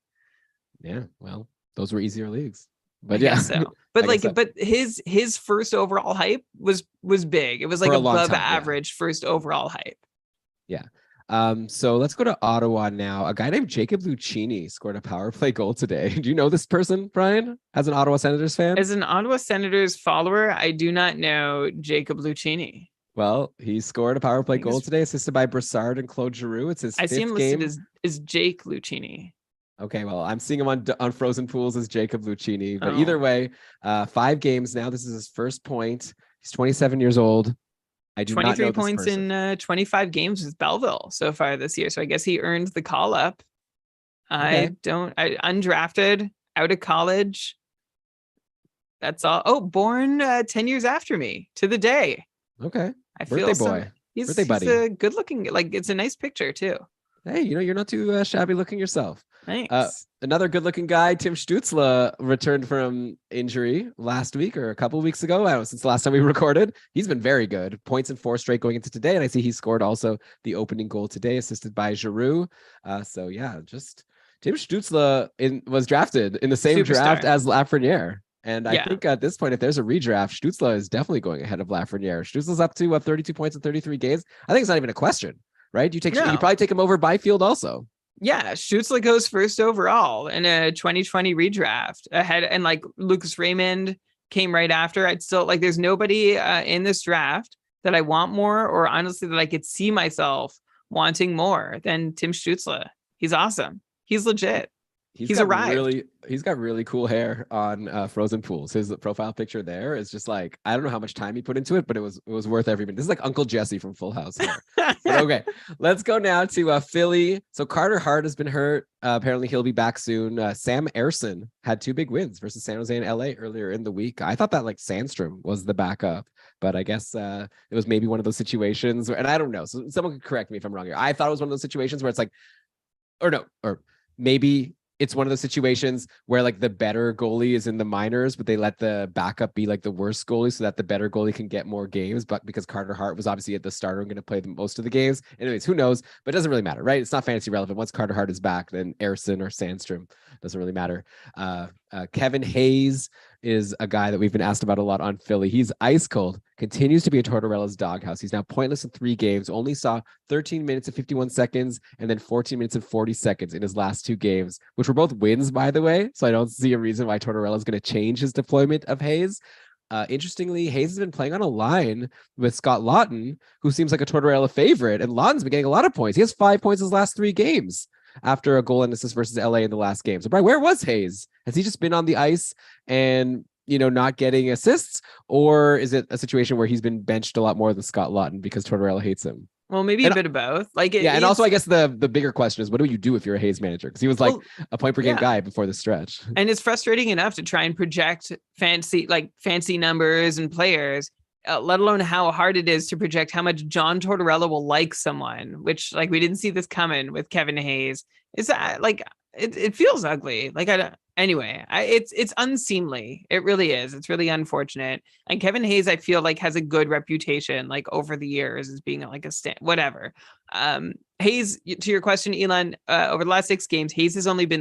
Yeah, well, those were easier leagues. But I guess so. But like, so. but his first overall hype was big. It was like above average first overall hype. Yeah. So let's go to Ottawa now. A guy named Jacob Lucchini scored a power play goal today. Do you know this person, Brian, as an Ottawa Senators fan? As an Ottawa Senators follower, I do not know Jacob Lucchini. Well, he scored a power play goal today, assisted by Brassard and Claude Giroux. It's his fifth game. I see him listed as Jake Lucchini. Okay, well, I'm seeing him on Frozen Pools as Jacob Lucchini. But either way, 5 games now. This is his first point. He's 27 years old. I do 23 not know points in 25 games with Belleville so far this year. So I guess he earned the call up. Okay. Undrafted, out of college. That's all. Oh, born 10 years after me to the day. Okay. I feel boy. He's a good looking, like it's a nice picture too. Hey, you're not too shabby looking yourself. Thanks. Another good looking guy, Tim Stützle, returned from injury last week or a couple of weeks ago. I don't know, since the last time we recorded. He's been very good. Points in 4 straight going into today. And I see he scored also the opening goal today, assisted by Giroux. So yeah, just Tim Stützle was drafted in the same draft as Lafreniere. And I think at this point, if there's a redraft, Stützle is definitely going ahead of Lafreniere. Stützle's up to 32 points in 33 games. I think it's not even a question, right? You probably take him over Byfield also. Yeah, Stützle goes first overall in a 2020 redraft ahead, and like Lucas Raymond came right after. I'd still like there's nobody in this draft that I want more, or honestly that I could see myself wanting more than Tim Stützle. He's awesome. He's legit. He's arrived. He's got really cool hair on Frozen Pools. His profile picture there is just like, I don't know how much time he put into it, but it was worth every minute. This is like Uncle Jesse from Full House. Okay, let's go now to Philly. So Carter Hart has been hurt. Apparently he'll be back soon. Sam Ersson had 2 big wins versus San Jose and LA earlier in the week. I thought that like Sandstrom was the backup, but I guess it was maybe one of those situations and I don't know. So someone could correct me if I'm wrong here. I thought it was one of those situations where it's like, or maybe it's one of those situations where like the better goalie is in the minors, but they let the backup be like the worst goalie so that the better goalie can get more games. But because Carter Hart was obviously at the starter and going to play most of the games. Anyways, who knows? But it doesn't really matter, right? It's not fantasy relevant. Once Carter Hart is back, then Ersson or Sandstrom doesn't really matter. Kevin Hayes is a guy that we've been asked about a lot on Philly. He's ice cold, continues to be a Tortorella's doghouse. He's now pointless in 3 games, only saw 13 minutes and 51 seconds and then 14 minutes and 40 seconds in his last 2 games, which were both wins, by the way. So I don't see a reason why Tortorella is going to change his deployment of Hayes. Interestingly, Hayes has been playing on a line with Scott Lawton, who seems like a Tortorella favorite, and Lawton's been getting a lot of points. He has 5 points his last 3 games after a goal and assist versus LA in the last game. So, Brian, where was Hayes? Has he just been on the ice and, not getting assists? Or is it a situation where he's been benched a lot more than Scott Lawton because Tortorella hates him? Well, maybe a bit of both. And also I guess the bigger question is, what do you do if you're a Hayes manager? Because he was like a point per game guy before the stretch. And it's frustrating enough to try and project fancy numbers and players, let alone how hard it is to project how much John Tortorella will like someone, which like we didn't see this coming with Kevin Hayes. Is that like it feels ugly. Like it's unseemly. It really is. It's really unfortunate. And Kevin Hayes, I feel like has a good reputation like over the years as being like whatever. Hayes, to your question, Elon, over the last 6 games, Hayes has only been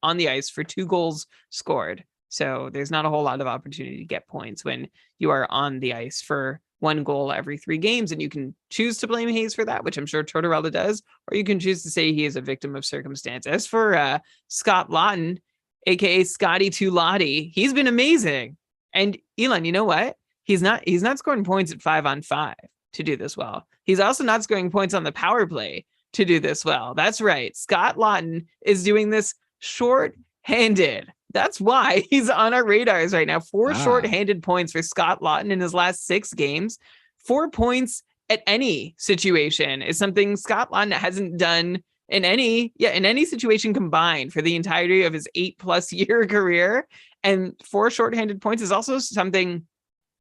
on the ice for 2 goals scored. So there's not a whole lot of opportunity to get points when you are on the ice for 1 goal every 3 games. And you can choose to blame Hayes for that, which I'm sure Tortorella does, or you can choose to say he is a victim of circumstance. As for Scott Lawton, aka Scotty Tulati, he's been amazing. And Elon, you know what? He's not scoring points at 5-on-5 to do this well. He's also not scoring points on the power play to do this well. That's right. Scott Lawton is doing this short-handed. That's why he's on our radars right now. 4 Ah. shorthanded points for Scott Laughton in his last 6 games. 4 points at any situation is something Scott Laughton hasn't done in any situation combined for the entirety of his 8+ year career. And 4 shorthanded points is also something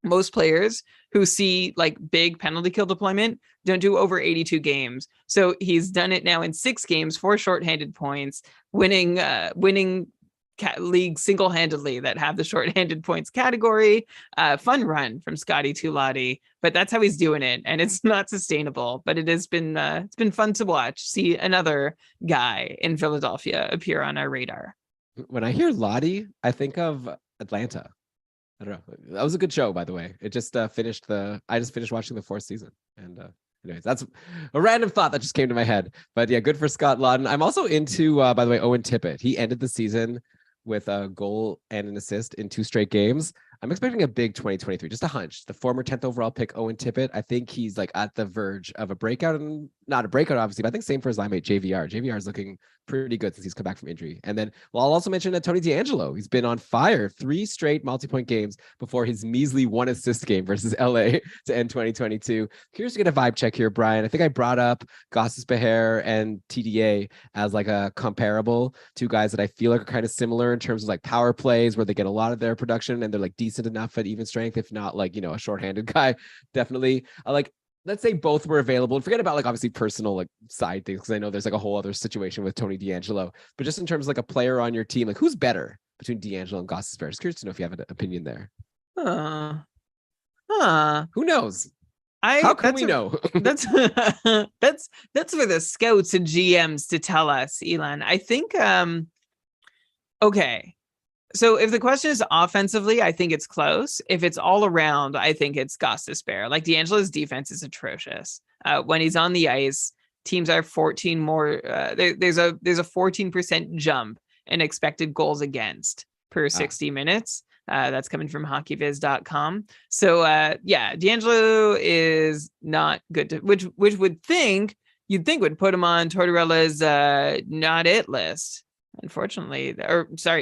most players who see like big penalty kill deployment don't do over 82 games. So he's done it now in 6 games, 4 shorthanded points, winning leagues single-handedly that have the shorthanded points category. Fun run from Scotty Tulati, but that's how he's doing it, and it's not sustainable. But it's been fun to watch. See another guy in Philadelphia appear on our radar. When I hear Lottie, I think of Atlanta. I don't know. That was a good show, by the way. It just finished I just finished watching the 4th season, and anyways, that's a random thought that just came to my head. But yeah, good for Scott Laughton. I'm also into, by the way, Owen Tippett. He ended the season with a goal and an assist in 2 straight games. I'm expecting a big 2023, just a hunch. The former 10th overall pick, Owen Tippett, I think he's like at the verge of a breakout, and not a breakout, obviously, but I think same for his line mate, JVR. JVR is looking pretty good since he's come back from injury. And then, well, I'll also mention that Tony DeAngelo, he's been on fire, 3 straight multi-point games before his measly 1 assist game versus LA to end 2022. Curious to get a vibe check here, Brian. I think I brought up Gostisbehere and TDA as like a comparable, 2 guys that I feel like are kind of similar in terms of like power plays where they get a lot of their production and they're like decent enough at even strength, if not like, a shorthanded guy. Definitely. Let's say both were available, and forget about like obviously personal like side things, because I know there's like a whole other situation with Tony DeAngelo, but just in terms of like a player on your team, like who's better between DeAngelo and Gostisbehere? Just curious to know if you have an opinion there. Who knows? How can we know? That's that's for the scouts and GMs to tell us, Elon. I think okay. So if the question is offensively, I think it's close. If it's all around, I think it's Gostisbehere. Like DeAngelo's defense is atrocious. When he's on the ice, teams are 14 more. There's a 14% jump in expected goals against per 60 minutes. That's coming from hockeyviz.com. So yeah, DeAngelo is not good to, which you'd think would put him on Tortorella's not it list. Unfortunately,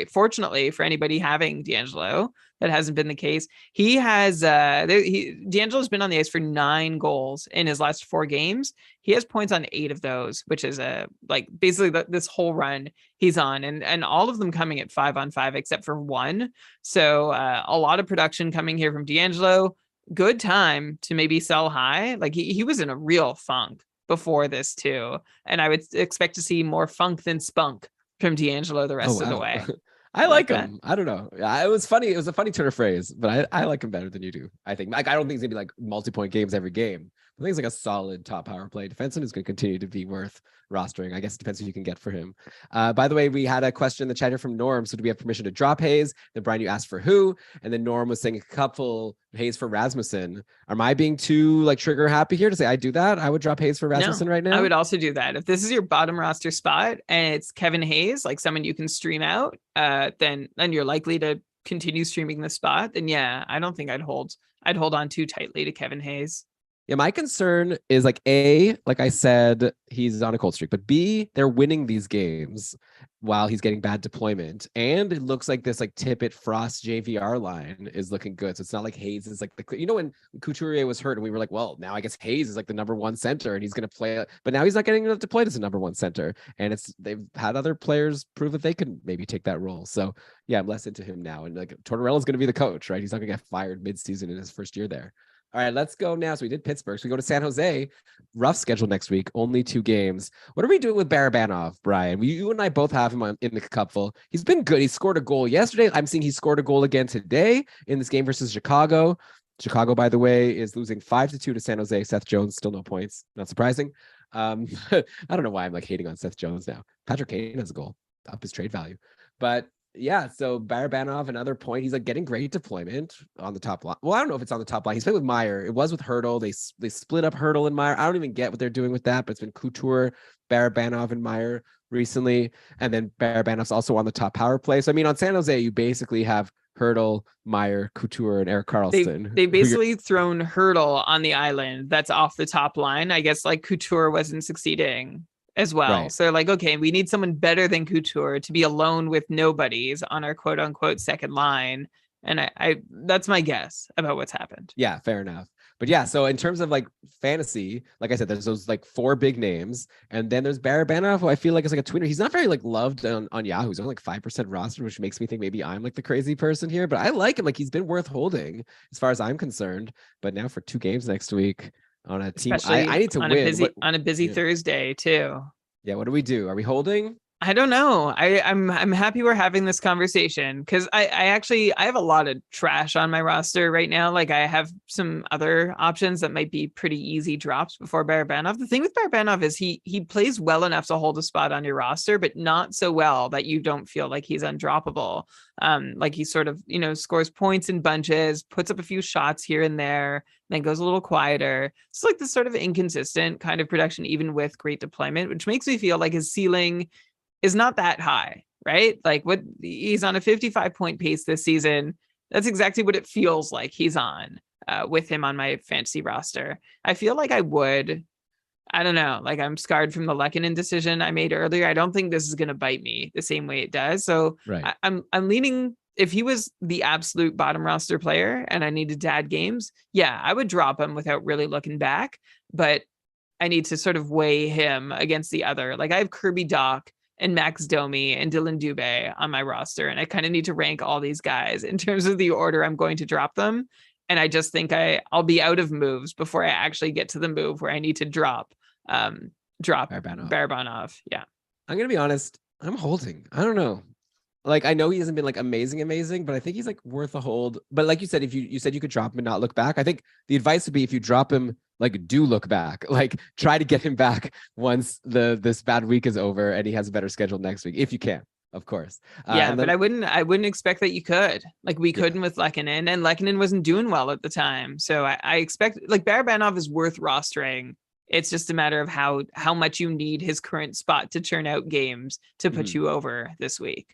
fortunately for anybody having DeAngelo, that hasn't been the case. He has DeAngelo's been on the ice for 9 goals in his last 4 games. He has points on 8 of those, which is like basically this whole run he's on, and all of them coming at 5-on-5 except for 1. So a lot of production coming here from DeAngelo. Good time to maybe sell high. Like he was in a real funk before this too, and I would expect to see more funk than spunk from DeAngelo the rest of the way. I like him. I don't know. It was funny. It was a funny turn of phrase, but I like him better than you do. I think. Like, I don't think it's gonna be like multi-point games every game. I think it's like a solid top power play defenseman who's going to continue to be worth rostering. I guess it depends who you can get for him. By the way, we had a question in the chat here from Norm. So do we have permission to drop Hayes? Then Brian, you asked for who? And then Norm was saying a couple Hayes for Rasmussen. Am I being too like trigger happy here to say I do that? I would drop Hayes for Rasmussen right now. I would also do that. If this is your bottom roster spot and it's Kevin Hayes, like someone you can stream out, then you're likely to continue streaming the spot. Then yeah, I don't think I'd hold on too tightly to Kevin Hayes. Yeah, my concern is like A, like I said, he's on a cold streak, but B, they're winning these games while he's getting bad deployment. And it looks like this like Tippett Frost JVR line is looking good. So it's not like Hayes is like when Couturier was hurt and we were like, well, now I guess Hayes is like the number 1 center and he's going to play, but now he's not getting enough deployed as a number 1 center. And they've had other players prove that they can maybe take that role. So yeah, I'm less into him now. And like Tortorella is going to be the coach, right? He's not going to get fired mid-season in his first year there. All right, let's go now. So we did Pittsburgh. So we go to San Jose. Rough schedule next week. Only 2 games. What are we doing with Barabanov, Brian? You and I both have him in the cupful. He's been good. He scored a goal yesterday. I'm seeing he scored a goal again today in this game versus Chicago. Chicago, by the way, is losing 5-2 to San Jose. Seth Jones, still no points. Not surprising. I don't know why I'm like hating on Seth Jones now. Patrick Kane has a goal. Up his trade value. But yeah, so Barabanov, another point. He's like getting great deployment on the top line. Well, I don't know if it's on the top line. He's played with Meyer. It was with Hurdle. They split up Hurdle and Meyer. I don't even get what they're doing with that, but it's been Couture, Barabanov, and Meyer recently. And then Barabanov's also on the top power play. So I mean, on San Jose, you basically have Hurdle, Meyer, Couture, and Erik Karlsson. They basically thrown Hurdle on the island that's off the top line. I guess like Couture wasn't succeeding as well. Right. So like, okay, we need someone better than Couture to be alone with nobodies on our quote unquote second line. And I that's my guess about what's happened. Yeah, fair enough. But yeah, so in terms of like fantasy, like I said, there's those like 4 big names, and then there's Barabanov, who I feel like is like a tweener. He's not very like loved on Yahoo. He's only like 5% roster, which makes me think maybe I'm like the crazy person here. But I like him. Like he's been worth holding as far as I'm concerned. But now for 2 games next week on a team, I need to win. On a busy Thursday too. Yeah, what do we do? Are we holding? I don't know. I'm happy we're having this conversation because I have a lot of trash on my roster right now. Like I have some other options that might be pretty easy drops before Barabanov. The thing with Barabanov is he plays well enough to hold a spot on your roster, but not so well that you don't feel like he's undroppable. Like he sort of, scores points in bunches, puts up a few shots here and there, then goes a little quieter. It's like this sort of inconsistent kind of production, even with great deployment, which makes me feel like his ceiling is not that high, right? Like what he's on a 55 point pace this season. That's exactly what it feels like he's on with him on my fantasy roster. I feel like I don't know, like I'm scarred from the Lehkonen decision I made earlier. I don't think this is going to bite me the same way it does. So right. I'm leaning, if he was the absolute bottom roster player and I needed to add games, yeah, I would drop him without really looking back. But I need to sort of weigh him against the other. Like I have Kirby Doc and Max Domi and Dylan Dubé on my roster. And I kind of need to rank all these guys in terms of the order I'm going to drop them. And I just think I'll be out of moves before I actually get to the move where I need to drop Barabanov. Yeah. I'm going to be honest. I'm holding. I don't know. Like, I know he hasn't been like amazing, but I think he's like worth a hold. But like you said, if you said you could drop him and not look back, I think the advice would be if you drop him, like do look back, like try to get him back once this bad week is over and he has a better schedule next week, if you can, of course. Yeah, but I wouldn't expect that you could. Like we couldn't with Lehkonen, and Lehkonen wasn't doing well at the time. So I expect like Barabanov is worth rostering. It's just a matter of how much you need his current spot to churn out games to put you over this week.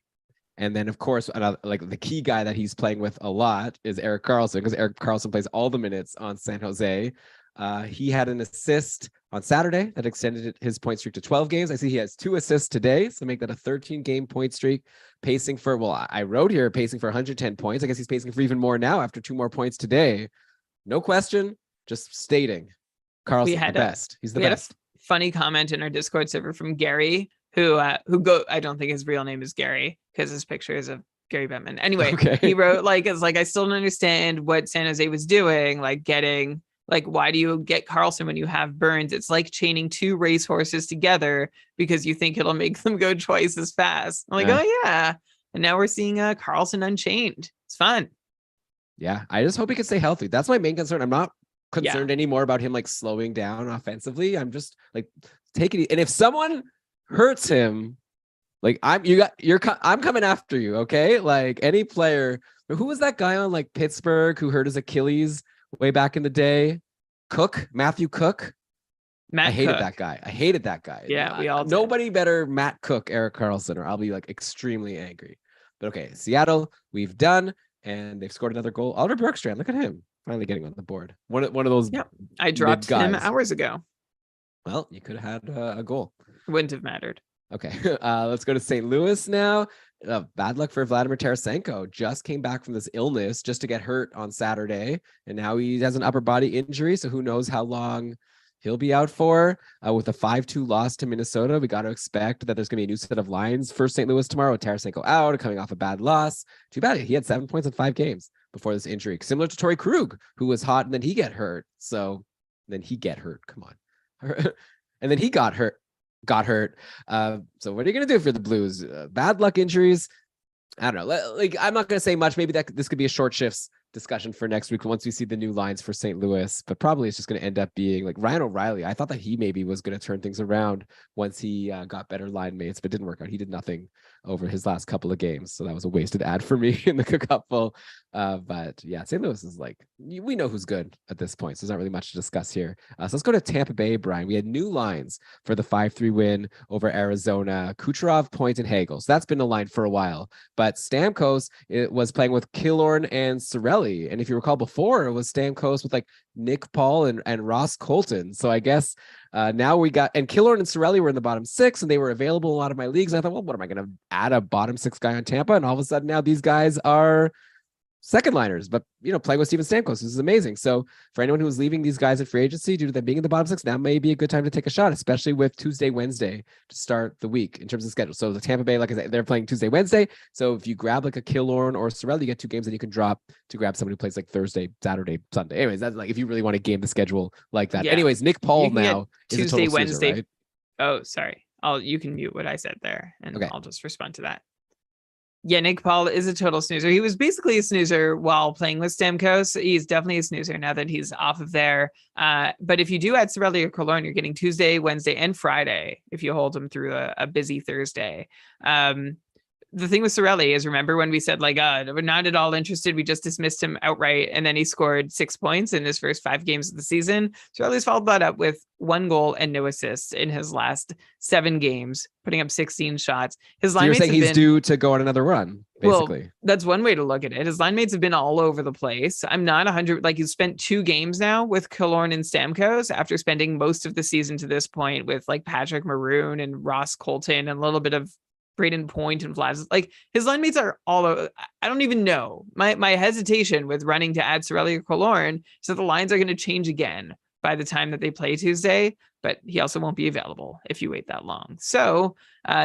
And then, of course, like the key guy that he's playing with a lot is Erik Karlsson, because Erik Karlsson plays all the minutes on San Jose. He had an assist on Saturday that extended his point streak to 12 games. I see he has 2 assists today, so make that a 13-game point streak. Pacing for, I wrote here pacing for 110 points. I guess he's pacing for even more now after 2 more points today. No question, just stating. Karlsson, the best. He's the best. Funny comment in our Discord server from Gary, who I don't think his real name is Gary because his picture is of Gary Bettman. Anyway, He wrote I still don't understand what San Jose was doing, why do you get Karlsson when you have Burns? It's like chaining 2 racehorses together because you think it'll make them go twice as fast. I'm like, oh yeah. And now we're seeing Karlsson unchained. It's fun. Yeah, I just hope he can stay healthy. That's my main concern. I'm not concerned anymore about him like slowing down offensively. I'm just like taking it. And if someone hurts him, like I'm coming after you, okay? Like any player. Who was that guy on like Pittsburgh who hurt his Achilles way back in the day? Matthew Cook. I hated that guy. Yeah, we all did. Nobody better Matt Cook, Erik Karlsson, or I'll be like extremely angry. But okay, Seattle, we've done, and they've scored another goal. Oliver Bjorkstrand, look at him finally getting on the board. One of those. Yeah, I dropped him hours ago. Well, you could have had a goal. Wouldn't have mattered. Okay, let's go to St. Louis now. Bad luck for Vladimir Tarasenko. Just came back from this illness just to get hurt on Saturday, and now he has an upper body injury, so who knows how long he'll be out for. With a 5-2 loss to Minnesota, we got to expect that there's going to be a new set of lines for St. Louis tomorrow with Tarasenko out, coming off a bad loss. Too bad he had 7 points in 5 games before this injury, similar to Torrey Krug, who was hot and then he get hurt. Come on. And then he got hurt. So what are you going to do for the Blues? Bad luck injuries. I don't know. Like, I'm not going to say much. Maybe this could be a short shifts discussion for next week once we see the new lines for St. Louis, but probably it's just going to end up being like Ryan O'Reilly. I thought that he maybe was going to turn things around once he got better line mates, but didn't work out. He did nothing over his last couple of games, so that was a wasted ad for me in the couple. But yeah, St. Louis is like, we know who's good at this point, so there's not really much to discuss here. So let's go to Tampa Bay, Brian. We had new lines for the 5-3 win over Arizona. Kucherov, Point, and Hagel. So that's been a line for a while, but Stamkos was playing with Killorn and Cirelli. And if you recall before, it was Stamkos with like Nick Paul and Ross Colton. So I guess Now we got, and Killorn and Cirelli were in the bottom 6, and they were available in a lot of my leagues. I thought, well, what am I going to add a bottom 6 guy on Tampa? And all of a sudden now these guys are second liners, but playing with Steven Stamkos, this is amazing. So for anyone who's leaving these guys at free agency due to them being in the bottom 6, now may be a good time to take a shot, especially with Tuesday, Wednesday to start the week in terms of schedule. So the Tampa Bay, like I said, they're playing Tuesday, Wednesday. So if you grab like a Killorn or Cirelli, you get 2 games, and you can drop to grab somebody who plays like Thursday, Saturday, Sunday. Anyways, that's like if you really want to game the schedule like that. Yeah. Anyways, Nick Paul now is Tuesday, a total Wednesday. snoozer, right? Oh, sorry. You can mute what I said there, and Okay. I'll just respond to that. Yeah, Nick Paul is a total snoozer. He was basically a snoozer while playing with Stamkos. He's definitely a snoozer now that he's off of there. But if you do add Cirelli or Killorn, you're getting Tuesday, Wednesday, and Friday if you hold him through a busy Thursday. The thing with Cirelli is, remember when we said like, we're not at all interested, we just dismissed him outright, and then he scored 6 points in his first 5 games of the season. Cirelli's followed that up with 1 goal and no assists in his last 7 games, putting up 16 shots. His line you're saying he's due to go on another run, basically. Well, that's one way to look at it. His line mates have been all over the place. I'm not 100, like he's spent 2 games now with Killorn and Stamkos after spending most of the season to this point with like Patrick Maroon and Ross Colton and a little bit of Braden Point and Vlad. Like his line mates are all over. I don't even know. My hesitation with running to add Cirelli or Killorn is that the lines are going to change again by the time that they play Tuesday, but he also won't be available if you wait that long. So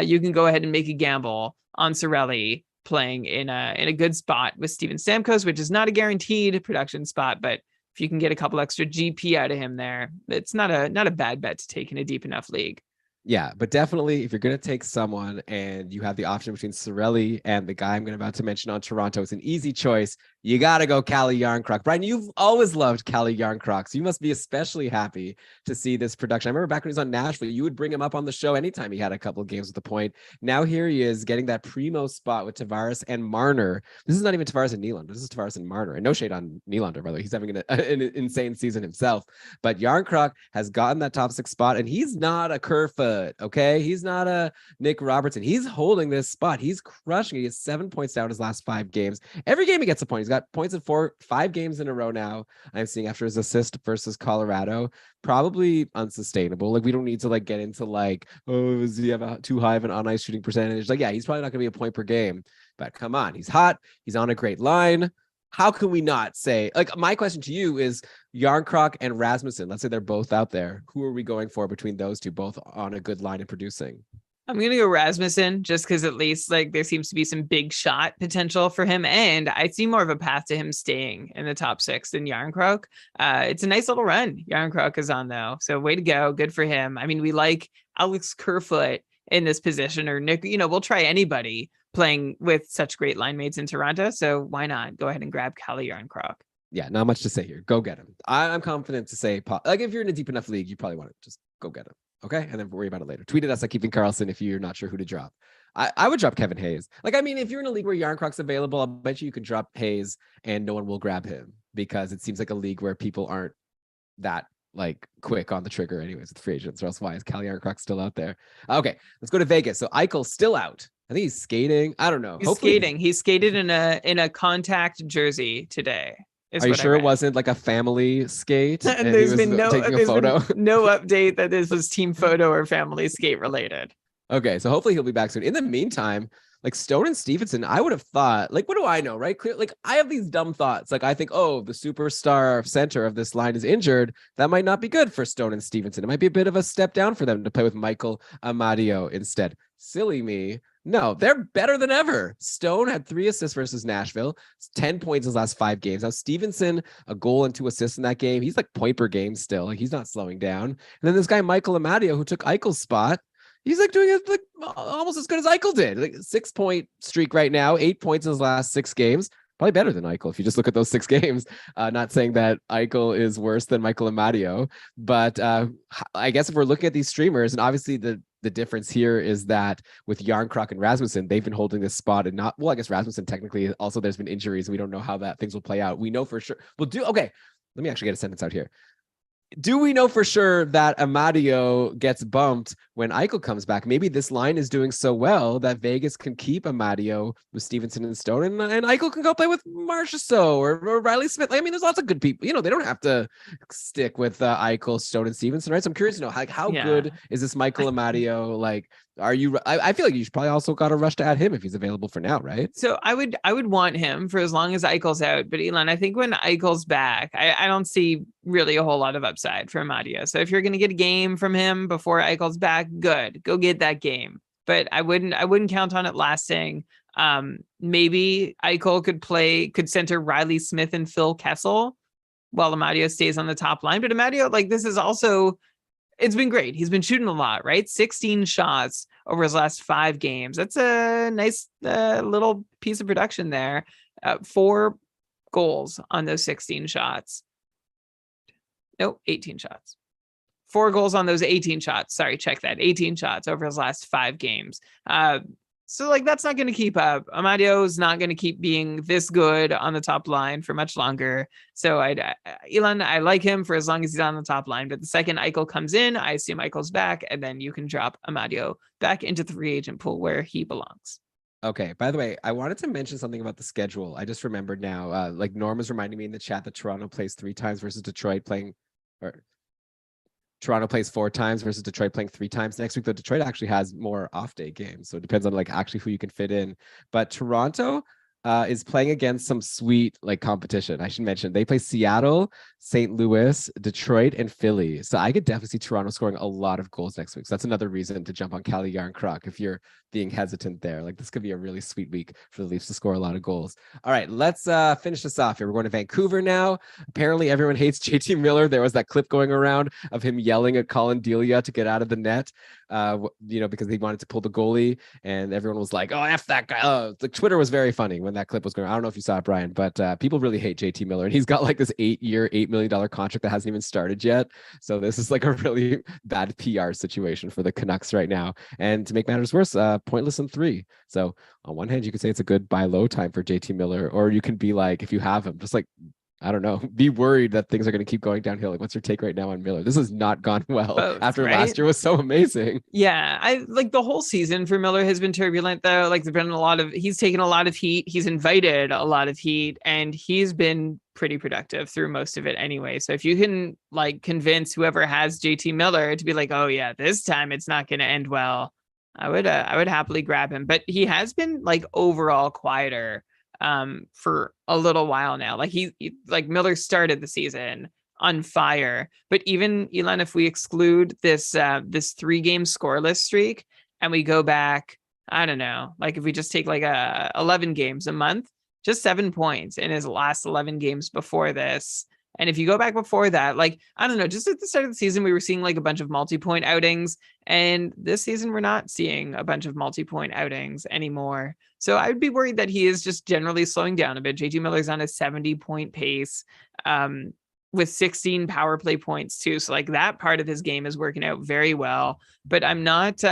you can go ahead and make a gamble on Cirelli playing in a good spot with Steven Stamkos, which is not a guaranteed production spot, but if you can get a couple extra GP out of him there, it's not a bad bet to take in a deep enough league. Yeah, but definitely if you're going to take someone and you have the option between Cirelli and the guy I'm about to mention on Toronto, it's an easy choice. You got to go Calle Jarnkrok. Brian, you've always loved Calle Jarnkrok, so you must be especially happy to see this production. I remember back when he was on Nashville, you would bring him up on the show anytime he had a couple of games with the point. Now here he is getting that primo spot with Tavares and Marner. This is not even Tavares and Nylander. This is Tavares and Marner. And no shade on Nylander, by the way. He's having an insane season himself. But Jarnkrok has gotten that top 6 spot, and he's not a Kerfoot, okay? He's not a Nick Robertson. He's holding this spot. He's crushing it. He has 7 points down his last 5 games. Every game he gets a point. He's got points in 5 games in a row now. I'm seeing after his assist versus Colorado. Probably unsustainable. Like we don't need to like get into like, oh, does he have too high of an on-ice shooting percentage? Like, yeah, he's probably not going to be a point per game. But come on, he's hot. He's on a great line. How can we not say, like, my question to you is Jarnkrok and Rasmussen, let's say they're both out there. Who are we going for between those two, both on a good line and producing? I'm going to go Rasmussen just because at least like there seems to be some big shot potential for him. And I see more of a path to him staying in the top 6 than Jarnkrok. It's a nice little run Jarnkrok is on though. So way to go. Good for him. I mean, we like Alex Kerfoot in this position, or Nick, we'll try anybody playing with such great line mates in Toronto. So why not go ahead and grab Calle Jarnkrok? Yeah, not much to say here. Go get him. I'm confident to say, like, if you're in a deep enough league, you probably want to just go get him. Okay. And then worry about it later. Tweet at us at Keeping Karlsson if you're not sure who to drop. I would drop Kevin Hayes. Like, I mean, if you're in a league where Jarnkrok's available, I'll bet you could drop Hayes and no one will grab him because it seems like a league where people aren't that like quick on the trigger anyways with free agents, or else why is Calle Jarnkrok still out there? Okay, let's go to Vegas. So Eichel's still out. I think he's skating. I don't know. He's skating. He skated in a contact jersey today. Are you sure it wasn't like a family skate? And there's been no taking a photo. No update that this was team photo or family skate related. Okay, so hopefully he'll be back soon. In the meantime, like Stone and Stevenson, I would have thought, like, what do I know, right? Like, I have these dumb thoughts. Like, I think, oh, the superstar center of this line is injured. That might not be good for Stone and Stevenson. It might be a bit of a step down for them to play with Michael Amadio instead. Silly me. No, they're better than ever. Stone had 3 assists versus Nashville, 10 points in his last 5 games. Now, Stevenson, a goal and 2 assists in that game. He's like point per game still. Like, he's not slowing down. And then this guy, Michael Amadio, who took Eichel's spot, he's like doing it like almost as good as Eichel did. Like 6-point streak right now, 8 points in his last 6 games. Probably better than Eichel if you just look at those 6 games. Not saying that Eichel is worse than Michael Amadio, but I guess if we're looking at these streamers, and obviously the difference here is that with Jarnkrok and Rasmussen, they've been holding this spot and not, well, I guess Rasmussen technically also there's been injuries. And we don't know how that things will play out. We know for sure. Okay. Let me actually get a sentence out here. Do we know for sure that Amadio gets bumped when Eichel comes back? Maybe this line is doing so well that Vegas can keep Amadio with Stevenson and Stone, and Eichel can go play with Marchessault or Riley Smith. I mean, there's lots of good people. They don't have to stick with Eichel, Stone, and Stevenson, right? So I'm curious to know, how good is this Michael Amadio? Like, are you? I feel like you should probably also got to rush to add him if he's available for now, right? So I would want him for as long as Eichel's out. But Elon, I think when Eichel's back, I don't see really a whole lot of upside for Amadio. So if you're going to get a game from him before Eichel's back, good, go get that game. But I wouldn't count on it lasting. Maybe Eichel could center Riley Smith and Phil Kessel while Amadio stays on the top line. But Amadio, like, this is also, it's been great. He's been shooting a lot, right? 16 shots over his last 5 games. That's a nice little piece of production there. 4 goals on those 16 shots. No, 18 shots. 4 goals on those 18 shots. Sorry, check that. 18 shots over his last 5 games. So, like, that's not going to keep up. Amadio is not going to keep being this good on the top line for much longer. So, Elon, I like him for as long as he's on the top line. But the second Eichel comes in, I assume Eichel's back, and then you can drop Amadio back into the free agent pool where he belongs. Okay. By the way, I wanted to mention something about the schedule. I just remembered now. Like, Norm was reminding me in the chat that Toronto plays 3 times versus Detroit Toronto plays 4 times versus Detroit playing 3 times next week, though Detroit actually has more off-day games. So it depends on like actually who you can fit in. But Toronto is playing against some sweet like competition. I should mention they play Seattle, St. Louis, Detroit, and Philly. So I could definitely see Toronto scoring a lot of goals next week. So that's another reason to jump on Cali Yarn Croc if you're being hesitant there. Like, this could be a really sweet week for the Leafs to score a lot of goals. All right, let's finish this off here. We're going to Vancouver now. Apparently everyone hates JT Miller. There was that clip going around of him yelling at Colin Delia to get out of the net, because he wanted to pull the goalie, and everyone was like, oh, F that guy. The Twitter was very funny when that clip was going on. I don't know if you saw it, Brian, but people really hate JT Miller, and he's got like this 8-year, $8 million contract that hasn't even started yet. So this is like a really bad PR situation for the Canucks right now. And to make matters worse, pointless in 3. So on one hand, you could say it's a good buy low time for JT Miller, or you can be like, if you have him, just like, I don't know, be worried that things are going to keep going downhill. Like, what's your take right now on Miller? This has not gone well. Both, after right? Last year was so amazing. Yeah, I like the whole season for Miller has been turbulent though. Like, there's been he's taken a lot of heat. He's invited a lot of heat, and he's been pretty productive through most of it anyway. So if you can like convince whoever has JT Miller to be like, oh yeah, this time it's not going to end well, I would happily grab him. But he has been like overall quieter for a little while now. Like he like Miller started the season on fire, but even Elon, if we exclude this 3-game scoreless streak and we go back, I don't know, like if we just take like 11 games a month, just 7 points in his last 11 games before this. And if you go back before that, like, I don't know, just at the start of the season, we were seeing like a bunch of multi-point outings. And this season, we're not seeing a bunch of multi-point outings anymore. So I would be worried that he is just generally slowing down a bit. JT Miller's on a 70-point pace with 16 power play points too. So like that part of his game is working out very well. But I'm not...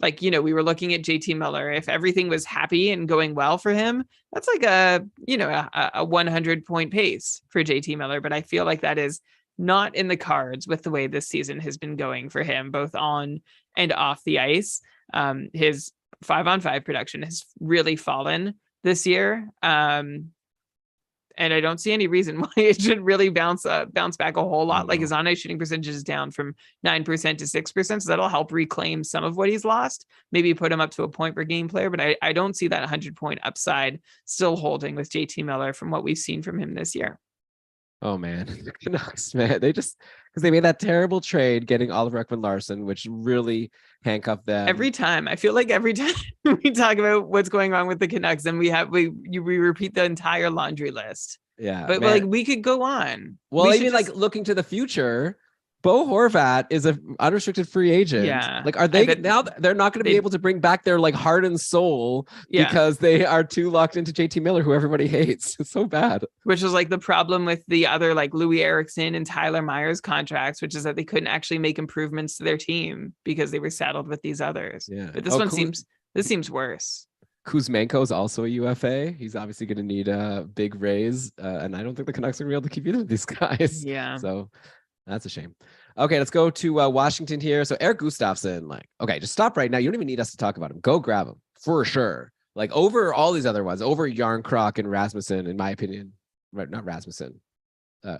like, you know, we were looking at JT Miller. If everything was happy and going well for him, that's like a 100-point pace for JT Miller. But I feel like that is not in the cards with the way this season has been going for him, both on and off the ice. His 5-on-5 production has really fallen this year. And I don't see any reason why it should really bounce back a whole lot. Like, his on-ice shooting percentage is down from 9% to 6%. So that'll help reclaim some of what he's lost. Maybe put him up to a point per game player. But I don't see that 100-point upside still holding with JT Miller from what we've seen from him this year. Oh man, the Canucks, man, because they made that terrible trade getting Oliver Ekman-Larsson, which really handcuffed them. Every time, I feel like every time we talk about what's going wrong with the Canucks, and we repeat the entire laundry list. Yeah, but like we could go on. Well, even like looking to the future, Bo Horvat is an unrestricted free agent. Yeah. Like, are they now? They're not going to be able to bring back their like heart and soul because they are too locked into JT Miller, who everybody hates. It's so bad. Which is like the problem with the other like Louis Eriksson and Tyler Myers contracts, which is that they couldn't actually make improvements to their team because they were saddled with these others. Yeah. But this seems worse. Kuzmenko is also a UFA. He's obviously going to need a big raise, and I don't think the Canucks are going to be able to keep either of these guys. Yeah. So. That's a shame. Okay, let's go to Washington here. So Eric Gustafsson, okay, just stop right now. You don't even need us to talk about him. Go grab him for sure. Over all these other ones, over Yarncroc and Rasmussen, in my opinion. Right, not Rasmussen.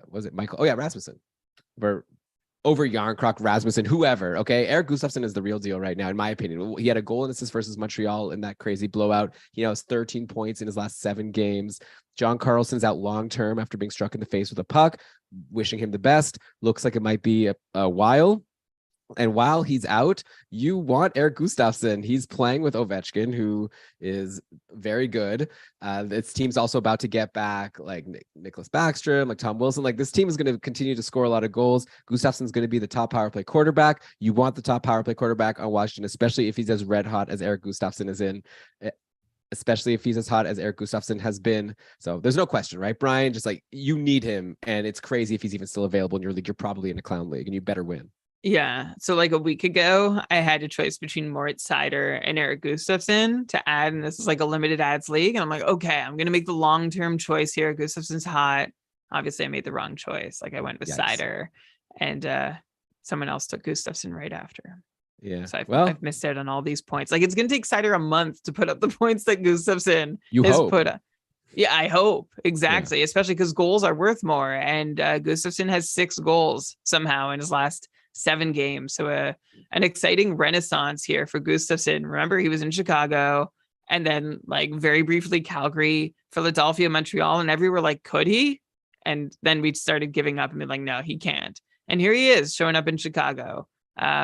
Was it Michael? Oh yeah, Rasmussen. Over Yarncroc, Rasmussen, whoever. Okay, Eric Gustafsson is the real deal right now, in my opinion. He had a goal and assist versus Montreal in that crazy blowout. He now has 13 points in his last 7 games. John Carlson's out long term after being struck in the face with a puck. Wishing him the best. Looks like it might be a while. And while he's out, you want Eric Gustafsson. He's playing with Ovechkin, who is very good. This team's also about to get back Nicholas Backstrom, Tom Wilson. This team is going to continue to score a lot of goals. Gustafsson's going to be the top power play quarterback. You want the top power play quarterback on Washington, especially if he's as red hot as Eric Gustafsson is in. Especially if he's as hot as Eric Gustafsson has been. So there's no question, right, Brian? Just you need him. And it's crazy if he's even still available in your league. You're probably in a clown league and you better win. Yeah. So a week ago, I had a choice between Moritz Seider and Eric Gustafsson to add. And this is a limited ads league. And I'm okay, I'm going to make the long-term choice here. Gustafsson's hot. Obviously, I made the wrong choice. I went with Seider and someone else took Gustafsson right after. Yeah. So I've missed out on all these points. It's going to take Seider a month to put up the points that Gustafsson has put up. Yeah, I hope. Exactly. Yeah. Especially because goals are worth more. And Gustafsson has 6 goals somehow in his last 7 games. So an exciting renaissance here for Gustafsson. Remember, he was in Chicago and then very briefly Calgary, Philadelphia, Montreal, and everywhere could he? And then we started giving up and being no, he can't. And here he is showing up in Chicago.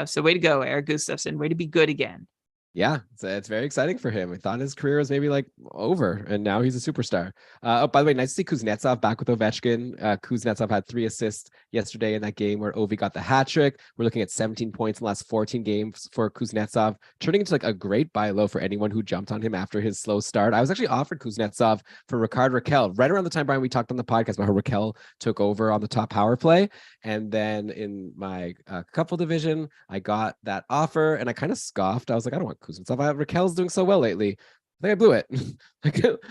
So way to go, Eric Gustafsson. Way to be good again. Yeah, it's very exciting for him. I thought his career was maybe over, and now he's a superstar. By the way, nice to see Kuznetsov back with Ovechkin. Kuznetsov had 3 assists yesterday in that game where Ovi got the hat trick. We're looking at 17 points in the last 14 games for Kuznetsov, turning into a great buy low for anyone who jumped on him after his slow start. I was actually offered Kuznetsov for Ricard Raquel right around the time, Brian, we talked on the podcast about how Raquel took over on the top power play. And then in my couple division, I got that offer and I kind of scoffed. I was I don't want Kuznetsov. Raquel's doing so well lately. I think I blew it.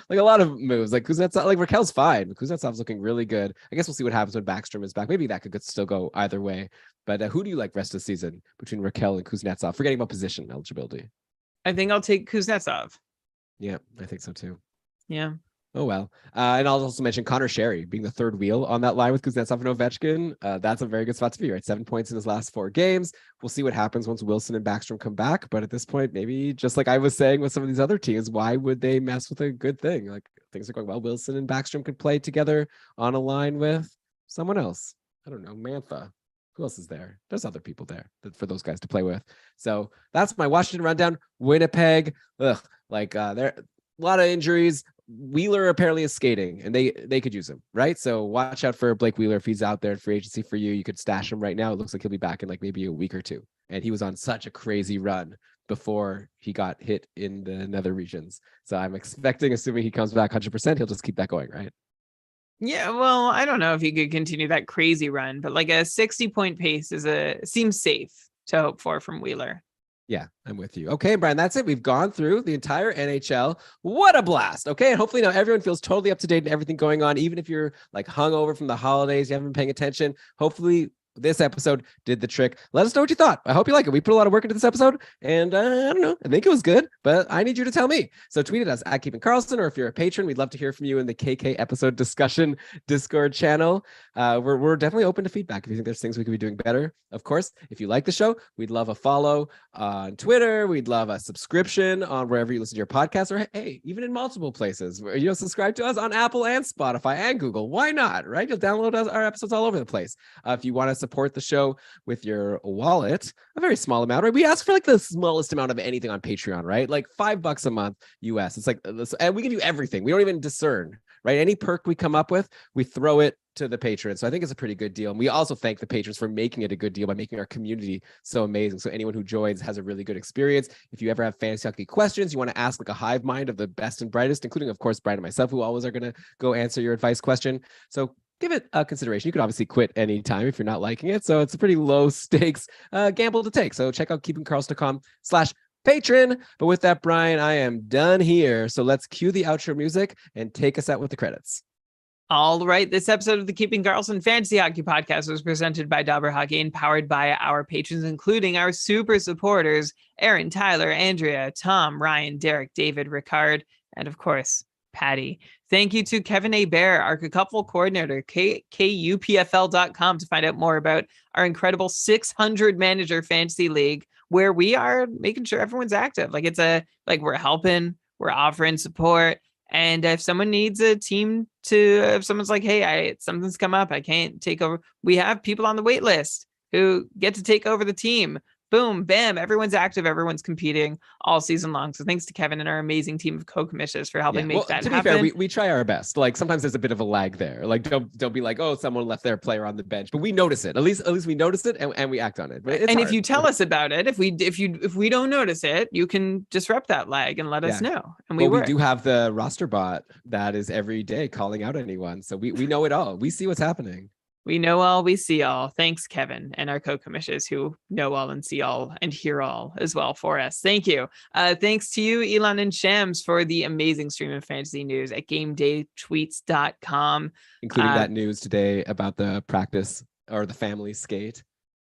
A lot of moves. Kuznetsov, Raquel's fine. Kuznetsov's looking really good. I guess we'll see what happens when Backstrom is back. Maybe that could still go either way. But who do you like rest of the season between Raquel and Kuznetsov? Forgetting about position eligibility. I think I'll take Kuznetsov. Yeah, I think so too. Yeah. Oh, well. And I'll also mention Connor Sherry being the third wheel on that line with Kuznetsov and Ovechkin. That's a very good spot to be, right? 7 points in his last 4 games. We'll see what happens once Wilson and Backstrom come back. But at this point, maybe just like I was saying with some of these other teams, why would they mess with a good thing? Things are going well. Wilson and Backstrom could play together on a line with someone else. I don't know, Mantha. Who else is there? There's other people there for those guys to play with. So that's my Washington rundown. Winnipeg, there a lot of injuries. Wheeler apparently is skating and they could use him, right? So watch out for Blake Wheeler. If he's out there in free agency for you, you could stash him right now. It looks like he'll be back in maybe a week or 2. And he was on such a crazy run before he got hit in the nether regions. So I'm assuming he comes back 100%, he'll just keep that going, right? Yeah, well, I don't know if he could continue that crazy run, but a 60-point pace seems safe to hope for from Wheeler. Yeah, I'm with you. Okay, Brian, that's it. We've gone through the entire NHL. What a blast. Okay, and hopefully now everyone feels totally up to date and everything going on, even if you're hungover from the holidays, you haven't been paying attention. Hopefully this episode did the trick. Let us know what you thought. I hope you like it. We put a lot of work into this episode, and I don't know. I think it was good, but I need you to tell me. So tweet at us at Keeping Karlsson, or if you're a patron, we'd love to hear from you in the KK episode discussion Discord channel. We're definitely open to feedback if you think there's things we could be doing better. Of course, if you like the show, we'd love a follow on Twitter. We'd love a subscription on wherever you listen to your podcast, or hey, even in multiple places. Subscribe to us on Apple and Spotify and Google. Why not, right? You'll download our episodes all over the place. If you want to support the show with your wallet, a very small amount, right? We ask for the smallest amount of anything on Patreon, right? $5 a month US. It's and we give you everything. We don't even discern, right? Any perk we come up with, we throw it to the patrons. So I think it's a pretty good deal. And we also thank the patrons for making it a good deal by making our community so amazing. So anyone who joins has a really good experience. If you ever have fantasy hockey questions, you want to ask a hive mind of the best and brightest, including, of course, Brian and myself, who always are going to go answer your advice question. So give it a consideration. You could obviously quit anytime if you're not liking it. So it's a pretty low stakes gamble to take. So check out keepingkarlsson.com/patron. But with that, Brian, I am done here. So let's cue the outro music and take us out with the credits. All right. This episode of the Keeping Karlsson Fantasy Hockey Podcast was presented by Dobber Hockey and powered by our patrons, including our super supporters, Aaron, Tyler, Andrea, Tom, Ryan, Derek, David, Ricard, and of course, Patty. Thank you to Kevin A. Bear, our couple coordinator, kupfl.com, to find out more about our incredible 600 manager fantasy league, where we are making sure everyone's active. We're helping, we're offering support. And if someone needs a team if someone's like, hey, something's come up, I can't take over. We have people on the wait list who get to take over the team. Boom, bam, everyone's active, everyone's competing all season long. So thanks to Kevin and our amazing team of co-commissioners for helping make that happen. To be fair, we try our best. Like sometimes there's a bit of a lag there. Like don't be like, oh, someone left their player on the bench, but we notice it. At least we notice it and we act on it. But if you tell us about it, if we don't notice it, you can disrupt that lag and let us know. And we do have the roster bot that is every day calling out anyone. So we know it all. We see what's happening. We know all, we see all. Thanks, Kevin, and our co-commissioners who know all and see all and hear all as well for us. Thank you. Thanks to you, Elon and Shams, for the amazing stream of fantasy news at GameDayTweets.com. Including that news today about the practice or the family skate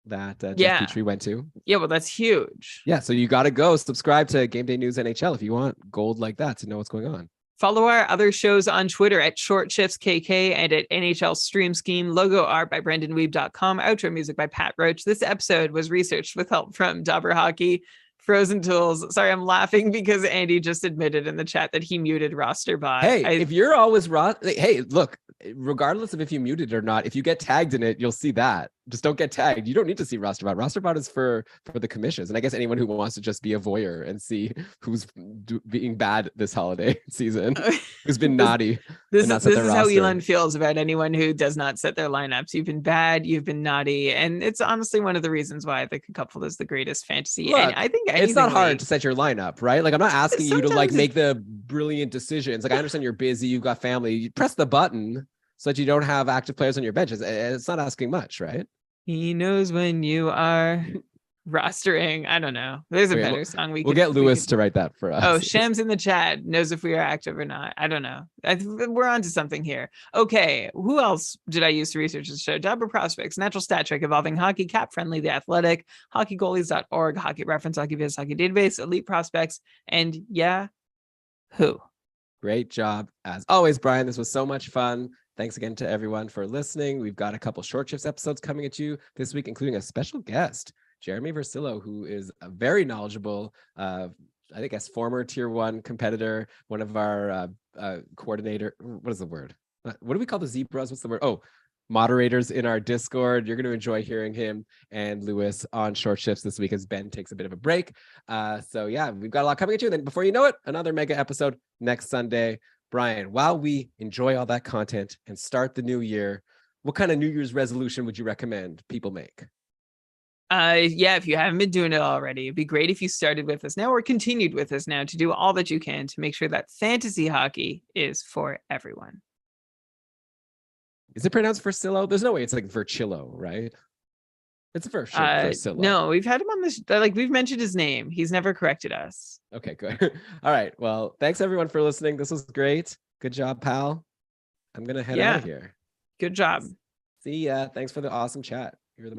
that Jeff Petrie went to. Yeah, well, that's huge. Yeah, so you got to go subscribe to Game Day News NHL if you want gold like that to know what's going on. Follow our other shows on Twitter at ShortShiftsKK and at NHL Stream Scheme. Logo art by BrendanWeeb.com. Outro music by Pat Roach. This episode was researched with help from Dobber Hockey, Frozen Tools. Sorry, I'm laughing because Andy just admitted in the chat that he muted RosterBot. Hey, if you're always hey, look, regardless of if you muted or not, if you get tagged in it, you'll see that. Just don't get tagged. You don't need to see RosterBot. RosterBot is for the commissions, and I guess anyone who wants to just be a voyeur and see who's being bad this holiday season, who's been naughty. This is how Elon feels about anyone who does not set their lineups. You've been bad, you've been naughty, and it's honestly one of the reasons why the couple is the greatest fantasy. Look, and I think it's not hard to set your lineup, right? Like I'm not asking you to like make the brilliant decisions. Like I understand you're busy, you've got family. You press the button so that you don't have active players on your benches. It's not asking much, right? He knows when you are rostering. I don't know. There's a better song we'll get Lewis to write that for us. Oh, Shams in the chat knows if we are active or not. I don't know. We're on to something here. Okay, who else did I use to research this show? Dobber Prospects, Natural Stat Trick, Evolving Hockey, Cap Friendly, The Athletic, HockeyGoalies.org, Hockey Reference, Hockey Viz, Hockey Database, Elite Prospects, and who? Great job as always, Brian. This was so much fun. Thanks again to everyone for listening. We've got a couple Short Shifts episodes coming at you this week, including a special guest, Jeremy Versillo, who is a very knowledgeable, I think as former tier 1 competitor, one of our coordinator. What is the word? What do we call the zebras? What's the word? Oh, moderators in our Discord. You're going to enjoy hearing him and Lewis on Short Shifts this week as Ben takes a bit of a break. So yeah, we've got a lot coming at you. And then before you know it, another mega episode next Sunday. Brian, while we enjoy all that content and start the new year, what kind of New Year's resolution would you recommend people make? If you haven't been doing it already, it'd be great if you started with us now or continued with us now to do all that you can to make sure that fantasy hockey is for everyone. Is it pronounced Versillo? There's no way it's like Verchillo, right? It's for sure Versillo. No, we've had him on this. We've mentioned his name. He's never corrected us. Okay, good. All right. Well, thanks everyone for listening. This was great. Good job, pal. I'm gonna head out of here. Good job. See ya. Thanks for the awesome chat. You're the best.